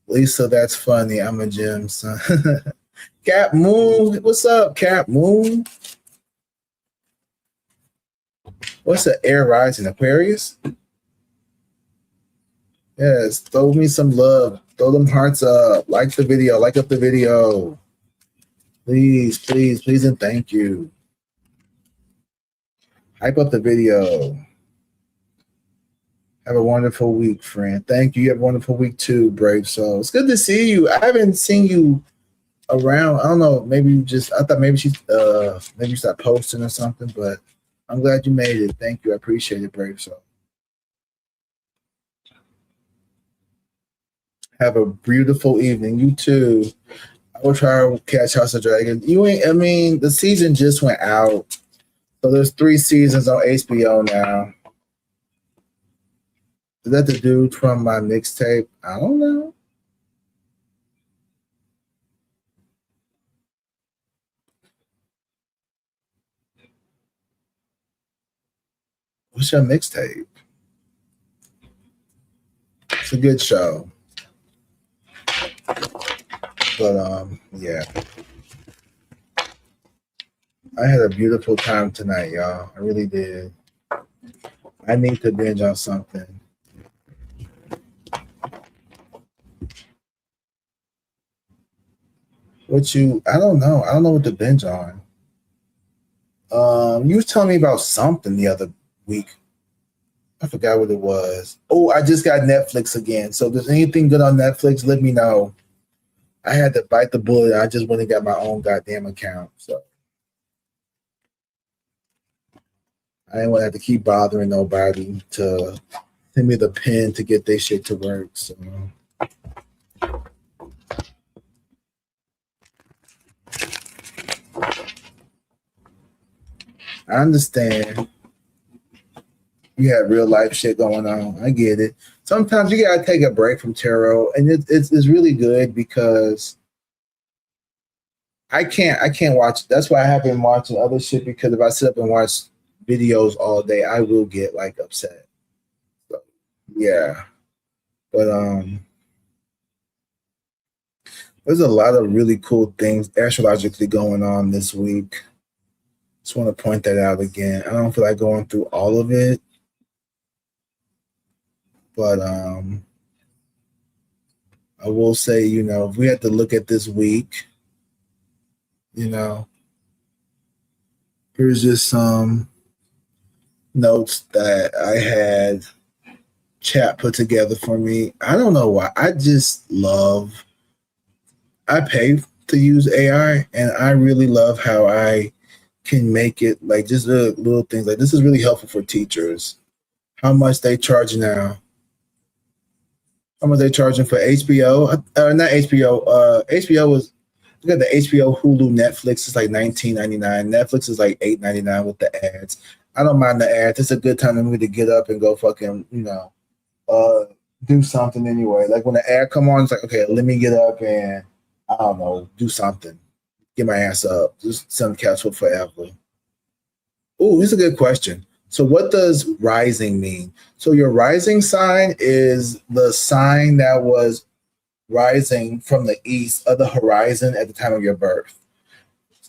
Lisa, that's funny. I'm a gym son. Cap Moon, what's up, Cap Moon? What's the air rising Aquarius? Yes, throw me some love. Throw them hearts up. Like the video. Like up the video. Please, please, please, and thank you. Hype up the video. Have a wonderful week, friend. Thank you. You have a wonderful week too, Brave Soul. It's good to see you. I haven't seen you around. I don't know. Maybe I thought maybe you stopped posting or something, but I'm glad you made it. Thank you. I appreciate it, Brave Soul. Have a beautiful evening. You too. I will try to catch House of Dragon. The season just went out. So there's 3 seasons on HBO now. Is that the dude from my mixtape? I don't know. What's your mixtape? It's a good show. But yeah. I had a beautiful time tonight, y'all. I really did. I need to binge on something. I don't know. I don't know what to binge on. You was telling me about something the other week. I forgot what it was. Oh, I just got Netflix again. So if there's anything good on Netflix, let me know. I had to bite the bullet. I just went and got my own goddamn account. So I didn't want to have to keep bothering nobody to send me the pin to get their shit to work. So I understand. You have real life shit going on. I get it. Sometimes you gotta take a break from tarot, and it's really good because I can't watch. That's why I have been watching other shit because if I sit up and watch videos all day, I will get upset. So, yeah, but there's a lot of really cool things astrologically going on this week. Just want to point that out again. I don't feel like going through all of it, but I will say, if we had to look at this week, here's just some notes that I had chat put together for me. I don't know why. I pay to use AI, and I really love how I can make it just little things. This is really helpful for teachers. How much they charge now? How much they charging for HBO? Not HBO. HBO was You got the HBO, Hulu, Netflix is like 19.99. Netflix is like 8.99 with the ads. I don't mind the ads. It's a good time for me to get up and go fucking, uh, do something anyway. Like when the ad come on, it's like, okay, let me get up and I don't know, do something. Get my ass up. Just some cats for forever. Oh, this is a good question. So, what does rising mean? So, your rising sign is the sign that was rising from the east of the horizon at the time of your birth.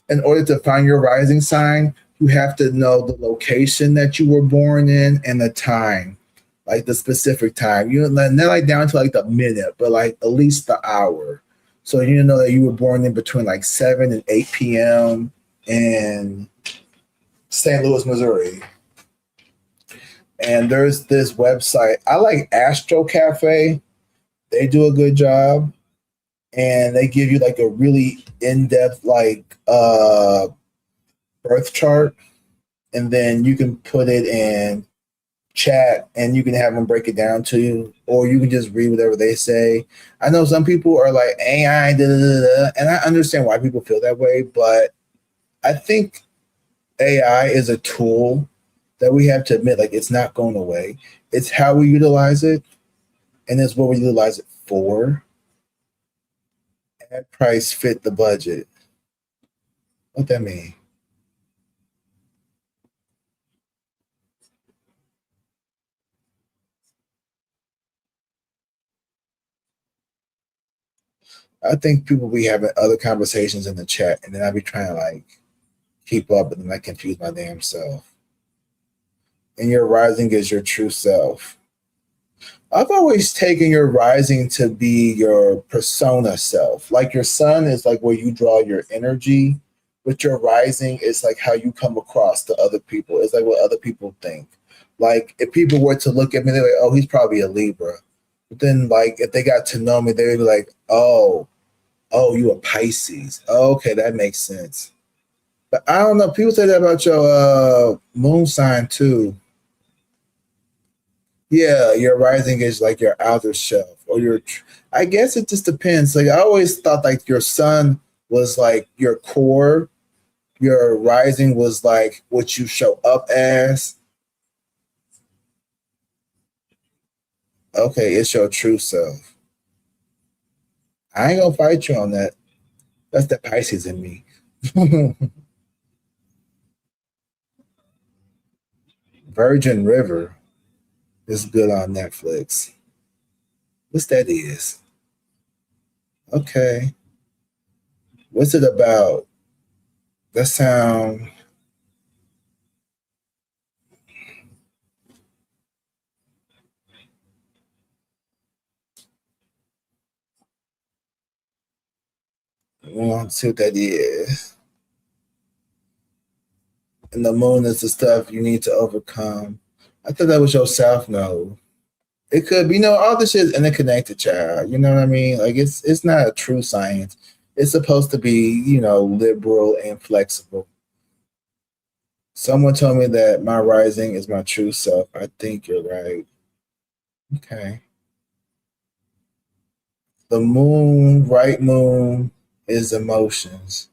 In order to find your rising sign, you have to know the location that you were born in and the time, like the specific time. You know, not like down to like the minute, but like at least the hour. So you know that you were born in between like 7 and 8 p.m. in St. Louis, Missouri. And there's this website. I like Astro Cafe. They do a good job. And they give you like a really in-depth like birth chart. And then you can put it in chat and you can have them break it down to you, or you can just read whatever they say. I know some people are like AI, da, da, da, da, and I understand why people feel that way, but I think AI is a tool that we have to admit, like it's not going away. It's how we utilize it, and it's what we utilize it for. Ad price fit the budget. What that mean? I think people be having other conversations in the chat, and then I be trying to like keep up, and then I confuse my damn self. And your rising is your true self. I've always taken your rising to be your persona self. Like your sun is like where you draw your energy, but your rising is like how you come across to other people. It's like what other people think. Like if people were to look at me, they're like, oh, he's probably a Libra. But then like if they got to know me, they would be like, oh, you a Pisces. Oh, okay, that makes sense. But I don't know. People say that about your moon sign too. Yeah, your rising is like your outer self, or your. I guess it just depends. Like I always thought, like your sun was like your core. Your rising was like what you show up as. Okay, it's your true self. I ain't gonna fight you on that. That's the Pisces in me. Virgin River is good on Netflix. What's that is? Okay, what's it about? That sound. We want to see what that is. And the moon is the stuff you need to overcome. I thought that was your south node. It could be, all this shit is interconnected, child. You know what I mean? Like it's not a true science. It's supposed to be, liberal and flexible. Someone told me that my rising is my true self. I think you're right. Okay. The moon, right moon, is emotions.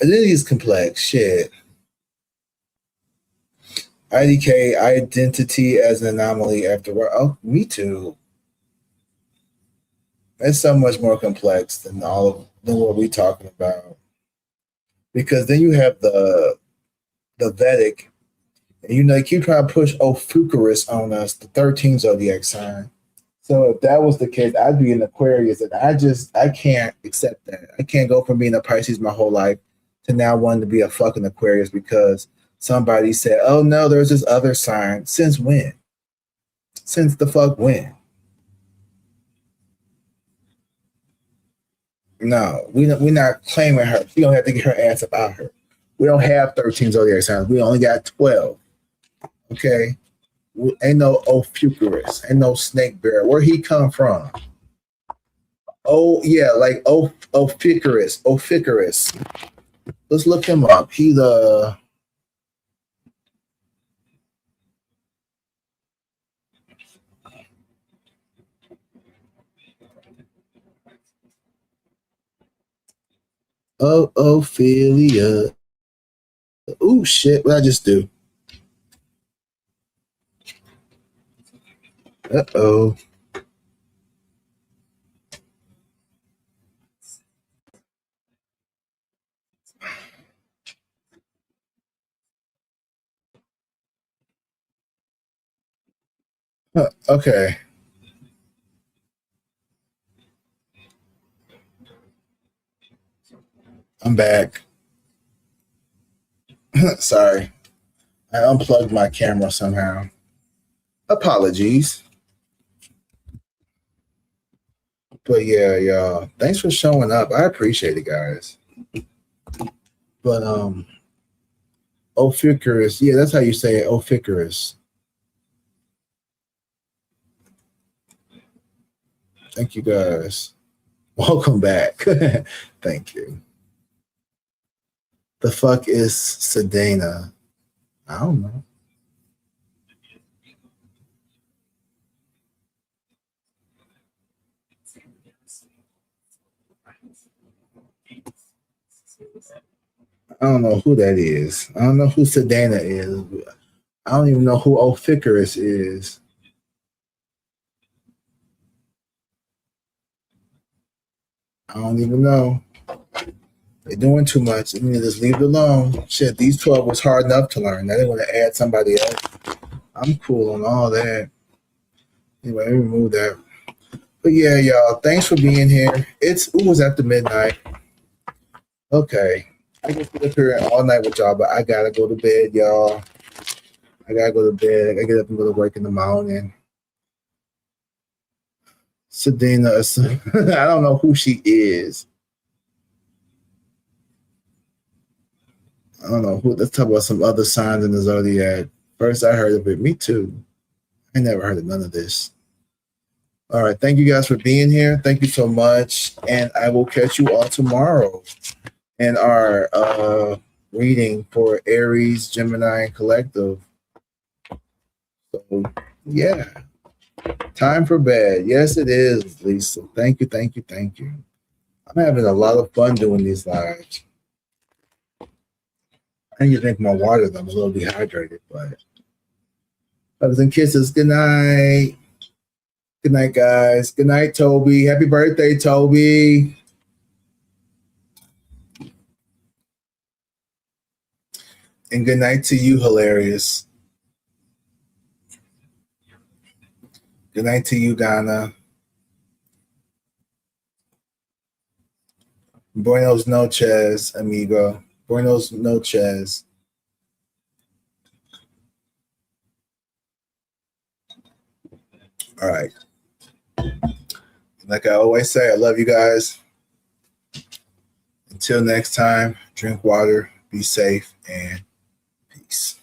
Identity is complex. Shit. IDK, identity as an anomaly after work. Oh, me too. It's so much more complex than than what we're talking about. Because then you have the Vedic, and they keep trying to push Ophiuchus on us, the 13th zodiac sign. So if that was the case, I'd be an Aquarius, and I can't accept that. I can't go from being a Pisces my whole life to now wanting to be a fucking Aquarius because somebody said, "Oh no, there's this other sign." Since when? Since the fuck when? No, we're not claiming her. She don't have to get her ass about her. We don't have 13 zodiac signs. We only got 12. Okay, ain't no Ophiuchus, ain't no snake bear. Where he come from? Oh yeah, like Ophiuchus. Let's look him up. He's a Oh, Ophelia. Oh, shit. What I just do? Uh-oh. Okay. I'm back. Sorry. I unplugged my camera somehow. Apologies. But yeah, y'all. Thanks for showing up. I appreciate it, guys. But Ophiuchus. Yeah, that's how you say it. Ophiuchus. Thank you, guys. Welcome back. Thank you. The fuck is Sedana? I don't know. I don't know who that is. I don't know who Sedana is. I don't even know who Ophiuchus is. I don't even know. They're doing too much. I mean, just leave it alone. Shit, these 12 was hard enough to learn. Now they want to add somebody else. I'm cool on all that. Anyway, let me remove that. But yeah, y'all, thanks for being here. It was after midnight. Okay. I can sit up here all night with y'all, but I gotta go to bed, y'all. I gotta go to bed. I get up and go to work in the morning. Sedina, I don't know who she is. I don't know who. Let's talk about some other signs in the zodiac. First, I heard of it. Me too. I never heard of none of this. All right. Thank you guys for being here. Thank you so much. And I will catch you all tomorrow in our reading for Aries, Gemini, and Collective. So, yeah. Time for bed. Yes, it is, Lisa. Thank you, thank you, thank you. I'm having a lot of fun doing these lives. I need to drink my water, though. I'm a little dehydrated, but hugs and kisses. Good night. Good night, guys. Good night, Toby. Happy birthday, Toby. And good night to you, Hilarious. Good night to you, Donna. Buenos noches, amigo. Buenos noches. All right. Like I always say, I love you guys. Until next time, drink water, be safe, and peace.